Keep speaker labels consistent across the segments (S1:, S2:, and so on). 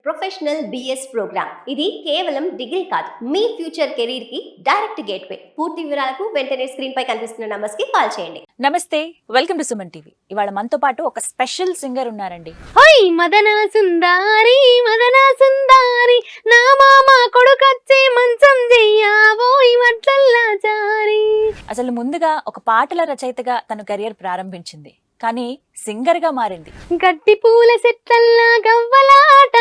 S1: Professional BS programme. ఇది కేవలం degree కాదు, మీ ఫ్యూచర్ కెరీర్ కి డైరెక్ట్ గేట్వే. పూర్తి వివరాలకు వెంటనే స్క్రీన్ పై కనిపిస్తున్న నంబర్స్ కి కాల్ చేయండి.
S2: నమస్తే, వెల్కమ్ టు సుమన్ టీవీ. ఇవాళ మనతో పాటు ఒక స్పెషల్ సింగర్ ఉన్నారండి.
S3: హోయ్ మదన సుందారి నా మామ కొడుకచ్చే మంచం చెయ్యావోయ్ మట్లల్లా జారి.
S2: అసలు ముందుగా ఒక పాటల రచయితగా తన కెరియర్ ప్రారంభించింది, కానీ సింగర్ గా మారింది.
S3: గట్టి పూల చెట్లల్లా గవ్వలాట,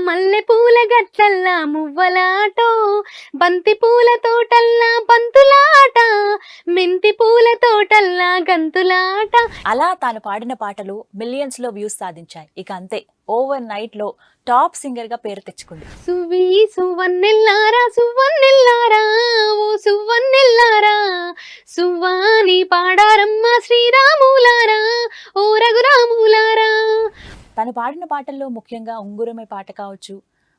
S3: మల్లె పూల గట్లల్లా మువ్వలాటో, బంతి పూల తోటల్లా బంతులాట, మెంతి పూల తోటల్లా గంతులాట.
S2: అలా తాను పాడిన పాటలు మిలియన్స్ లో వ్యూస్ సాధించాయి. ఇక అంతే, ఓవర్ నైట్ లో టాప్ సింగర్ గా పేరు తెచ్చుకుంది.
S3: సువి సువన్నెల్లారా ఓ సువన్నెల్లారా, సువ్వాని పాడారమ్మ శ్రీరాములారా ఓ రఘురాములారా.
S2: తను పాడిన పాటల్లో ముఖ్యంగా ఉంగురమే పాట కావచ్చు,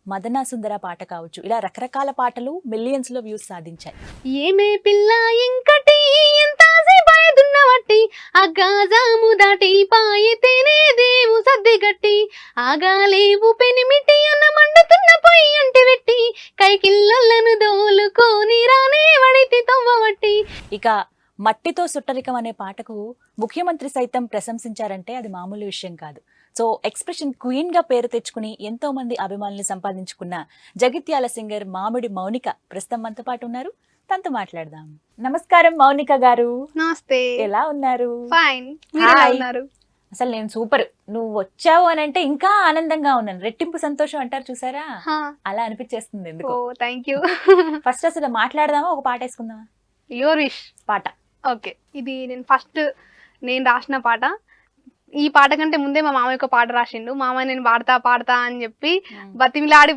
S2: మదనా సుందర పాట కావచ్చు, ఇలా రకరకాల పాటలు మిలియన్స్ లో వ్యూస్ సాధించాయి.
S3: ఏమే పిల్ల ఇంకటి ఎంత సేపాయదున్నవట్టి, అగ్గాజాము దాటి పాయితేనే దేవు సర్దిగట్టి, ఆగాలేవు పెనిమిటి అన్న మండుతున్న పొయ్యి అంటి వెట్టి, కైకిల్లలను దోలుకొని రానే వడితి తవ్వవట్టి.
S2: ఇక మట్టితో సుట్టరికం అనే పాటకు ముఖ్యమంత్రి సైతం ప్రశంసించారంటే అది మామూలు విషయం కాదు. సో ఎక్స్ప్రెషన్ క్వీన్ గా పేరు తెచ్చుకుని ఎంతో మంది అభిమానుల్ని సంపాదించుకున్న జగిత్యాల సింగర్ మామిడి మౌనిక ప్రస్తుతం మనతో పాటు ఉన్నారు. తనతో మాట్లాడదాం. నమస్కారం మౌనిక గారు.
S3: నమస్తే.
S2: ఎలా ఉన్నారు?
S3: ఫైన్.
S2: అసలు నేను సూపర్. నువ్వు వచ్చావు అని అంటే ఇంకా ఆనందంగా ఉన్నాను. రెట్టింపు సంతోషం అంటారు చూసారా, అలా అనిపించేస్తుంది. ఎందుకు?
S3: Thank you.
S2: ఫస్ట్ అసలు మాట్లాడదామా, ఒక పాట వేసుకుందామా?
S3: యువర్ విష్
S2: పాట.
S3: ఓకే, ఇది నేను రాసిన పాట. ఈ పాట కంటే ముందే మా మామయ్య ఒక పాట రాసిండు. మామయ్య నేను పాడతా అని చెప్పి బతిమిలాడి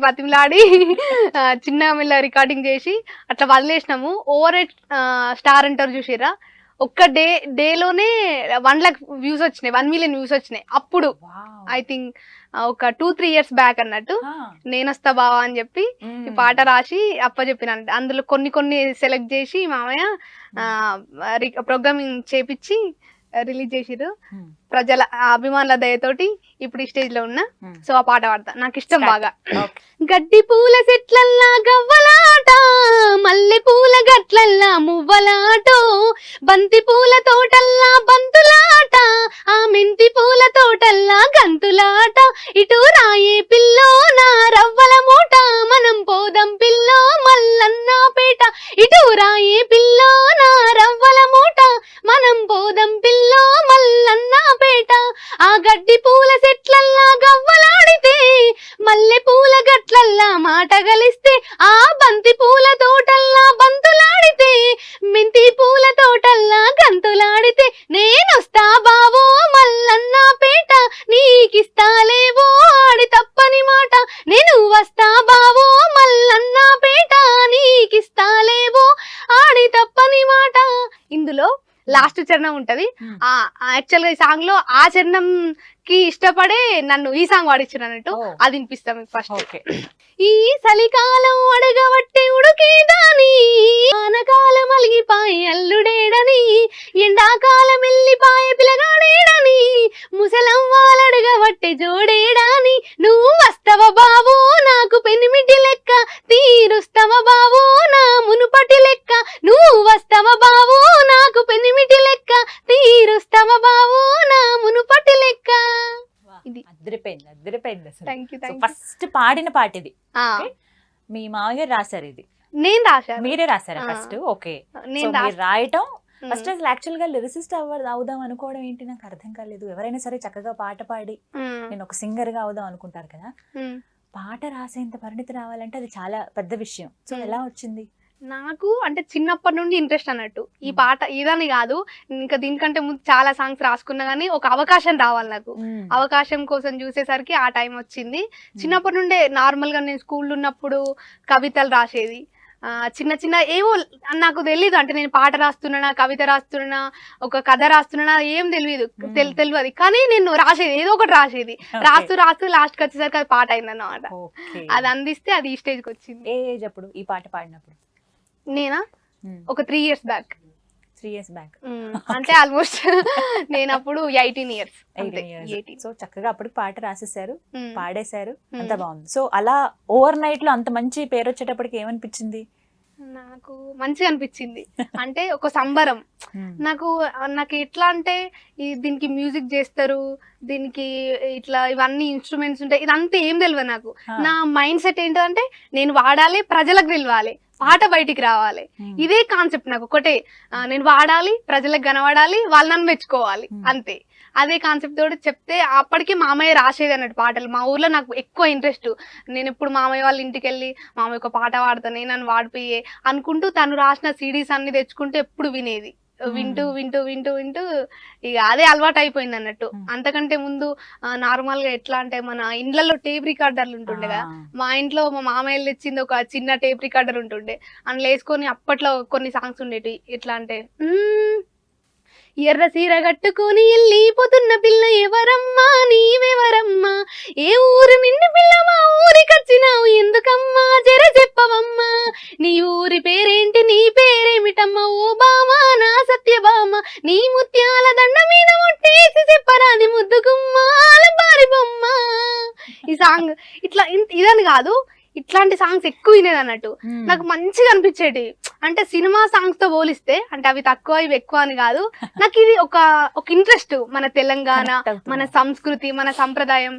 S3: చిన్నగా మెల్ల రికార్డింగ్ చేసి అట్లా వదిలేసినాము. ఓవర్ స్టార్ అంటారు చూసిరా, ఒక్క డేలోనే 1 lakh వ్యూస్ వచ్చినాయి, 1 million వ్యూస్ వచ్చినాయి. అప్పుడు ఐ థింక్ ఒక 2-3 years బ్యాక్ అన్నట్టు నేనొస్తా బావా అని చెప్పి ఈ పాట రాసి అప్పచెప్పిన. అందులో కొన్ని సెలెక్ట్ చేసి మామయ్య ప్రోగ్రామింగ్ చేపించి రిలీజ్ చేసిరు. ప్రజల అభిమానుల దయతోటి ఇప్పుడు ఈ స్టేజ్ లో ఉన్నా. సో ఆ పాట పాడతా, నాకు ఇష్టం బాగా. గడ్డి పూల చెట్లల్లా గవ్వలాట, మల్లె పూల గట్లల్లా మువ్వలాటో, బంతి పూల తోటల్లా బంతులాట, ఆ మెంతి పూల తోటల్లా గంతులాట. ఇటు రాయే పిల్లో నా రవ్వల మూట, మనం పోదం పిల్లో మల్లన్న పేట. ఇటు రాయే పిల్లో నా రవ్వల మూట, మనం పోదం పిల్లో మల్లన్న పేట. ఆ గడ్డి పూల చెట్లల్లా గవ్వలాడితే, మల్లె పూల గట్లల్లా మాట గలిస్తే, ఆ బంతి పూల తోటల్లా బంతులాడితే, మెంతి పూల తోటల్లా గంతులాడితే, నేనొస్తా బావో మల్లన్న పేట, నీకిస్తాలేవో ఆడి తప్పని మాట. నేను వస్తా బావో మల్లన్న పేట, నీకిస్తాలేవో ఆడి తప్పని మాట. ఇందులో లాస్ట్ చరణం ఉంటది. యాక్చువల్ గా ఈ సాంగ్ లో ఆ చరణం కి ఇష్టపడే నన్ను ఈ సాంగ్ పాడించారు అన్నట్టు. అది వినిపిస్తాం మీకు ఫస్ట్. ఈ చలికాలం అడగబట్టి ఉడుకేదాని, ఆనకాలం అలిగిపాయి అల్లుడేడని, ఎండాకాలం వెళ్ళిపాయ పిలగాడేడని, ముసలం వాళ్ళడగబట్టి జోడేడాని. నువ్వు వస్తవ బావో నాకు పెనిమిటి లెక్క, తీరుస్తవ బావో నా మునుపటి లెక్క. నువ్వు వస్తవ బావో నాకు పెనిమిటి లెక్క, తీరుస్తవ బావో నా మునుపటి లెక్క. ఇది
S2: అదిరిపోయింది అసలు. ఫస్ట్ పాడిన పాట ఇది. మీ మామయ్య రాశారు ఇది?
S3: నేను రాశాను.
S2: మీరే రాశారా ఫస్ట్? ఓకే. మీరు రాయటం ఫస్ట్ అసలు యాక్చువల్ గా లిరిసిస్ట్ అవుదాం అనుకోవడం ఏంటి నాకు అర్థం కాలేదు. ఎవరైనా సరే చక్కగా పాట పాడి నేను ఒక సింగర్ గా అవుదాం అనుకుంటారు కదా, పాట రాసేంత పరిణితి రావాలంటే అది చాలా పెద్ద విషయం. సో ఎలా వచ్చింది?
S3: నాకు అంటే చిన్నప్పటి నుండి ఇంట్రెస్ట్ అన్నట్టు. ఈ పాట ఇదని కాదు, ఇంకా దీనికంటే ముందు చాలా సాంగ్స్ రాసుకున్నా గానీ ఒక అవకాశం రావాలి నాకు. అవకాశం కోసం చూసేసరికి ఆ టైం వచ్చింది. చిన్నప్పటి నుండే నార్మల్ గా నేను స్కూల్లో ఉన్నప్పుడు కవితలు రాసేది. చిన్న ఏవో నాకు తెలీదు, అంటే నేను పాట రాస్తున్నా, కవిత రాస్తున్నా, ఒక కథ రాస్తున్నా ఏం తెలియదు. కానీ నేను రాసేది, ఏదో ఒకటి రాసేది. రాస్తూ లాస్ట్ కి వచ్చేసరికి అది పాట అయిందన్నమాట. అది అందిస్తే అది ఈ స్టేజ్కి వచ్చింది.
S2: ఏ ఏజ్ అప్పుడు ఈ పాట పాడినప్పుడు?
S3: నేనా ఒక 3 years బ్యాక్.
S2: 3 years back.
S3: అంటే ఆల్మోస్ట్ నేను అప్పుడు 18 years.
S2: 18. సో చక్కగా అప్పుడు పాట రాసేసారు, పాడేశారు, అంత బాగుంది. సో అలా ఓవర్ నైట్ లో అంత మంచి పేరు వచ్చేటప్పటికి ఏమనిపించింది?
S3: నాకు మంచిగా అనిపించింది. అంటే ఒక సంబరం. నాకు ఎట్లా అంటే దీనికి మ్యూజిక్ చేస్తారు, దీనికి ఇట్లా ఇవన్నీ ఇన్స్ట్రుమెంట్స్ ఉంటాయి, ఇదంతా ఏం తెలియదు నాకు. నా మైండ్ సెట్ ఏంటంటే నేను వాడాలి, ప్రజలకు తెలియాలి, పాట బయటికి రావాలి. ఇదే కాన్సెప్ట్ నాకు ఒకటే. నేను వాడాలి, ప్రజలకు కనబడాలి, వాళ్ళు నన్ను మెచ్చుకోవాలి, అంతే. అదే కాన్సెప్ట్ తోటి చెప్తే అప్పటికి మామయ్య రాసేది అన్నట్టు పాటలు. మా ఊర్లో నాకు ఎక్కువ ఇంట్రెస్ట్. నేను ఎప్పుడు మామయ్య వాళ్ళ ఇంటికి వెళ్ళి మామయ్య ఒక పాట పాడతానే, నన్ను వాడిపోయే అనుకుంటూ తను రాసిన సిడీస్ అన్ని తెచ్చుకుంటూ ఎప్పుడు వినేది. వింటూ వింటూ వింటూ వింటూ ఇక అదే అలవాటు అయిపోయింది అన్నట్టు. అంతకంటే ముందు నార్మల్ గా ఎట్లా అంటే మన ఇండ్లలో టేప్ రికార్డర్లు ఉంటుండే కదా, మా ఇంట్లో మా మామయ్యలు తెచ్చింది ఒక చిన్న టేప్ రికార్డర్ ఉంటుండే. అందులో వేసుకొని అప్పట్లో కొన్ని సాంగ్స్ ఉండేవి. ఎట్లా అంటే ఎర్ర సీర కట్టుకొని వెళ్ళిపోతున్న పిల్ల ఎవరమ్మా, నీవెవరమ్మా, ఏ ఊరు నిండు పిల్ల మా ఊరికొచ్చినావు ఎందుకమ్మా, జర చెప్పవమ్మా, నీ ఊరి పేరేంటి, నీ పేరేమిటమ్మా, ఓ బామా నా సత్యభామ, నీ ముత్యాల దండ మీద ముట్టేసి చెప్పరాని ముద్దుగుమ్మాల బారి బొమ్మ. ఈ సాంగ్ ఇట్లా ఇదని కాదు, ఇట్లాంటి సాంగ్స్ ఎక్కువ వినేది అన్నట్టు. నాకు మంచిగా అనిపించేటి. అంటే సినిమా సాంగ్స్ తో పోలిస్తే, అంటే అవి తక్కువ ఇవి ఎక్కువ అని కాదు, నాకు ఇది ఒక ఇంట్రెస్ట్. మన తెలంగాణ, మన సంస్కృతి, మన సంప్రదాయం,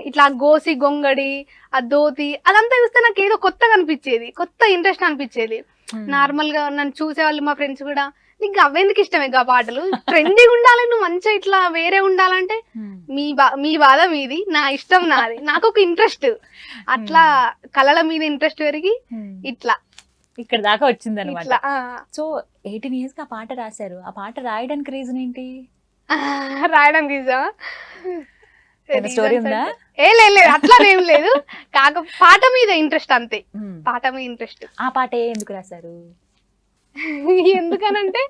S3: ఇట్లా గోసి గొంగడి, ఆ ధోతి అదంతా చూస్తే నాకు ఏదో కొత్తగా అనిపించేది, కొత్త ఇంట్రెస్ట్ అనిపించేది. నార్మల్ గా నన్ను చూసేవాళ్ళు మా ఫ్రెండ్స్ కూడా, నీకు అవెందుకు ఇష్టమే గా పాటలు, ట్రెండింగ్ ఉండాలి, నువ్వు మంచిగా ఇట్లా వేరే ఉండాలంటే మీ బాధ మీది, నా ఇష్టం నాది. నాకు ఒక ఇంట్రెస్ట్, అట్లా కళల మీద ఇంట్రెస్ట్ పెరిగి ఇట్లా
S2: ఇక్కడ దాకా వచ్చింది అనమాట. సో 18 years కి ఆ పాట రాశారు. ఆ పాట రాయడానికి రీజన్ ఏంటి?
S3: రాయడానికి
S2: స్టోరీ ఉందా?
S3: లేదు, అట్లా ఏం లేదు. పాట మీద ఇంట్రెస్ట్ అంతే, పాట మీద ఇంట్రెస్ట్.
S2: ఆ పాట ఎందుకు రాశారు?
S3: ఎందుకనంటే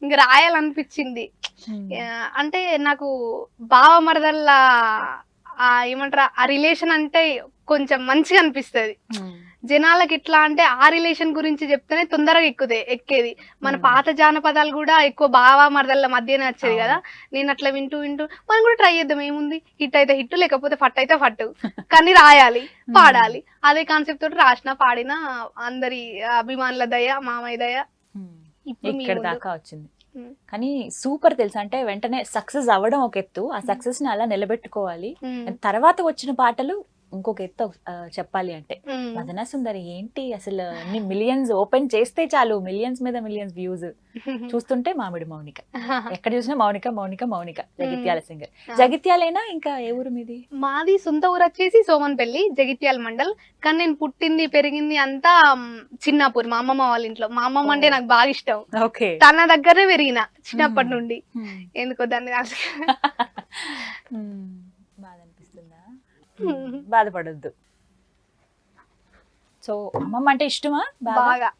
S3: ఇంక రాయాలనిపించింది. అంటే నాకు బావ మరదల్లా ఏమంటారా ఆ రిలేషన్ అంటే కొంచెం మంచిగా అనిపిస్తుంది. జనాలకి ఎట్లా అంటే ఆ రిలేషన్ గురించి చెప్తేనే తొందరగా ఎక్కేది. మన పాత జానపదాలు కూడా ఎక్కువ బావ మరదళ్ళ మధ్యనే వచ్చేది కదా. నేను అట్లా వింటూ వింటూ మనం కూడా ట్రై చేద్దాం, ఏముంది, హిట్ అయితే హిట్, లేకపోతే ఫట్ అయితే ఫట్, కానీ రాయాలి, పాడాలి. అదే కాన్సెప్ట్ తోటి రాసిన, పాడిన, అందరి అభిమానుల దయ, మామయ్య దయ
S2: ఇక్కడ దాకా వచ్చింది. కానీ సూపర్ తెలుసా, అంటే వెంటనే సక్సెస్ అవ్వడం ఒక ఎత్తు, ఆ సక్సెస్ ని అలా నిలబెట్టుకోవాలి. తర్వాత వచ్చిన పాటలు ఇంకొక ఎత్తు. చెప్పాలి అంటే మదన సుందరి ఏంటి అసలు, మిలియన్స్ ఓపెన్ చేస్తే చాలు, మిలియన్స్ మీద మిలియన్స్ వ్యూస్. చూస్తుంటే మామిడి మౌనిక, ఎక్కడ చూసినా మౌనిక మౌనిక మౌనిక. జగిత్యాల సింగర్. జగిత్యాలేనా ఇంకా ఏ ఊరు మీది?
S3: మాది సొంత ఊరు వచ్చేసి సోమన్పల్లి, జగిత్యాల మండల్. కానీ నేను పుట్టింది పెరిగింది అంతా చిన్నాపూర్, మా అమ్మమ్మ వాళ్ళ ఇంట్లో. మా అమ్మమ్మ అంటే నాకు బాగా ఇష్టం. తన దగ్గరనే పెరిగిన చిన్నప్పటి నుండి. ఎందుకో దాన్ని
S2: బాధ అనిపిస్తుందా? బాధపడద్దు. సో అమ్మమ్మ అంటే ఇష్టమా బాగా?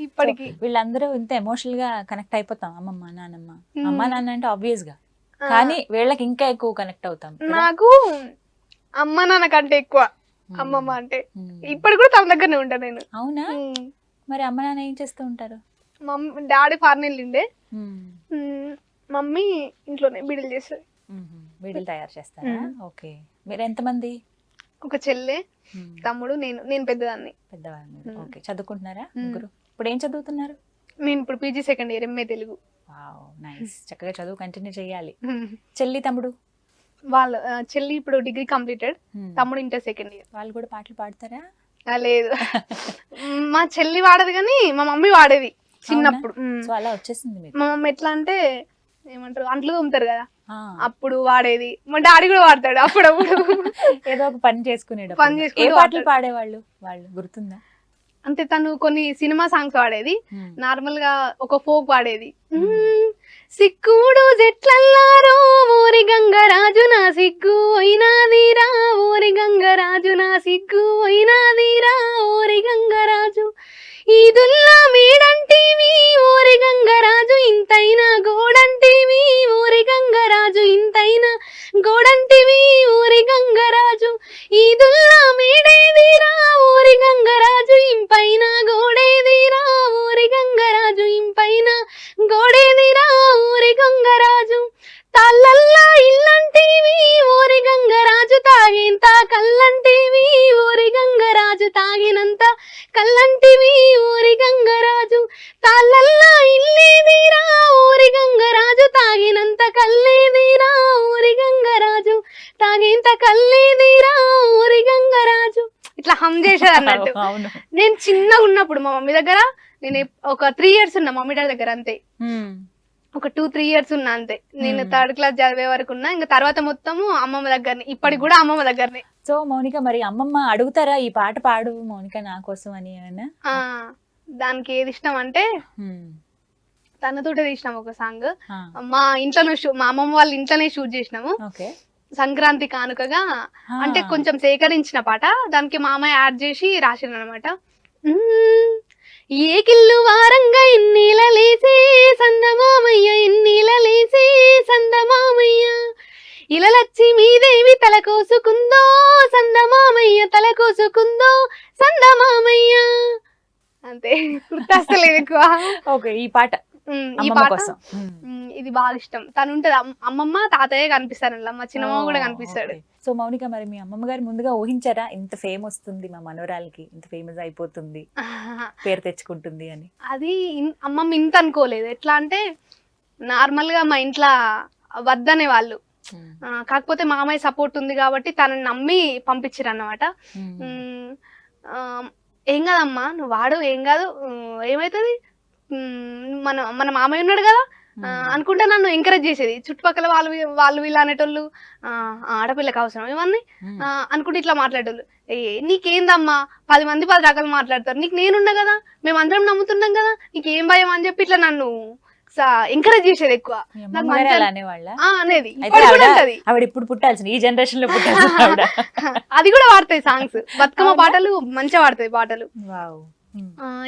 S3: ఇప్పటికి
S2: వీళ్ళందరూ ఇంత ఎమోషనల్ గా కనెక్ట్ అయిపోతాం. అమ్మమ్మ నాన్నమ్మ, అమ్మ నాన్న అంటే ఆబ్వియస్ గా, కానీ వీళ్ళకి ఇంకా ఎక్కువ కనెక్ట్ అవుతాం.
S3: నాకు అమ్మ నాన్న కంటే ఎక్కువ అమ్మమ్మ అంటే. ఇప్పటి కూడా తమ దగ్గరనే ఉంటా నేను.
S2: అవునా? మరి అమ్మ నాన్న ఏం చేస్తూ ఉంటారు?
S3: డాడీ ఫారెన్ వెళ్ళిండే, మమ్మీ ఇంట్లోనే బీడీలు చేస్తుంది.
S2: బీడీలు తయారు చేస్తారా? ఓకే. మీరు ఎంతమంది?
S3: ఒక చెల్లె, తమ్ముడు, నేను పెద్దదాన్ని.
S2: పెద్దవాళ్ళు. ఓకే. చదువుకుంటున్నారా ముగ్గురు? ఇప్పుడు ఏం చదువుతున్నారు?
S3: నేను ఇప్పుడు PG second year, MA Telugu.
S2: Wow, nice. చక్కగా చదువు కంటిన్యూ చేయాలి. చెల్లి తమ్ముడు?
S3: వాళ్ళ చెల్లి ఇప్పుడు డిగ్రీ కంప్లీటెడ్, తమ్ముడు ఇంటర్ సెకండ్ ఇయర్.
S2: వాళ్ళు కూడా పాటలు పాడతారా?
S3: లేదు, మా చెల్లి వాడదు కానీ మా మమ్మీ వాడేది చిన్నప్పుడు.
S2: సో అలా వచ్చేసింది.
S3: మా మమ్మీ ఎట్లా అంటే ఏమంటారు, అంట్లు తోముతారు కదా, అప్పుడు వాడేది. మా డాడీ కూడా వాడతాడు అప్పుడప్పుడు.
S2: ఏదో ఒక పని చేసుకునేటప్పుడు. ఏ పాటలు పాడేవాళ్ళు వాళ్ళు గుర్తుందా?
S3: అంటే తను కొన్ని సినిమా సాంగ్స్ వాడేది, నార్మల్ గా ఒక ఫోక్ వాడేది. సిక్కుడు జెట్లల్లారో ఓరి గంగరాజు నా సిగ్గు అయినాదిరా, ఓరి గంగరాజు నా సిగ్గు అయినాదిరా, ఓరి గంగరాజు ఈదుల్లా మేడంటివి, ఓరి గంగరాజు ఇంతైనా గోడంటివి, ఓరి గంగరాజు ఇంతైనా గోడంటివి, ఓరి గంగరాజు ఈదుల్లా మేడేదిరా, ఓరి గంగరాజు ఇంపైన గోడేదిరా, ఓరి గంగరాజు ఇంపైన గోడ తాగినంత కల్లంటివి ఊరి గంగరాజు తాళ్ళల్లా ఇల్లేదిరా ఊరి గంగరాజు తాగినంత కల్లేదిరా ఊరి గంగరాజు తాగేంత కల్లేదిరా ఊరి గంగరాజు ఇట్లా హమ్ చేసేది అన్నట్టు.
S2: అవును.
S3: నేను చిన్నగా ఉన్నప్పుడు మా మమ్మీ దగ్గర నేను ఒక 3 years ఉన్నా మమ్మీ డాడీ దగ్గర అంతే. ఒక 2-3 years ఉన్నా అంతే. నేను 3rd class చదివే వరకు ఉన్నా. ఇంకా తర్వాత మొత్తము అమ్మమ్మ దగ్గరనే, ఇప్పటికి కూడా అమ్మమ్మ దగ్గరనే.
S2: సో మౌనిక, మరి అమ్మమ్మ అడుగుతారా ఈ పాట పాడు మౌనిక నా కోసం అని ఏమైనా?
S3: దానికి ఏది ఇష్టం అంటే తనతోటే తీసినాం ఒక సాంగ్. మా ఇంట్లోనే మా అమ్మమ్మ వాళ్ళ ఇంట్లోనే షూట్ చేసినాము. సంక్రాంతి కానుకగా అంటే కొంచెం సేకరించిన పాట, దానికి మామయ్య యాడ్ చేసి రాసిన అనమాట. ఏ కిల్లు వారంగా ఎన్నీల లేసే సందమామయ్య ఎన్నీల లేసే సందమామయ్య ఇలలక్ష్మీదేవి తల కోసుకుందో సందమామయ్య తల కోసుకుందో సందమామయ్య. అంతే, గుర్తొస్తలేదు ఎక్కువ.
S2: ఓకే, ఈ పాట
S3: ఈ పాట ఇది బాగా ఇష్టం. తను ఉంటది అమ్మమ్మ తాతయ్య కనిపిస్తారు, మా చిన్నమ్మ కూడా కనిపిస్తాడు.
S2: సో మౌనిక, మరి మీ అమ్మమ్మ గారు ముందుగా ఊహించారా ఇంత ఫేమ్ వస్తుంది మా మనవరాలకి, ఇంత ఫేమస్ అయిపోతుంది, పేరు తెచ్చుకుంటుంది అని?
S3: అది అమ్మమ్మ ఇంత అనుకోలేదు. ఎట్లా అంటే నార్మల్ గా మా ఇంట్లో వద్దనే వాళ్ళు, కాకపోతే మామయ్య సపోర్ట్ ఉంది కాబట్టి తనని నమ్మి పంపించారు అన్నమాట. ఏం కాదమ్మా నువ్వు వాడు, ఏం కాదు, ఏమైతుంది, మన మామయ్య ఉన్నాడు కదా అనుకుంటే నన్ను ఎంకరేజ్ చేసేది. చుట్టుపక్కల వాళ్ళు వీళ్ళు అనేటోళ్ళు ఆడపిల్లకి అవసరం ఇవన్నీ అనుకుంటే ఇట్లా మాట్లాడేటోళ్ళు. నీకేందమ్మా 10 మంది 10 రకాలు మాట్లాడతారు, నీకు నేనున్నా కదా, మేము అందరం నమ్ముతున్నాం కదా, నీకేం భయం అని చెప్పి ఇట్లా నన్ను ఎంకరేజ్ చేసేది ఎక్కువ. అనేది
S2: ఇప్పుడు పుట్టాల్సింది, ఈ జనరేషన్ లో పుట్టాల్సింది.
S3: అది కూడా వాడతాయి సాంగ్స్, బతుకమ్మ పాటలు మంచిగా వాడతాయి పాటలు.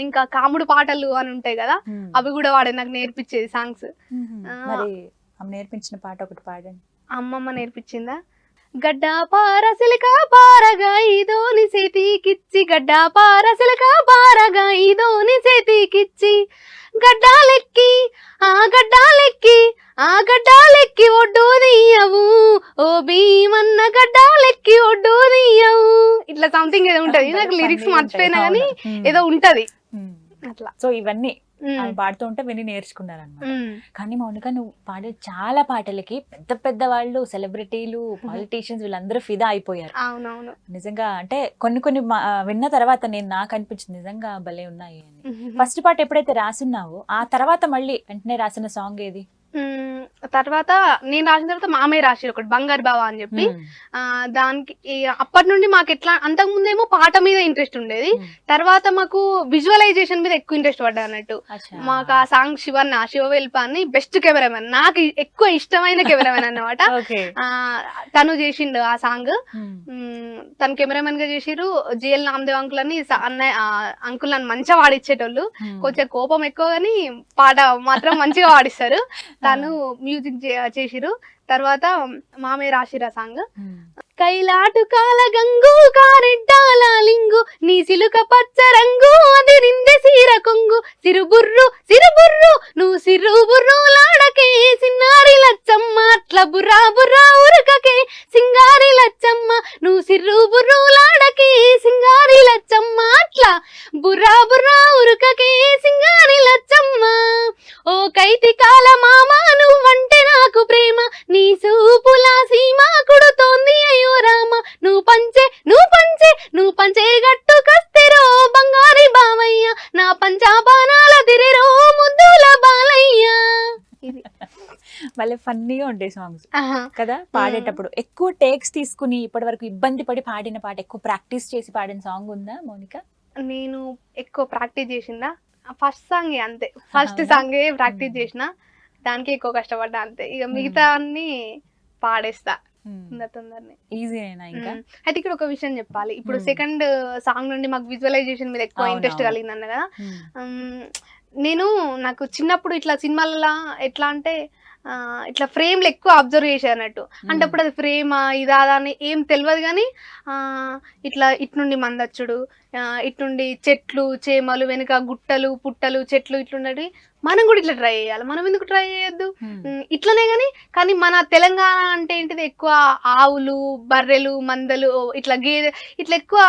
S3: ఇంకా కాముడు పాటలు అని ఉంటాయి కదా, అవి కూడా వాడే నాకు నేర్పించేది సాంగ్స్.
S2: నేర్పించిన పాట ఒకటి పాడండి.
S3: అమ్మమ్మ నేర్పించిందా? గడ్డ పారసిలిక పారగా ఇదోని చేతికిచ్చి గడ్డ పారసిలిక పారగా ఇదోని చేతికిచ్చి గడ్డాలెక్కి ఆ గడ్డాలెక్కి ఒడ్డు దియ్యవు ఓ భీమన్న గడ్డాలెక్కి ఒడ్డు దియ్యవు. ఇట్లా సంథింగ్ ఏదో ఉంటది, నాకు లిరిక్స్ మర్చిపోయినా గానీ ఏదో ఉంటది అట్లా.
S2: సో ఇవన్నీ పాడుతూ ఉంటే విని నేర్చుకున్నారన్నమాట. కానీ మౌనిక, నువ్వు పాడే చాలా పాటలకి పెద్ద పెద్ద వాళ్ళు, సెలబ్రిటీలు, పాలిటీషియన్స్ వీళ్ళందరూ ఫిదా అయిపోయారు.
S3: అవునవును,
S2: నిజంగా. అంటే కొన్ని విన్న తర్వాత నాకు అనిపించింది నిజంగా భలే ఉన్నాయి అని. ఫస్ట్ పాట ఎప్పుడైతే రాసున్నావో ఆ తర్వాత మళ్ళీ వెంటనే రాసిన సాంగ్ ఏది?
S3: తర్వాత నేను రాసిన తర్వాత మామయ్య రాసిరు ఒకటి, బంగారు బావ అని చెప్పి. దానికి అప్పటి నుండి మాకు ఎట్లా, అంతకు ముందేమో పాట మీద ఇంట్రెస్ట్ ఉండేది, తర్వాత మాకు విజువలైజేషన్ మీద ఎక్కువ ఇంట్రెస్ట్ పడ్డా అన్నట్టు. మాకు ఆ సాంగ్ శివవెల్ప అని బెస్ట్ కెమెరామెన్, నాకు ఎక్కువ ఇష్టమైన కెమెరామెన్ అన్నమాట. తను చేసిండు ఆ సాంగ్, తను కెమెరామెన్ గా చేసిరు. జిఎల్ నామదేవ్ అంకుల్ అని అంకుల్ నన్ను మంచిగా వాడిచ్చేటోళ్ళు, కొంచెం కోపం ఎక్కువ కానీ పాట మాత్రం మంచిగా వాడిస్తారు. తను మ్యూజిక్ చేసిరు. తర్వాత మామయ్య రాసిరా సాంగ్. కైలాటు కాల గంగు కారెడ్డాల లింగు నీ సిలుక పచ్చ రంగు అది నిందె సీర కొంగు సిరుబుర్రు నువ్వు సిరుబుర్రు లాడకే సిన్నారి లచ్చమ్మ అట్లా బుర్రా బుర్రా ఉరకకే సింగారి లచ్చమ్మ నువ్వు సిరుబుర్రు లాడకే సింగారి లచ్చమ్మ అట్లా బుర్రా బుర్రా ఉరకకే సింగారి లచ్చమ్మ. ఓ కైతి కాల మామ నువ్వంటే నాకు ప్రేమ నీ సూపుల సీమ కుడుతోంది అయ్యో రామ నువ్వు పంచే గట్టు కస్తెరో బంగారి బావయ్య నా పంచాబాణాల తిరెరో ముద్దుల బాలయ్య. ఇది
S2: మళ్ళీ ఫన్నీగా ఉంటాయి సాంగ్స్ కదా పాడేటప్పుడు. ఎక్కువ టేక్స్ తీసుకుని ఇప్పటి వరకు ఇబ్బంది పడి పాడిన పాట, ఎక్కువ ప్రాక్టీస్ చేసి పాడిన సాంగ్ ఉందా మౌనిక?
S3: నేను ఎక్కువ ప్రాక్టీస్ చేసిందా ఫస్ట్ సాంగ్ అంతే, ఫస్ట్ సాంగ్ ప్రాక్టీస్ చేసిన, దానికి ఎక్కువ కష్టపడ్డా అంతే. ఇక మిగతా అన్ని పాడేస్తా తొందరనే,
S2: ఈజీనా. ఇంకా
S3: అయితే ఇక్కడ ఒక విషయం చెప్పాలి, ఇప్పుడు సెకండ్ సాంగ్ నుండి మాకు విజువలైజేషన్ మీద ఎక్కువ ఇంట్రెస్ట్ కలిగింది అన్న కదా. నాకు చిన్నప్పుడు ఇట్లా సినిమాలలో ఎట్లా అంటే ఇట్లా ఫ్రేమ్లు ఎక్కువ అబ్జర్వ్ చేశారు అన్నట్టు. అంటే అప్పుడు అది ఫ్రేమా ఇదా అని ఏం తెలియదు కానీ ఇట్లా ఇట్నుండి మందచ్చుడు, ఇట్నుండి చెట్లు చేమలు వెనుక గుట్టలు పుట్టలు చెట్లు ఇట్లున్నవి మనం కూడా ఇట్లా ట్రై చేయాలి, మనం ఎందుకు ట్రై చేయొద్దు? ఇట్లనే కానీ మన తెలంగాణ అంటే ఏంటిది ఎక్కువ ఆవులు బర్రెలు మందలు ఇట్లా గేదె ఇట్లా ఎక్కువ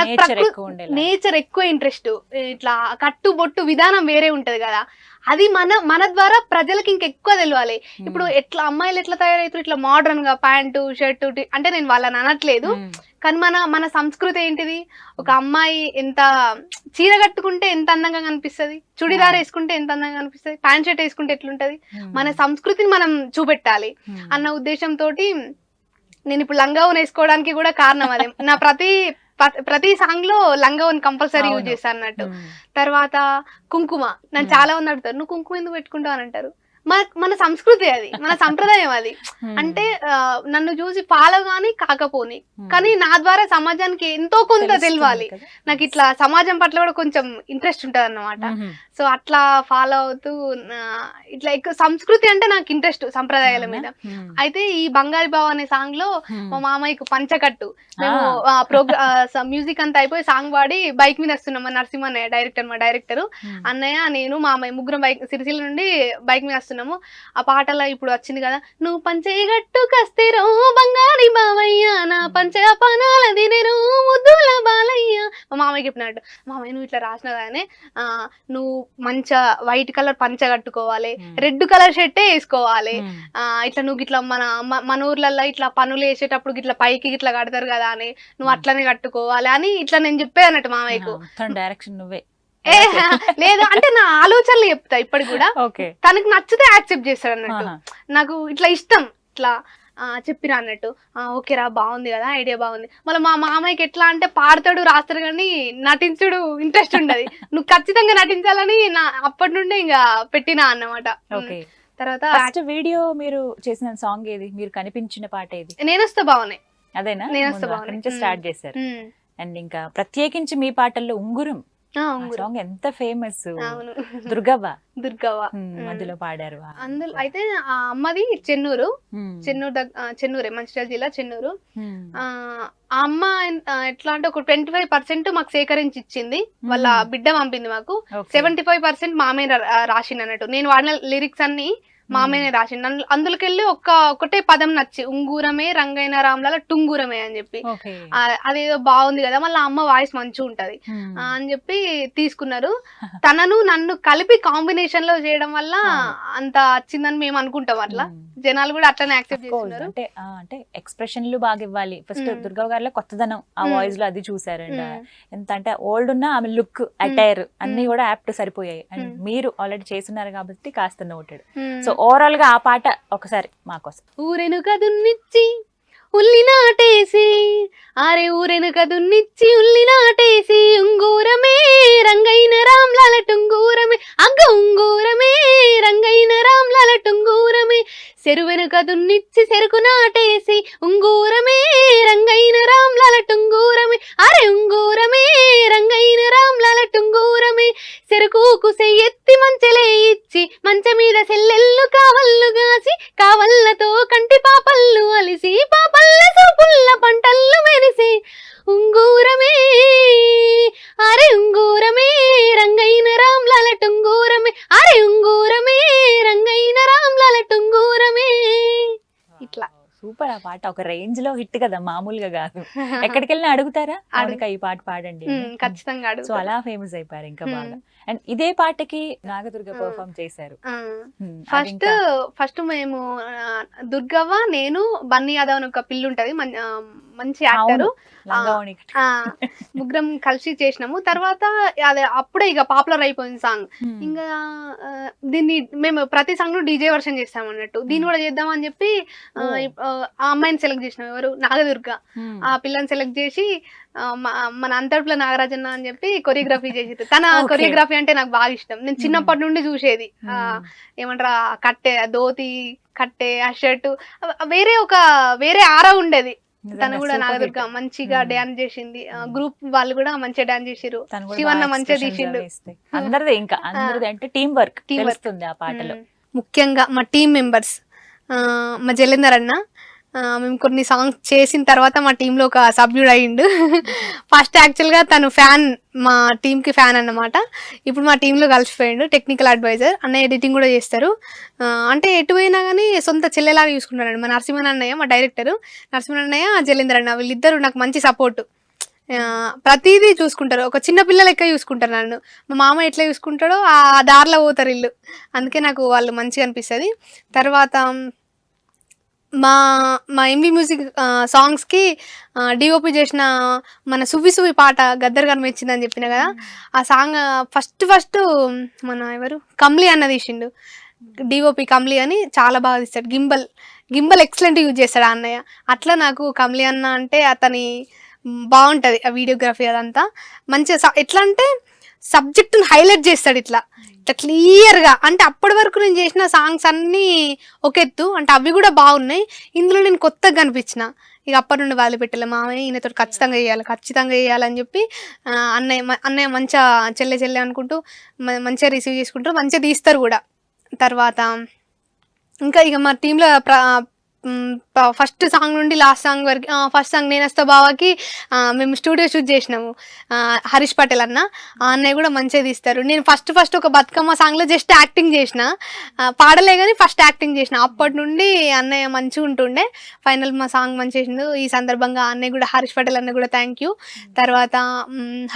S3: నాకు నేచర్ ఎక్కువ ఇంట్రెస్ట్. ఇట్లా కట్టు బొట్టు విధానం వేరే ఉంటది కదా, అది మన ద్వారా ప్రజలకి ఇంకెక్కువ తెలియాలి. ఇప్పుడు ఎట్లా అమ్మాయిలు ఎట్లా తయారవుతారు ఇట్లా మోడర్న్ గా ప్యాంటు షర్టు అంటే నేను వాళ్ళని అనట్లేదు, కానీ మన సంస్కృతి ఏంటిది? ఒక అమ్మాయి ఎంత చీర కట్టుకుంటే ఎంత అందంగా కనిపిస్తుంది, చుడిదార్ వేసుకుంటే ఎంత అందంగా కనిపిస్తుంది, ప్యాంట్ షర్ట్ వేసుకుంటే ఎట్లుంటది, మన సంస్కృతిని మనం చూపెట్టాలి అన్న ఉద్దేశంతో నేను ఇప్పుడు లంగావన్ వేసుకోవడానికి కూడా కారణం అదే. నా ప్రతి సాంగ్ లో లంగావన్ కంపల్సరీ యూజ్ చేస్తాను అన్నట్టు. తర్వాత కుంకుమ, నన్ను చాలా మంది అడుగుతారు నువ్వు కుంకుమ ఎందుకు పెట్టుకుంటావు అని అంటారు. మన సంస్కృతి అది, మన సంప్రదాయం అది. అంటే నన్ను చూసి ఫాలో గాని కాకపోని, కానీ నా ద్వారా సమాజానికి ఎంతో కొంత తెలియాలి. నాకు ఇట్లా సమాజం పట్ల కూడా కొంచెం ఇంట్రెస్ట్ ఉంటది అన్నమాట. సో అట్లా ఫాలో అవుతూ ఇట్లా ఎక్కువ సంస్కృతి అంటే నాకు ఇంట్రెస్ట్ సంప్రదాయాల మీద. అయితే ఈ బంగారు బావ అనే సాంగ్ లో మా మామయ్యకు పంచకట్టు, మేము మ్యూజిక్ అంతా అయిపోయి సాంగ్ పాడి బైక్ మీద వస్తున్నాం. మా నరసింహ అన్నయ్య మా డైరెక్టర్ అన్నయ్య నేను మామయ్య ముగ్గురం బైక్ సిరిసిల్ల నుండి బైక్ మీద వస్తున్నాము. ఆ పాటలో ఇప్పుడు వచ్చింది కదా, నువ్వు పంచగట్టు కస్తేరో బంగారి బావయ్య నా పంచ పనాల దినేరో ముద్దుల బాలయ్య. మా మామయ్య చెప్పినట్టు, మామయ్య నువ్వు ఇట్లా రాసినగానే నువ్వు మంచి వైట్ కలర్ పంచ కట్టుకోవాలి, రెడ్ కలర్ షర్టే వేసుకోవాలి, ఇట్లా నువ్వు ఇట్లా మన ఊర్లలో ఇట్లా పనులు వేసేటప్పుడు ఇట్లా పైకి ఇట్లా కడతారు కదా అని నువ్వు అట్లనే కట్టుకోవాలి అని ఇట్లా నేను చెప్పే అన్నట్టు మామయ్యకు.
S2: డైరెక్షన్ నువ్వే
S3: లేదు అంటే నా ఆలోచనలు చెప్తా ఇప్పటికి కూడా, తనకు నచ్చితే యాక్సెప్ట్ చేస్తాడు అన్నట్టు. నాకు ఇట్లా ఇష్టం ఇట్లా చెప్పిరా అన్నట్టు, ఓకేరా బాగుంది కదా ఐడియా బాగుంది. మళ్ళీ మా మామయ్యకి ఎట్లా అంటే పాడతాడు రాస్తాడు కానీ నటించుడు ఇంట్రెస్ట్ ఉండదు. నువ్వు ఖచ్చితంగా నటించాలని నా అప్పటి నుండి ఇంకా పెట్టినా అన్నమాట.
S2: తర్వాత ఫస్ట్ వీడియో మీరు చేసిన సాంగ్ ఏది, మీరు కనిపించిన పాట ఏది?
S3: నేనొస్తా బాగున్నాయి.
S2: అదేనా? నేనొస్తా బాగున్నాయి స్టార్ట్ చేశారు. అండ్ ఇంకా ప్రత్యేకించి మీ పాటల్లో ఉంగురం సాంగ్ ఎంత ఫేమస్, దుర్గవ్వ మధ్యలో పాడారు.
S3: అందులో అయితే ఆ అమ్మది చెన్నూరు చెన్నూరే, మంచిర్యాల జిల్లా చెన్నూరు. ఆ అమ్మ ఎట్లా అంటే ఒక 25% మాకు సేకరించి ఇచ్చింది, వాళ్ళ బిడ్డ పంపింది మాకు. 75% మామయ్య రాసింది అన్నట్టు. నేను వాడిన లిరిక్స్ అన్ని మామయ్యనే రాసిండు. అందులోకెళ్ళి ఒకటే పదం నచ్చి ఉంగూరమే రంగైన రామ్లాల టుంగూరమే అని చెప్పి, అదేదో బాగుంది కదా, మళ్ళీ అమ్మ వాయిస్ మంచిగా ఉంటది అని చెప్పి తీసుకున్నారు. తనను నన్ను కలిపి కాంబినేషన్ లో చేయడం వల్ల అంత వచ్చిందని మేము అనుకుంటాం. అట్లా జనాలు కూడా అట్లనే యాక్సెప్ట్ చేస్తున్నారు.
S2: అంటే ఎక్స్ప్రెషన్లు బాగా ఇవ్వాలి. ఫస్ట్ దుర్గా గారిలో కొత్తదనం ఆ వాయిస్ లో అది చూసారండి. ఎంత అంటే ఓల్డ్ ఉన్నా ఆమె లుక్ అటైర్ అన్ని కూడా యాప్ట్ సరిపోయాయి. అండ్ మీరు ఆల్రెడీ చేస్తున్నారు కాబట్టి కాస్త నోటెడ్. సో ఓవరాల్ గా ఆ పాట ఒకసారి మాకోసం.
S3: ఊరెనుక దున్నిచ్చి ఉల్లి నాటేసి, ఆరే ఊరెనుక దున్నిచ్చి ఉల్లి నాటేసి, ఉంగూరమే రంగైన రామ్లాల టుంగూరమే, అగ్గ ఉంగూరమే రంగైన రామ్లాల టుంగూరమే, చెరువెనుక దున్నిచ్చి చెరుకు నాటేసి, ఉంగూరమే రంగైన రామ్లాల టుంగూరమే, అరే ఉంగూరమే రంగైన రామ్లాల టుంగూరమే, చెరుకుకు సెయ్యెత్తి మంచెలే ఇచ్చి మంచ మీద సెల్లెళ్ళు కావళ్ళు గాసి, కావళ్ళతో కంటి పాపళ్ళు అలిసి, పాపల్ల సూపుల్ల పంటల్లో మెరిసి, ఉంగూరమే అరే ఉంగూరమే రంగైన రామ్లాల టుంగూరమే, అరే ఉంగూరమే రంగైన రామ్లాల టుంగూరమే. ఇట్లా
S2: సూపర్. ఆ పాట ఒక రేంజ్ లో హిట్ కదా, మామూలుగా కాదు. ఎక్కడికి వెళ్ళినా అడుగుతారా ఈ పాట పాడండి,
S3: ఖచ్చితంగా.
S2: సో అలా ఫేమస్ అయిపోయారు ఇంకా బాగా. అండ్ ఇదే పాటకి నాగదుర్గ పర్ఫామ్ చేశారు.
S3: ఫస్ట్ మేము దుర్గవ్వ, నేను, బన్నీ యాదవ్ అని ఒక పిల్లు ఉంటది, మంచి యాక్టర్, ముగ్గురం కలిసి చేసినాము. తర్వాత అదే అప్పుడే ఇక పాపులర్ అయిపోయింది సాంగ్. ఇంకా దీన్ని మేము ప్రతి సాంగ్ ను డీజే వర్షన్ చేస్తాం అన్నట్టు. దీన్ని కూడా చేద్దామని చెప్పి ఆ అమ్మాయిని సెలెక్ట్ చేసినాం. ఎవరు? నాగదుర్గ. ఆ పిల్లని సెలెక్ట్ చేసి మన అంతర్పుల నాగరాజన్న అని చెప్పి కొరియోగ్రఫీ చేసి, తన కొరియోగ్రఫీ అంటే నాకు బాగా ఇష్టం. నేను చిన్నప్పటి నుండి చూసేది. ఏమంటారా కట్టే ధోతి కట్టే ఆ షర్టు వేరే ఆరా ఉండేది. తను కూడా నాగదుర్గ మంచిగా డాన్స్ చేసింది. గ్రూప్ వాళ్ళు కూడా మంచిగా డాన్స్ చేసిరు. శివన్న మంచిగా తీసిండు.
S2: అందరిది అంటే టీం వర్క్ తెలుస్తుంది ఆ పాటలో.
S3: ముఖ్యంగా మా టీం మెంబర్స్, మా జలేందర్ అన్న. మేము కొన్ని సాంగ్స్ చేసిన తర్వాత మా టీంలో ఒక సభ్యుడు అయ్యిండు. ఫస్ట్ యాక్చువల్గా తను ఫ్యాన్, మా టీంకి ఫ్యాన్ అన్నమాట. ఇప్పుడు మా టీంలో కలిసిపోయిండు, టెక్నికల్ అడ్వైజర్. అన్నయ్య ఎడిటింగ్ కూడా చేస్తారు. అంటే ఎటు పోయినా కానీ సొంత చెల్లెలాగా చూసుకుంటాడు. మా నరసింహన్ అన్నయ్య, మా డైరెక్టరు నరసింహన్ అన్నయ్య, జలేందర్ అన్న, వీళ్ళిద్దరు నాకు మంచి సపోర్ట్. ప్రతిదీ చూసుకుంటారు, ఒక చిన్న పిల్ల లెక్క చూసుకుంటారు నన్ను. మా మామ ఎట్లా చూసుకుంటాడో ఆ దారిలో పోతారు ఇల్లు. అందుకే నాకు వాళ్ళు మంచిగా అనిపిస్తుంది. తర్వాత మా మా ఎంవి మ్యూజిక్ సాంగ్స్కి డిఓపి చేసిన మన సువ్వి సువ్వి పాట గద్దర్ గారు మెచ్చిందని చెప్పిన కదా, ఆ సాంగ్ ఫస్ట్ మన ఎవరు కమ్లీ అన్న తీసిండు. డిఓపి కమ్లీ అని చాలా బాగా తీస్తాడు. గింబల్ ఎక్సలెంట్ యూజ్ చేస్తాడు ఆ అన్నయ్య. అట్లా నాకు కమ్లీ అన్న అంటే అతని బాగుంటుంది ఆ వీడియోగ్రఫీ అదంతా మంచిగా. ఎట్లా అంటే సబ్జెక్టును హైలైట్ చేస్తాడు ఇట్లా క్లియర్గా. అంటే అప్పటి వరకు నేను చేసిన సాంగ్స్ అన్నీ ఒక ఎత్తు, అంటే అవి కూడా బాగున్నాయి. ఇందులో నేను కొత్తగా కనిపించిన. ఇక అప్పటి నుండి వాళ్ళు పెట్టలే, మామయ్య ఈయనతో ఖచ్చితంగా చేయాలని చెప్పి అన్నయ్య మంచిగా చెల్లె అనుకుంటూ మంచిగా రిసీవ్ చేసుకుంటారు, మంచిగా తీస్తారు కూడా. తర్వాత ఇంకా ఇక మా టీంలో ఫస్ట్ సాంగ్ నుండి లాస్ట్ సాంగ్ వరకు, ఫస్ట్ సాంగ్ నేను వస్తా బావాకి మేము స్టూడియో షూట్ చేసినాము. హరీష్ పటేల్ అన్న, ఆ అన్నయ్య కూడా మంచిగా తీస్తారు. నేను ఫస్ట్ ఒక బతుకమ్మ సాంగ్లో జస్ట్ యాక్టింగ్ చేసిన, పాడలే కానీ ఫస్ట్ యాక్టింగ్ చేసిన. అప్పటి నుండి అన్నయ్య మంచిగా ఉంటుండే. ఫైనల్ మా సాంగ్ మంచి చేసిండు. ఈ సందర్భంగా అన్నయ్య కూడా, హరీష్ పటేల్ అన్న కూడా థ్యాంక్ యూ. తర్వాత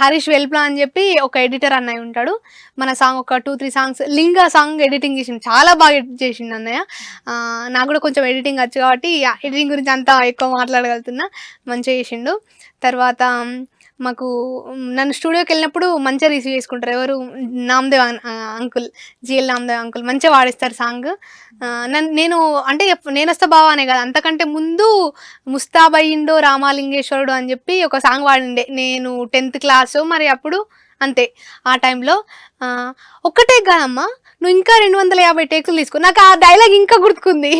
S3: హరీష్ వెల్ప్లా అని చెప్పి ఒక ఎడిటర్ అన్నయ్య ఉంటాడు. మన సాంగ్ ఒక 2-3 సాంగ్స్ లింగా సాంగ్ ఎడిటింగ్ చేసిండు, చాలా బాగా ఎడిట్ చేసిండు అన్నయ్య. నాకు కూడా కొంచెం ఎడిటింగ్ వచ్చు కాబట్టి ఎడిటింగ్ గురించి అంతా ఎక్కువ మాట్లాడగలుగుతున్నా. మంచిగా చేసిండు. తర్వాత మాకు నన్ను స్టూడియోకి వెళ్ళినప్పుడు మంచిగా రిసీవ్ చేసుకుంటారు. ఎవరు, Namdev uncle, GL Namdev uncle మంచిగా వాడిస్తారు సాంగ్. నేను అంటే నేను వస్తా బావా అనే కదా, అంతకంటే ముందు ముస్తాబయ్యిండో రామాలింగేశ్వరుడు అని చెప్పి ఒక సాంగ్ వాడిండే. నేను 10th క్లాసు మరి అప్పుడు, అంతే ఆ టైంలో. ఒక్కటే కాదమ్మా, నువ్వు ఇంకా 250 టేకులు తీసుకో, నాకు ఆ డైలాగ్ ఇంకా గుర్తుకుంది.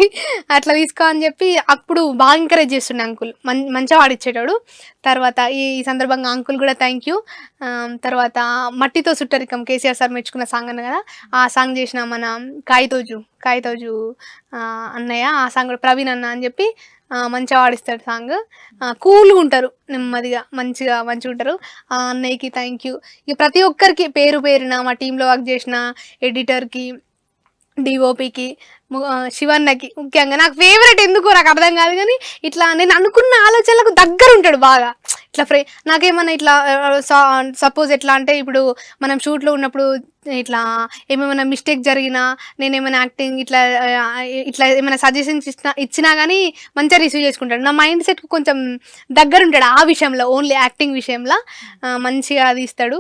S3: అట్లా తీసుకో అని చెప్పి అప్పుడు బాగా ఎంకరేజ్ చేస్తుండే అంకుల్, మంచిగా వాడిచ్చేటాడు. తర్వాత ఈ సందర్భంగా అంకుల్ కూడా థ్యాంక్ యూ. తర్వాత మట్టితో సుట్టరికం కేసీఆర్ సార్ మెచ్చుకున్న సాంగ్ అన్న కదా, ఆ సాంగ్ చేసిన మన కాయితోజు అన్నయ్య, ఆ సాంగ్ కూడా ప్రవీణ్ అన్న అని చెప్పి మంచిగా వాడిస్తాడు సాంగ్. కూల్గా ఉంటారు, నెమ్మదిగా మంచిగా ఉంటారు. ఆ అన్నయ్యకి థ్యాంక్ యూ. ఇక ప్రతి ఒక్కరికి పేరున మా టీంలో వర్క్ చేసిన ఎడిటర్కి, డిఓపికి, శివన్నకి ముఖ్యంగా. నాకు ఫేవరెట్ ఎందుకో నాకు అర్థం కాదు కానీ ఇట్లా నేను అనుకున్న ఆలోచనలకు దగ్గర ఉంటాడు బాగా. ఇట్లా నాకేమన్నా ఇట్లా సపోజ్ ఎట్లా అంటే ఇప్పుడు మనం షూట్లో ఉన్నప్పుడు ఇట్లా ఏమేమైనా మిస్టేక్ జరిగినా, నేనేమైనా యాక్టింగ్ ఇట్లా ఏమైనా సజెషన్స్ ఇచ్చినా కానీ మంచిగా రిసీవ్ చేసుకుంటాడు. నా మైండ్ సెట్కు కొంచెం దగ్గర ఉంటాడు ఆ విషయంలో, ఓన్లీ యాక్టింగ్ విషయంలో మంచిగా అది ఇస్తాడు.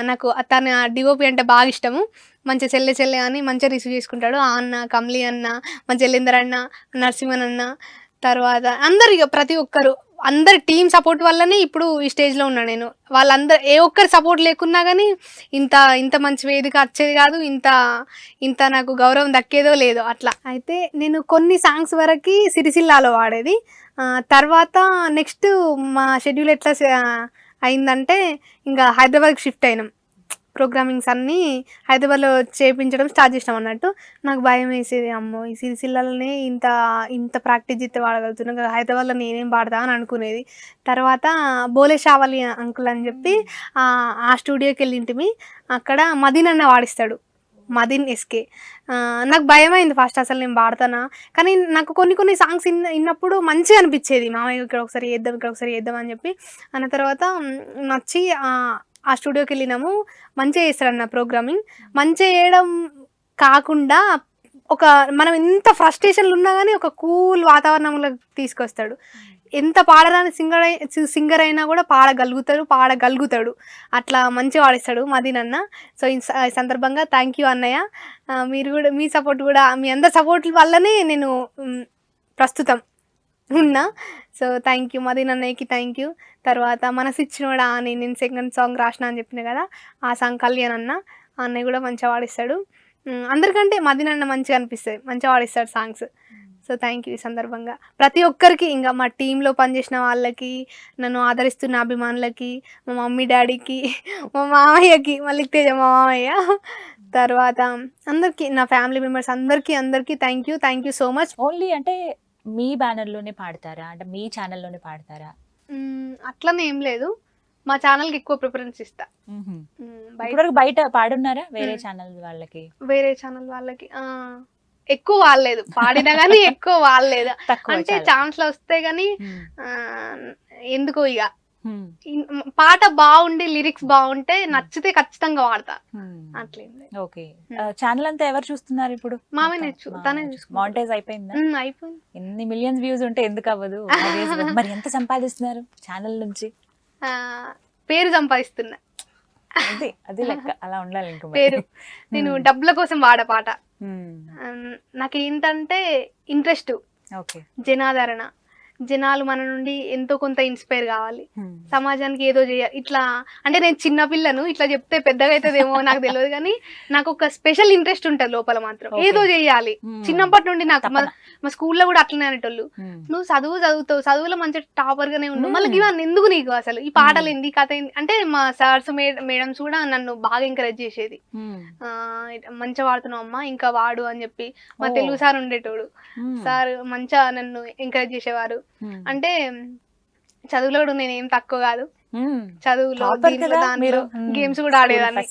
S3: నాకు తన డిఓపి అంటే బాగా ఇష్టము. మంచిగా చెల్లె అని మంచిగా రిసీవ్ చేసుకుంటాడు. ఆ అన్న, కమ్లీ అన్న, మా జలేందర్ అన్న, నరసింహన్ అన్న, తర్వాత అందరు ఇక ప్రతి ఒక్కరు, అందరి టీం సపోర్ట్ వల్లనే ఇప్పుడు ఈ స్టేజ్లో ఉన్నా నేను. వాళ్ళందరూ ఏ ఒక్కరి సపోర్ట్ లేకున్నా కానీ ఇంత మంచి వేదిక వచ్చేది కాదు, ఇంత నాకు గౌరవం దక్కేదో లేదో అట్లా. అయితే నేను కొన్ని సాంగ్స్ వరకు సిరిసిల్లాలో వాడేది. తర్వాత నెక్స్ట్ మా షెడ్యూల్ ఎట్లా అయిందంటే ఇంకా హైదరాబాద్కి షిఫ్ట్ అయినాం. ప్రోగ్రామింగ్స్ అన్నీ హైదరాబాద్లో చేయించడం స్టార్ట్ చేసినాం అన్నట్టు. నాకు భయం వేసేది, అమ్మో ఈ సిరిసిల్లలోనే ఇంత ప్రాక్టీస్ చేస్తే వాడగలుగుతున్నాను, హైదరాబాద్లో నేనేం పాడతా అని అనుకునేది. తర్వాత బోలే షావలి అంకుల్ అని చెప్పి ఆ స్టూడియోకి వెళ్ళింటిమి. అక్కడ మదీన్ అన్న వాడిస్తాడు, మదీన్ ఎస్కే. నాకు భయం అయింది ఫస్ట్, అసలు నేను పాడతానా. కానీ నాకు కొన్ని సాంగ్స్ విన్నప్పుడు మంచిగా అనిపించేది, మామయ్య ఇక్కడ ఒకసారి చేద్దాం అని చెప్పి అన్న తర్వాత నచ్చి ఆ స్టూడియోకి వెళ్ళినాము. మంచిగా చేస్తాడన్న ప్రోగ్రామింగ్. మంచిగా చేయడం కాకుండా మనం ఎంత ఫ్రస్ట్రేషన్లు ఉన్నా కానీ ఒక కూల్ వాతావరణంలో తీసుకొస్తాడు. ఎంత పాడరాని సింగర్ అయినా కూడా పాడగలుగుతాడు. అట్లా మంచిగా పాడిస్తాడు మదీన్ అన్న. సో ఈ సందర్భంగా థ్యాంక్ యూ అన్నయ్య. మీరు కూడా మీ సపోర్ట్ కూడా, మీ అందరి సపోర్ట్ వల్లనే నేను ప్రస్తుతం ఉన్నా. సో థ్యాంక్ యూ మదీన్ అన్నయ్యకి, థ్యాంక్ యూ. తర్వాత మనసు ఇచ్చినోడా అని నేను సెకండ్ సాంగ్ రాసిన అని చెప్పిన కదా, ఆ సాంగ్ కళ్యాణ్ అన్న, ఆ అన్నయ్య కూడా మంచిగా వాడిస్తాడు. అందరికంటే మదీన్ అన్న మంచిగా అనిపిస్తుంది, మంచిగా వాడిస్తాడు సాంగ్స్. So thank you. ఈ సందర్భంగా ప్రతి ఒక్కరికి, ఇంకా మా టీంలో పనిచేసిన వాళ్ళకి, నన్ను ఆదరిస్తున్న అభిమానులకి, మా మమ్మీ డాడీకి, మా మామయ్యకి, మళ్ళీ తేజ మా మామయ్య, తర్వాత అందరికి నా ఫ్యామిలీ మెంబర్స్ అందరికి thank you so much.
S2: Only అంటే మీ బ్యానర్ లోనే పాడతారా, అంటే మీ ఛానల్ లోనే పాడతారా?
S3: అట్లనే ఏం లేదు, మా ఛానల్ కి ఎక్కువ ప్రిఫరెన్స్ ఇస్తా.
S2: ఇప్పటివరకు బయట పాడున్నారా వేరే ఛానల్ వాళ్ళకి?
S3: వేరే ఛానల్ వాళ్ళకి ఎక్కువ వాడలేదు, పాడినా గానీ ఎక్కువ వాడలేదు. అంటే ఛాన్స్ వస్తే గానీ ఎందుకో ఇక పాట బాగుండి లిరిక్స్ బాగుంటే నచ్చితే ఖచ్చితంగా వాడతా. అట్లేం
S2: ఓకే. ఛానల్ అంతా ఎవరు చూస్తున్నారు ఇప్పుడు?
S3: మామే తనే
S2: మానిటైజ్ అయిపోయిందా?
S3: అయిపోయింది.
S2: ఎన్ని మిలియన్స్ వ్యూస్ ఉంటే ఎందుకు అవ్వదు? మరి ఎంత సంపాదిస్తున్నారు ఛానల్ నుంచి?
S3: పేరు సంపాదిస్తున్నా.
S2: అది లెక్క, అలా ఉండాలి. ఇంకా
S3: పేరు నేను డబ్బుల కోసం వాడ పాట. నాకేంటంటే ఇంట్రెస్ట్, జనాదరణ, జనాలు మన నుండి ఎంతో కొంత ఇన్స్పైర్ కావాలి, సమాజానికి ఏదో చేయాలి. ఇట్లా అంటే నేను చిన్న పిల్లను, ఇట్లా చెప్తే పెద్దగా అవుతుందేమో నాకు తెలియదు, కానీ నాకు ఒక స్పెషల్ ఇంట్రెస్ట్ ఉంటుంది లోపల మాత్రం, ఏదో చేయాలి. చిన్నప్పటి నుండి నాకు మా స్కూల్లో కూడా అట్లనే అనేటోళ్ళు, నువ్వు చదువుతావు, చదువులో మంచి టాపర్ గానే ఉన్నావు, మళ్ళీ ఇవన్నీ ఎందుకు నీకు అసలు ఈ పాటలు ఏంది కథ ఏంది అంటే మా సార్స్ మేడమ్స్ కూడా నన్ను బాగా ఎంకరేజ్ చేసేది. మంచిగా వాడుతున్నావు అమ్మా, ఇంకా వాడు అని చెప్పి. మా తెలుగు సార్ ఉండేటోడు, సార్ మంచిగా నన్ను ఎంకరేజ్ చేసేవారు. అంటే చదువులో కూడా నేనేం తక్కువ కాదు, చదువులో దాంట్లో గేమ్స్ కూడా ఆడేదాన్ని.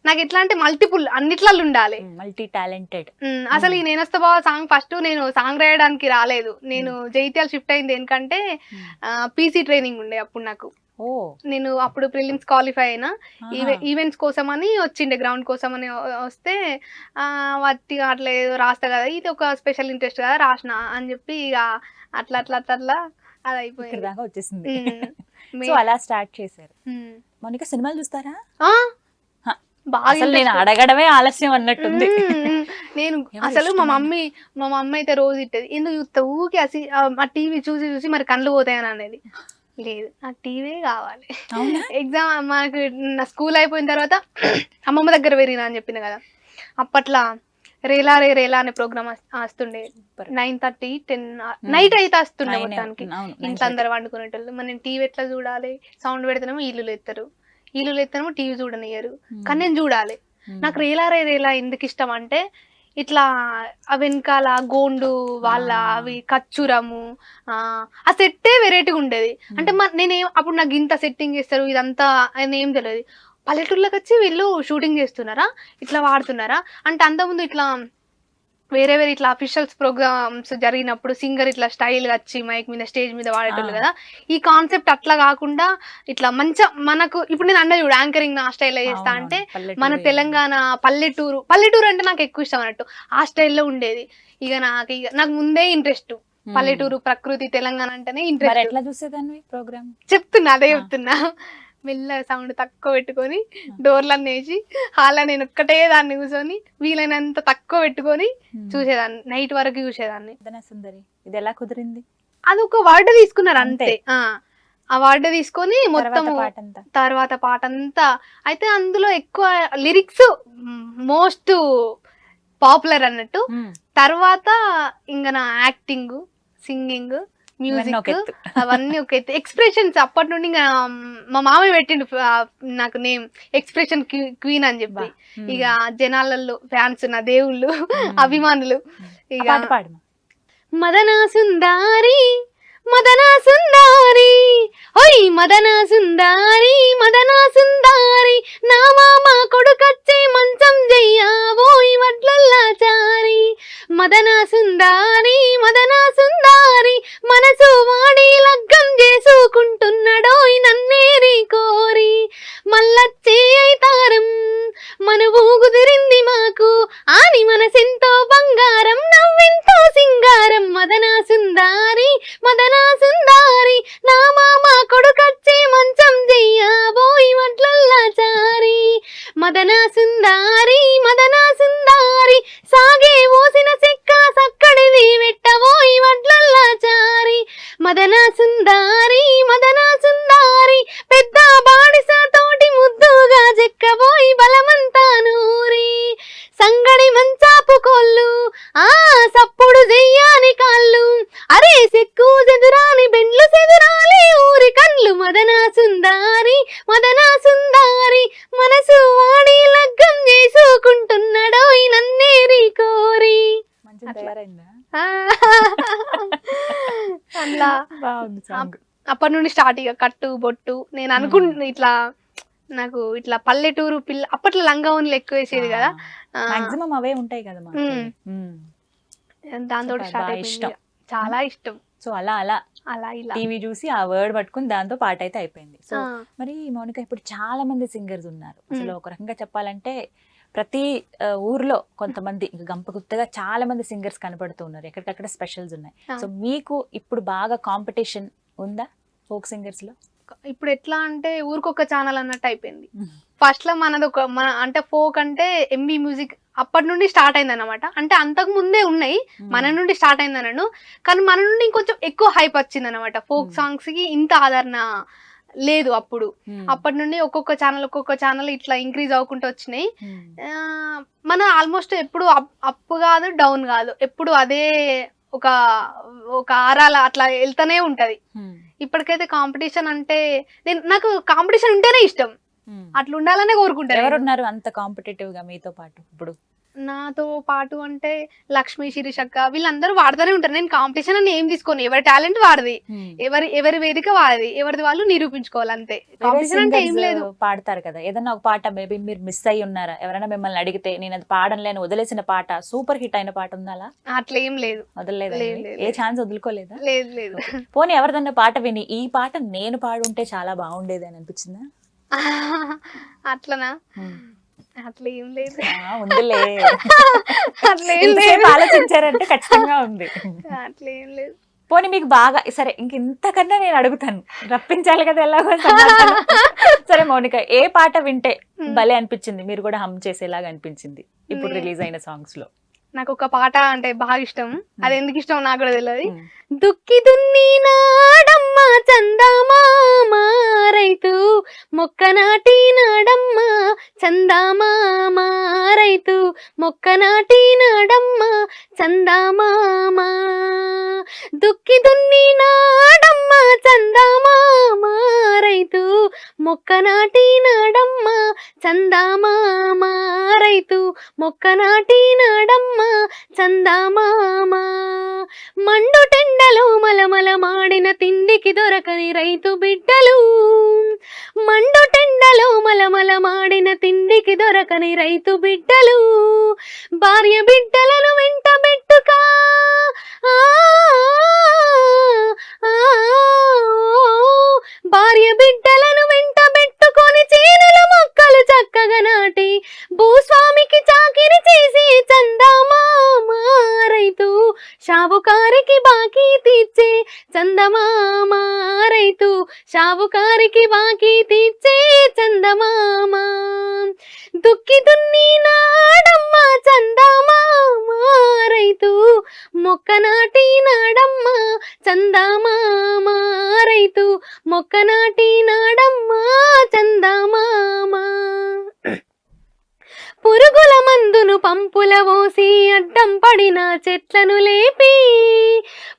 S3: నాకు ఎట్లా అంటే మల్టిపుల్ అన్నిట్లలో ఉండాలి,
S2: మల్టీ టాలెంటెడ్.
S3: అసలు ఈ నేనొస్తా బావ సాంగ్ ఫస్ట్ నేను సాంగ్ రాయడానికి రాలేదు, నేను జైత్యాల షిఫ్ట్ అయింది ఎందుకంటే పీసీ ట్రైనింగ్ ఉండే అప్పుడు నాకు. నేను అప్పుడు ప్రిలిమ్స్ క్వాలిఫై అయినా, ఈవెంట్స్ కోసం అని వచ్చిండే, గ్రౌండ్ కోసం అని వస్తే వాటి అట్లా ఏదో రాస్తా కదా, ఇది ఒక స్పెషల్ ఇంట్రెస్ట్ కదా రాసిన అని చెప్పి ఇక అట్లా అట్లా అట్లా అట్లా అది అయిపోయింది,
S2: వచ్చేసింది. అలా స్టార్ట్ చేశారు. మౌనిక సినిమాలు చూస్తారా? బాగా నేను అడగడమే ఆలస్యం అన్నట్టుంది.
S3: నేను అసలు మా మమ్మీ అయితే రోజు ఇట్టేది, ఎందుకు చూస్తా ఊకి అసి ఆ టీవీ చూసి చూసి మరి కళ్ళు పోతాయని అనేది. లేదు, నాకు టీవీ కావాలి. ఎగ్జామ్ మనకు నా స్కూల్ అయిపోయిన తర్వాత అమ్మమ్మ దగ్గర పెరిగినా అని చెప్పిన కదా, అప్పట్లో రేలా రే రేలా అనే ప్రోగ్రామ్ వస్తుండే, 9:30, 10 నైట్ అయితే వస్తుండే మొత్తానికి. ఇంట్లో అందరు వండుకునేటోళ్ళు. మరి నేను టీవీ ఎట్లా చూడాలి? సౌండ్ పెడితేనేమో ఇల్లు ఎత్తనేమో టీవీ చూడనియ్యరు, కానీ నేను చూడాలి. నాకు రేలా రే రేలా ఎందుకు ఇష్టం అంటే, ఇట్లా వెనకాల గోండు వాళ్ళ అవి కచ్చురము ఆ సెట్టే వెరైటీగా ఉండేది. అంటే అప్పుడు నాకు ఇంత సెట్టింగ్ చేస్తారు ఇదంతా అని ఏం తెలియదు. పల్లెటూర్లోకి వచ్చి వీళ్ళు షూటింగ్ చేస్తున్నారా, ఇట్లా వాడుతున్నారా అంటే, అంతకుముందు ఇట్లా వేరే ఇట్లా అఫీషియల్స్ ప్రోగ్రామ్స్ జరిగినప్పుడు సింగర్ ఇట్లా స్టైల్ వచ్చి మైక్ మీద స్టేజ్ మీద వాడేటోళ్ళు కదా. ఈ కాన్సెప్ట్ అట్లా కాకుండా ఇట్లా మంచిగా మనకు ఇప్పుడు నేను అన్న చూడు యాంకరింగ్ నా స్టైల్లో చేస్తా అంటే, మన తెలంగాణ పల్లెటూరు అంటే నాకు ఎక్కువ ఇష్టం అన్నట్టు, ఆ స్టైల్లో ఉండేది. ఇక నాకు ముందే ఇంట్రెస్ట్ పల్లెటూరు, ప్రకృతి, తెలంగాణ అంటేనే ఇంట్రెస్ట్.
S2: ఎట్లా చూసేదాన్ని ప్రోగ్రామ్?
S3: చెప్తున్నా, అదే చెప్తున్నా. మెల్ల సౌండ్ తక్కువ పెట్టుకొని డోర్లన్నీ వేసి హాల్లో నేను ఒక్కటే దాన్ని కూర్చొని వీలైనంత తక్కువ పెట్టుకొని చూసేదాన్ని, నైట్ వరకు చూసేదాన్ని.
S2: సుందరి ఇది ఎలా కుదిరింది?
S3: అది ఒక వర్డ్ తీసుకున్నారు అంతే, ఆ వర్డ్ తీసుకొని మొత్తం తర్వాత పాట అంతా. అయితే అందులో ఎక్కువ లిరిక్స్ మోస్ట్ పాపులర్ అన్నట్టు. తర్వాత ఇంకా నా యాక్టింగ్, సింగింగ్, మ్యూజిక్ అవన్నీ ఒక ఎత్తు. ఎక్స్ప్రెషన్స్ అప్పటి నుండి ఇంకా మా మామయ్య పెట్టిండు నాకు నేమ్ ఎక్స్ప్రెషన్ క్వీన్ అని చెప్పి. ఇక జనాలలో ఫ్యాన్స్, నా దేవుళ్ళు, అభిమానులు. ఇక మదనా సుందారి మదనా సుందారి, ఓయ్ మదనా సుందారి మదనా సుందారి, నా మామ కొడుకచ్చే మంచం జయ్యావోయ్ వడ్లల్లాచారి. మదనా సుందారి మదనా సుందారి, మనసు వాడి లగ్గం చేసుకుంటున్నాడోయ్ నన్నేరి కోరి. మల్లచ్చే అయితారం మన ఊగుదిరింది మాకు, ఆని మనసెంతో బంగారం, నవ్వెంతో సింగారం. మదనా సుందారి మదనా సుందారి, నా మామ కొడుకచ్చే మంచం జయ్యాబోయ్ వడ్లల్లాచారి. మదనా సుందారి మదనా సుందారి, సాగే ఓసిన చెక్క సక్కడిది వెట్టబోయ్ వడ్లల్లాచారి. మదనా సుందారి మదనా సుందారి, పెద్ద బాడిస తోటి ముద్దుగా చెక్కబోయ్ బలమంతా నూరి. సంగడి మంచాపు కోళ్ళు సప్పుడు చెయ్యాని కాళ్ళు, అరే సెక్కు చెదురాని బెండ్లు చెదురాలి ఊరి కళ్ళు. మదనా సుందరి గోదారి మదన సుందారి మనసు వాడి లగ్గం చేసుకుంటున్నాడో నన్నేరి కోరి.
S2: మంచిగా తయారైందా?
S3: ఆ, అట్లా
S2: బాగుంది సాంగ్.
S3: అప్పటి నుండి స్టార్ట్ ఇక కట్టు బొట్టు నేను అనుకుంటున్నా ఇట్లా నాకు ఇట్లా పల్లెటూరు పిల్ల అప్పట్లో లంగా ఓన్లు ఎక్కువ వేసేది కదా,
S2: మాక్సిమం అవే ఉంటాయి కదా మాకు.
S3: దాంతో
S2: Super,
S3: స్టార్ట్
S2: బాగా
S3: అయిపోయింది
S2: ఇష్టం.
S3: ఇక. చాలా ఇష్టం
S2: సో అలా అలా
S3: అలా ఇలా.
S2: టీవీ చూసి ఆ వర్డ్ పట్టుకుని దాంతో పాట అయితే అయిపోయింది. సో
S3: ఆ,
S2: మరి మౌనిక ఇప్పుడు చాలా మంది సింగర్స్ ఉన్నారు. అసలు ఒక రకంగా చెప్పాలంటే ప్రతి ఊర్లో కొంతమంది ఇంకా గంపగుత్తగా చాలా మంది సింగర్స్ కనపడుతూ ఉన్నారు, ఎక్కడికక్కడ స్పెషల్స్ ఉన్నాయి.
S3: ఆ.
S2: సో మీకు ఇప్పుడు బాగా కాంపిటీషన్ ఉందా ఫోక్ సింగర్స్ లో?
S3: ఇప్పుడు ఎట్లా అంటే ఊరికొక ఛానల్ అన్నట్టు అయిపోయింది. ఫస్ట్ లో మనది ఒక మన అంటే ఫోక్ అంటే ఎంబీ మ్యూజిక్ అప్పటి నుండి స్టార్ట్ అయింది అనమాట. అంటే అంతకు ముందే ఉన్నాయి, మన నుండి స్టార్ట్ అయింది అన్నాను, కానీ మన నుండి ఇంకొంచెం ఎక్కువ హైప్ వచ్చింది అనమాట. ఫోక్ సాంగ్స్ కి ఇంత ఆదరణ లేదు అప్పుడు. అప్పటి నుండి ఒక్కొక్క ఛానల్ ఇట్లా ఇంక్రీజ్ అవ్వకుంటూ వచ్చినాయి. మన ఆల్మోస్ట్ ఎప్పుడు అప్ కాదు డౌన్ కాదు, ఎప్పుడు అదే ఒక ఒక ఆరాల అట్లా వెళ్తానే ఉంటది. ఇప్పటికైతే కాంపిటీషన్ అంటే నాకు కాంపిటీషన్ ఉంటేనే ఇష్టం, అట్లా ఉండాలనే కోరుకుంటాను.
S2: ఎవరున్నారు అంత కాంపిటేటివ్ గా మీతో పాటు ఇప్పుడు?
S3: నాతో పాటు అంటే లక్ష్మి, శిరీషక్క వీళ్ళందరూ వాడుతూనే ఉంటారు. నేను కాంపిటీషన్ అని ఏం తీసుకోను, ఎవరి టాలెంట్ వాడిది, ఎవరి వేదిక వాడిది, ఎవరిది వాళ్ళు నిరూపించుకోవాలి అంతే. కాంపిటీషన్ అంటే ఏం లేదు.
S2: పాడతారు కదా ఏదన్నా ఒక పాట, మేబీ మీరు మిస్ అయ్యి ఉన్నారా? ఎవరైనా మిమ్మల్ని అడిగితే నేను అది పాడలేని వదిలేసిన పాట, సూపర్ హిట్ అయిన పాట ఉందా?
S3: అట్లా ఏం లేదు,
S2: వదలలేదా? ఏ ఛాన్స్ వదులుకోలేదా?
S3: లేదు లేదు.
S2: పోనీ ఎవరిదన్నా పాట విని ఈ పాట నేను పాడుంటే చాలా బాగుండేది అని అనిపించిందా?
S3: అట్లనా? అట్లా ఏం లేదు.
S2: ఉందిలే,
S3: అట్లా ఏం లేదు.
S2: ఆలోచించారంటే ఖచ్చితంగా ఉంది.
S3: అట్లా ఏం లేదు.
S2: పోనీ మీకు బాగా సరే ఇంతకన్నా నేను అడుగుతాను, రప్పించాలి కదా ఎలాగో సమాధానం. సరే మౌనిక, ఏ పాట వింటే భలే అనిపించింది, మీరు కూడా హమ్ చేసేలాగా అనిపించింది ఇప్పుడు రిలీజ్ అయిన సాంగ్స్ లో?
S3: నాకు ఒక పాట అంటే బాగా ఇష్టం, అది ఎందుకు ఇష్టం నాకు కూడా తెలియదు. దుక్కి దున్ని నాడమ్మ చందమామ రైతు మొక్క నాటి నాడమ్మ చందమామ రైతు మొక్క నాటి నాడమ్మ చందమామ. దుక్కి దున్ని నాడమ్మ చందమామ రైతు మొక్క నాటి నాడమ్మ చందమామ రైతు మొక్క నాటి నాడమ్మ చందమామ. మండు టెండలో మలమల మాడిన తిండికి దొరకని రైతు బిడ్డలు, మండు టెండలో మలమల మాడిన తిండికి దొరకని రైతు బిడ్డలు, భార్య బిడ్డలను వెంట పెట్టుకా భార్య బిడ్డలను వెంట పెట్టుకొని చేనుల మొక్కలు చక్కగా నాటి భూస్వామికి చాకిరి చేసి చందమామ రైతు షావుకారికి బాకీ తీర్చే చందమామ రైతు షావుకారికి బాకీ తీర్చే చందమామ. దుక్కి దున్ని నాడమ్మ చందమామ రైతు మొక్క నాటి నాడమ్మ చందమామ రైతు మొక్క నాటి నాడమ్మ చందమామ. పురుగుల మందును పంపుల పోసి అడ్డం పడిన చెట్లను లేపి,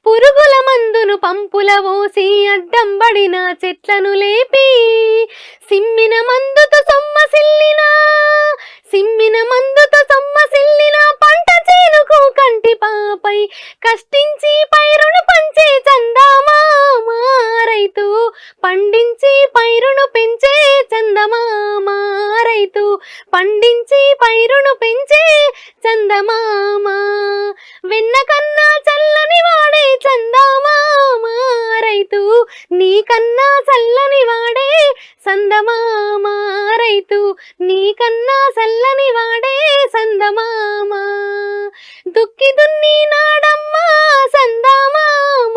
S3: పురుగుల మందును పంపుల పోసి అడ్డం పడిన చెట్లను లేపి, సిమ్మిన మందుతో సొమ్మసిల్లిన సిమ్మిన మందుతో సొమ్మసిల్లిన పంట చేనుకు కంటి పాపై కష్టించి పైరును పంచే చందమామ రైతు పండించి పైరును పెంచే చందమామ రైతు పండించి పైరును పెంచే చందమామ. వెన్న కన్నా చల్లని వాడే చందమామ రైతు నీకన్నా చల్లని వాడే చందమామ రైతు నీకన్నా చల్లని వాడే చందమామ. దుక్కి దున్ని నాడమ్మ చందమామ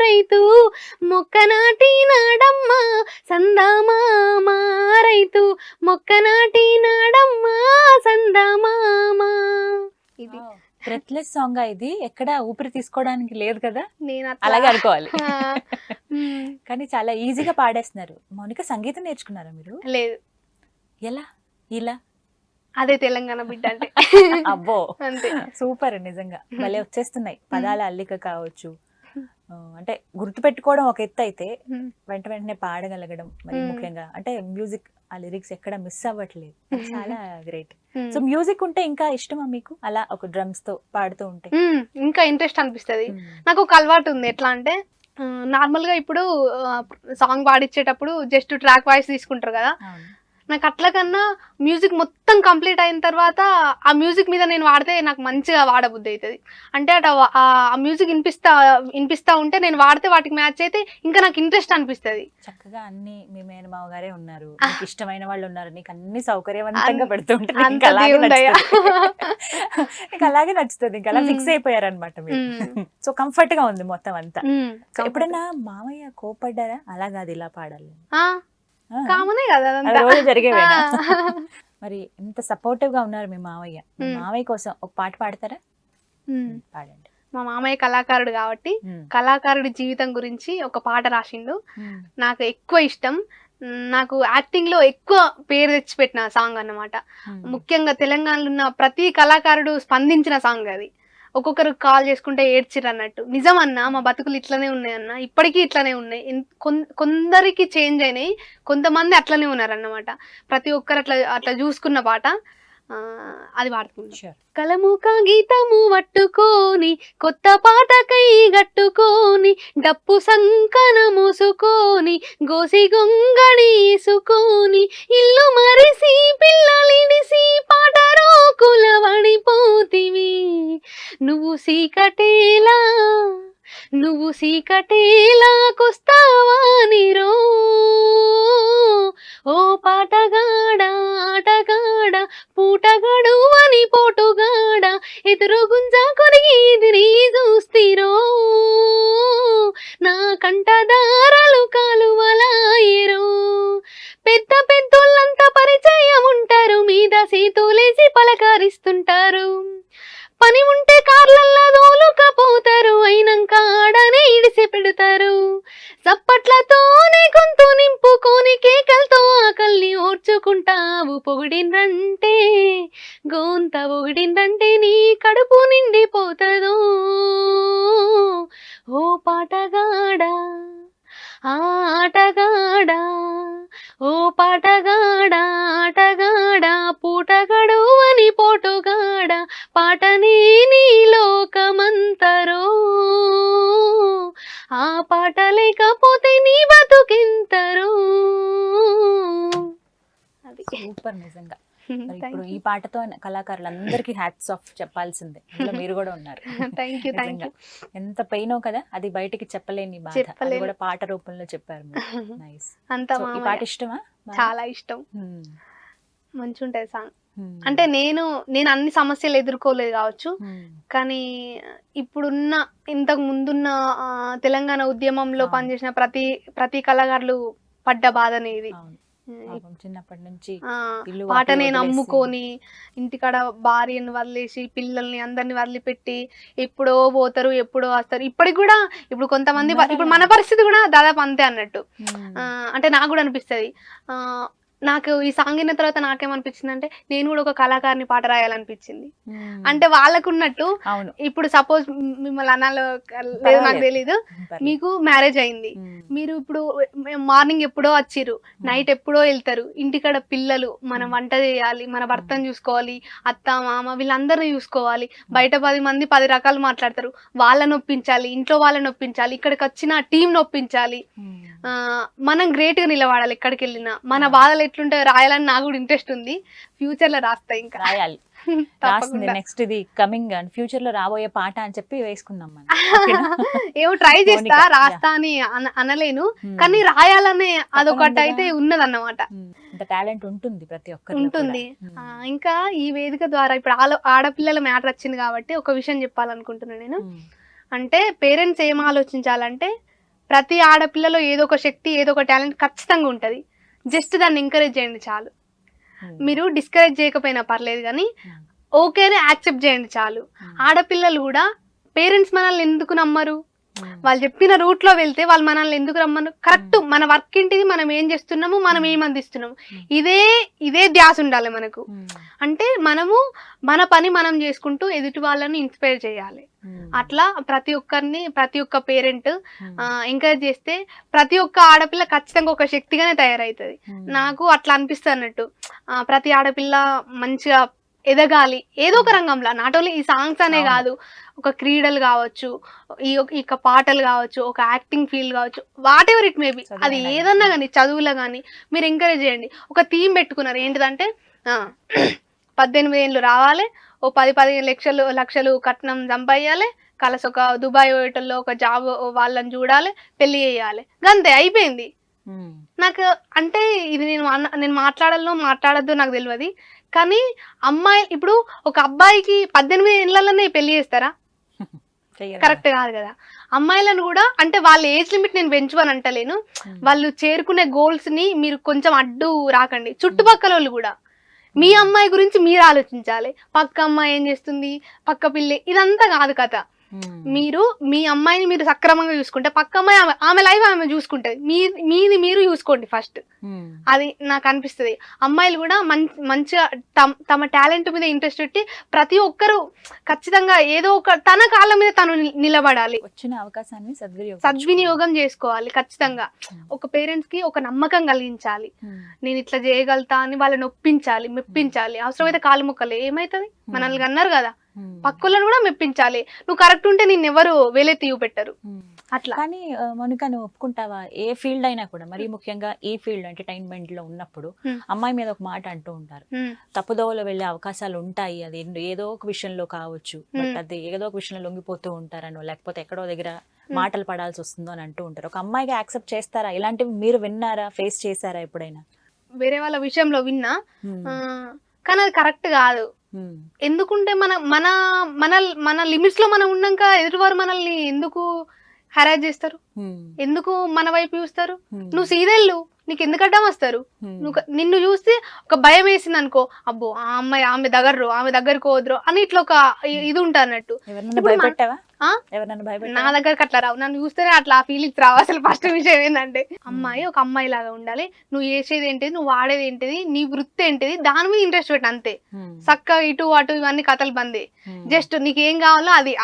S3: రైతు మొక్క నాటి నాడమ్మ చందమామ రైతు మొక్క నాటి నాడమ్మ చందమామ. ఇది
S2: బ్రెత్లెస్ సాంగ్ ఇది, ఎక్కడ ఊపిరి తీసుకోవడానికి లేదు కదా,
S3: నేను
S2: అలాగే అనుకోవాలి.
S3: మ్మ్.
S2: కానీ చాలా ఈజీగా పాడేస్తున్నారు. మౌనిక సంగీతం నేర్చుకున్నారా మీరు?
S3: లేదు,
S2: ఎలా ఇలా?
S3: అదే తెలంగాణ బిడ్డ అంటే
S2: అబ్బో
S3: అంతే.
S2: సూపర్, నిజంగా భలే వచ్చేస్తున్నాయి పదాల అల్లిక కావచ్చు, అంటే గుర్తు పెట్టుకోవడం ఒక ఎత్తు అయితే
S3: Hmm.
S2: వెంటనే పాడగలగడం మరి ముఖ్యంగా అంటే మ్యూజిక్ ఆ లిరిక్స్ ఎక్కడ మిస్ అవ్వట్లేదు అది చాలా గ్రేట్. సో మ్యూజిక్ ఉంటే ఇంకా ఇష్టమా మీకు అలా ఒక డ్రమ్స్ తో పాడుతూ ఉంటే?
S3: ఇంకా ఇంట్రెస్ట్ అనిపిస్తది. నాకు ఒక అలవాటు ఉంది. ఎట్లా అంటే నార్మల్ గా ఇప్పుడు సాంగ్ పాడిచ్చేటప్పుడు జస్ట్ ట్రాక్ వాయిస్ తీసుకుంటారు కదా, నాకు అట్లా కన్నా మ్యూజిక్ మొత్తం కంప్లీట్ అయిన తర్వాత ఆ మ్యూజిక్ మీద నేను వాడితే నాకు మంచిగా వాడబుద్ధి అవుతుంది. అంటే అటు ఆ మ్యూజిక్ వినిపిస్తా ఉంటే నేను వాడితే వాటికి మ్యాచ్ అయితే ఇంకా నాకు ఇంట్రెస్ట్ అనిపిస్తుంది.
S2: చక్కగా అన్ని మీ మేనమావ గారే ఉన్నారు, నీకు ఇష్టమైన వాళ్ళు ఉన్నారు, నీకు అన్ని సౌకర్యవంతంగా పెడుతూ ఉంటారు, నీకు అలాగే నచ్చుతుంది, ఇంకా అలా ఫిక్స్ అయిపోయారనమాట మీరు. సో కంఫర్ట్ గా ఉంది మొత్తం అంతా. ఎప్పుడైనా మామయ్య కోపడ్డారా అలా కాదు ఇలా పాడాలి
S3: కామనే కదా
S2: రోజు జరిగేవేనా? మరి ఎంత సపోర్టివ్ గా ఉన్నారు మీ మామయ్య. మీ మామయ్య కోసం ఒక పాట పాడతారా? పాడండి.
S3: మా మామయ్య కళాకారుడు కాబట్టి కళాకారుడి జీవితం గురించి ఒక పాట రాసిండు. నాకు ఎక్కువ ఇష్టం. నాకు యాక్టింగ్ లో ఎక్కువ పేరు తెచ్చిపెట్టిన సాంగ్ అన్నమాట. ముఖ్యంగా తెలంగాణలో ఉన్న ప్రతి కళాకారుడు స్పందించిన సాంగ్ అది. ఒక్కొక్కరు కాల్ చేసుకుంటే ఏడ్చిరు అన్నట్టు. నిజమన్నా మా బతుకులు ఇట్లనే ఉన్నాయి అన్న, ఇప్పటికీ ఇట్లనే ఉన్నాయి. కొందరికి చేంజ్ అయినాయి, కొంతమంది అట్లనే ఉన్నారు అన్నమాట. ప్రతి ఒక్కరు అట్లా చూసుకున్న పాట అది పాడుతుంది. కలముక గీతము పట్టుకోని కొత్త పాటకై గట్టుకోని డప్పు సంకన మూసుకొని గోసి గొంగడి వేసుకొని ఇల్లు మరిసి పిల్లలిడిసి పాట రోకుల వడిపోతివి నువ్వు సీకటేలా కొస్తావా నీరో ఓ పాటగాడ ఆటగాడ పూటగాడు అని పోటుగాడ ఎదురు గుంజా కొరిగి ఎదిరి చూస్తిరో నా కంటదారలు కాలువలాయరో పెద్ద పెద్దోళ్ళంతా పరిచయం ఉంటారు, మీద సీతులేసి పలకరిస్తుంటారు. పని ఉంటే కార్లల్లా దోలుకపోతారు, అయినంక ఆడనే ఇడిసి పెడతారు. చప్పట్లతోనే గొంతు నింపుకొని కేకలతో ఆకల్ని ఓర్చుకుంటావు. పొగిడిందంటే గొంత పొగిడిందంటే నీ కడుపు నిండిపోతదో ఓ పాటగాడా ఆటగాడా ఓ పాటగాడా ఆటగాడా పూటగడు అని పోటుగాడ పాటనే నీ లోకమంతరో ఆ పాట లేకపోతే నీ బతుకెంతరో. అది
S2: సూపర్ నిజంగా. ఇప్పుడు ఈ పాటతో కళాకారులందరికీ హ్యాట్స్ ఆఫ్ చెప్పాల్సిందే, అందులో మీరు కూడా ఉన్నారు.
S3: Thank you.
S2: ఎంత పెయిన్ కదా, అది బయటికి చెప్పలేని బాధ, అది కూడా పాట రూపంలో చెప్పారు. నైస్. ఈ పాట ఇష్టమా?
S3: చాలా ఇష్టం, మంచి ఉంటది సాంగ్. అంటే నేను అన్ని సమస్యలు ఎదుర్కోలేదు కావచ్చు, కానీ ఇప్పుడున్న ఇంతకు ముందున్న తెలంగాణ ఉద్యమంలో పనిచేసిన ప్రతి కళాకారులు పడ్డ బాధ అనేది.
S2: చిన్నప్పటి నుంచి
S3: పాటనే నమ్ముకొని ఇంటికాడ భార్యను వదిలేసి పిల్లల్ని అందరిని వదిలిపెట్టి ఎప్పుడో పోతారు ఎప్పుడో వస్తారు. ఇప్పటికి కూడా ఇప్పుడు కొంతమంది ఇప్పుడు మన పరిస్థితి కూడా దాదాపు అంతే అన్నట్టు. అంటే నాకు కూడా అనిపిస్తుంది. నాకు ఈ సాంగ్ విన్న తర్వాత నాకేమనిపించింది అంటే నేను కూడా ఒక కళాకారిని పాట రాయాలనిపించింది. అంటే వాళ్ళకున్నట్టు ఇప్పుడు సపోజ్ మిమ్మల్ని అనాలో లేదు నాకు తెలీదు, మీకు మ్యారేజ్ అయింది, మీరు ఇప్పుడు మార్నింగ్ ఎప్పుడో వచ్చిర్రు, నైట్ ఎప్పుడో వెళ్తారు, ఇంటికాడ పిల్లలు, మనం వంట చేయాలి, మన భర్తను చూసుకోవాలి, అత్త మామ వీళ్ళందరినీ చూసుకోవాలి, బయట 10 మంది 10 రకాలు మాట్లాడతారు, వాళ్ళని ఒప్పించాలి, ఇంట్లో వాళ్ళని ఒప్పించాలి, ఇక్కడికి వచ్చిన టీం నొప్పించాలి. మనం గ్రేట్ గా నిలబడాలి ఎక్కడికి వెళ్ళినా. మన బాధలు ఎట్లుంటే రాయాలని నాకు కూడా ఇంట్రెస్ట్ ఉంది, ఫ్యూచర్ లో రాస్తా, ఇంకా
S2: రాయాలి. నెక్స్ట్ ఇది కమింగ్ ఫ్యూచర్ లో రాబోయే పాట అని చెప్పి వేసుకుందాం మనం.
S3: ఏమో ట్రై చేస్తా, రాస్తా అని అనలేను, కానీ రాయాలనే అదొకటి అయితే ఉన్నదన్నమాట.
S2: టాలెంట్ ఉంటుంది ప్రతి ఒక్కరికి
S3: ఉంటుంది. ఇంకా ఈ వేదిక ద్వారా ఇప్పుడు ఆడపిల్లల మ్యాటర్ వచ్చింది కాబట్టి ఒక విషయం చెప్పాలనుకుంటున్నాను నేను. అంటే పేరెంట్స్ ఏం ఆలోచించాలంటే ప్రతి ఆడపిల్లలో ఏదో ఒక శక్తి, ఏదో ఒక టాలెంట్ ఖచ్చితంగా ఉంటుంది. జస్ట్ దాన్ని ఎంకరేజ్ చేయండి చాలు. మీరు డిస్కరేజ్ చేయకపోయినా పర్లేదు, కానీ ఓకేనే యాక్సెప్ట్ చేయండి చాలు. ఆడపిల్లలు కూడా పేరెంట్స్ మనల్ని ఎందుకు నమ్మరు? వాళ్ళు చెప్పిన రూట్ లో వెళ్తే వాళ్ళు మనల్ని ఎందుకు రమ్మను, కరెక్ట్ మన వర్క్ ఏంటిది, మనం ఏం చేస్తున్నాము, మనం ఏం అందిస్తున్నాము, ఇదే ధ్యాస ఉండాలి మనకు. అంటే మనము మన పని మనం చేసుకుంటూ ఎదుటి వాళ్ళని ఇన్స్పైర్ చేయాలి. అట్లా ప్రతి ఒక్క పేరెంట్ ఎంకరేజ్ చేస్తే ప్రతి ఒక్క ఆడపిల్ల ఖచ్చితంగా ఒక శక్తిగానే తయారవుతుంది. నాకు అట్లా అనిపిస్తుంది అన్నట్టు. ప్రతి ఆడపిల్ల మంచిగా ఎదగాలి ఏదో ఒక రంగంలో, నాట్ ఓన్లీ ఈ సాంగ్స్ అనే కాదు, ఒక క్రీడలు కావచ్చు, ఇక పాటలు కావచ్చు, ఒక యాక్టింగ్ ఫీల్డ్ కావచ్చు, వాట్ ఎవర్ ఇట్ మేబీ, అది ఏదన్నా కానీ, చదువులో కానీ మీరు ఎంకరేజ్ చేయండి. ఒక థీమ్ పెట్టుకున్నారు ఏంటిదంటే 18 ఏళ్ళు రావాలి, ఓ 10-15 లక్షలు కట్నం సంపాదించాలి, కలసి ఒక దుబాయ్ హోటల్లో ఒక జాబ్ వాళ్ళని చూడాలి, పెళ్లి చేయాలి, గంతే అయిపోయింది. నాకు అంటే ఇది నేను మాట్లాడద్దు నాకు తెలియదు, కానీ అమ్మాయి ఇప్పుడు ఒక అబ్బాయికి 18 ఏళ్లలోనే పెళ్లి చేస్తారా? కరెక్ట్ కాదు కదా. అమ్మాయిలను కూడా అంటే వాళ్ళ ఏజ్ లిమిట్ నేను పెంచువని అంటలేను, వాళ్ళు చేరుకునే గోల్స్ ని మీరు కొంచెం అడ్డు రాకండి. చుట్టుపక్కల వాళ్ళు కూడా మీ అమ్మాయి గురించి మీరు ఆలోచించాలి. పక్క అమ్మాయి ఏం చేస్తుంది, పక్క పిల్లి, ఇదంతా కాదు కథ. మీరు మీ అమ్మాయిని మీరు సక్రమంగా చూసుకుంటే పక్క అమ్మాయి ఆమె లైఫ్ ఆమె చూసుకుంటది, మీది మీరు చూసుకోండి ఫస్ట్. అది నాకు అనిపిస్తుంది. అమ్మాయిలు కూడా మంచిగా తమ టాలెంట్ మీద ఇంట్రెస్ట్ పెట్టి ప్రతి ఒక్కరు ఖచ్చితంగా ఏదో ఒక తన కాళ్ళ మీద తను నిలబడాలి.
S2: వచ్చిన అవకాశాన్ని
S3: సద్వినియోగం చేసుకోవాలి ఖచ్చితంగా. ఒక పేరెంట్స్ కి ఒక నమ్మకం కలిగించాలి, నేను ఇట్లా చేయగలుగుతా అని వాళ్ళని ఒప్పించాలి, మెప్పించాలి. అవసరమైతే కాలు మొక్కలు ఏమైతుంది, మనల్ని అన్నారు కదా, పక్కలను కూడా మెప్పించాలి. నువ్వు కరెక్ట్ ఉంటే నిన్ను ఎవరు వేలెత్తి పెట్టరు అట్లా.
S2: కానీ మౌనిక, నువ్వు ఒప్పుకుంటావా, ఏ ఫీల్డ్ అయినా కూడా, మరీ ముఖ్యంగా ఈ ఫీల్డ్ ఎంటర్టైన్మెంట్ లో ఉన్నప్పుడు అమ్మాయి మీద ఒక మాట అంటూ ఉంటారు, తప్పుదోవలో వెళ్లే అవకాశాలు ఉంటాయి, అది ఏదో ఒక విషయంలో కావచ్చు, బట్ అది ఏదో ఒక విషయంలో లొంగిపోతూ ఉంటారనో, లేకపోతే ఎక్కడో దగ్గర మాటలు పడాల్సి వస్తుందో అని అంటూ ఉంటారు. ఒక అమ్మాయిగా యాక్సెప్ట్ చేస్తారా? ఇలాంటివి మీరు విన్నారా, ఫేస్ చేశారా ఎప్పుడైనా?
S3: వేరే వాళ్ళ విషయంలో విన్నా, కానీ అది కరెక్ట్ కాదు. ఎందుకుంటే మన మన మన మన లిమిట్స్ లో మనం ఉన్నాక ఎదుటివారు మనల్ని ఎందుకు హెరాస్ చేస్తారు, ఎందుకు మన వైపు చూస్తారు? నువ్వు సీరియల్లు నీకు ఎందుకు అడ్డం వస్తారు? నిన్ను చూస్తే ఒక భయం వేసింది అనుకో, అబ్బో ఆ అమ్మాయి ఆమె దగ్గరకు వద్దరు అని ఇట్లా ఒక ఇది ఉంటా అన్నట్టు. నా దగ్గరకు అట్లా రావు, నన్ను చూస్తేనే అట్లా ఆ ఫీలింగ్స్ రావు. అసలు ఫస్ట్ విషయం ఏంటంటే అమ్మాయి ఒక అమ్మాయి లాగా ఉండాలి. నువ్వు చేసేది ఏంటిది, నువ్వు వాడేది ఏంటిది, నీ వృత్తి ఏంటిది, దాని మీద ఇంట్రెస్ట్ పెట్టు అంతే. చక్కగా ఇటు అటు ఇవన్నీ కథలు బందే. జస్ట్ నీకు ఏం కావాలో అది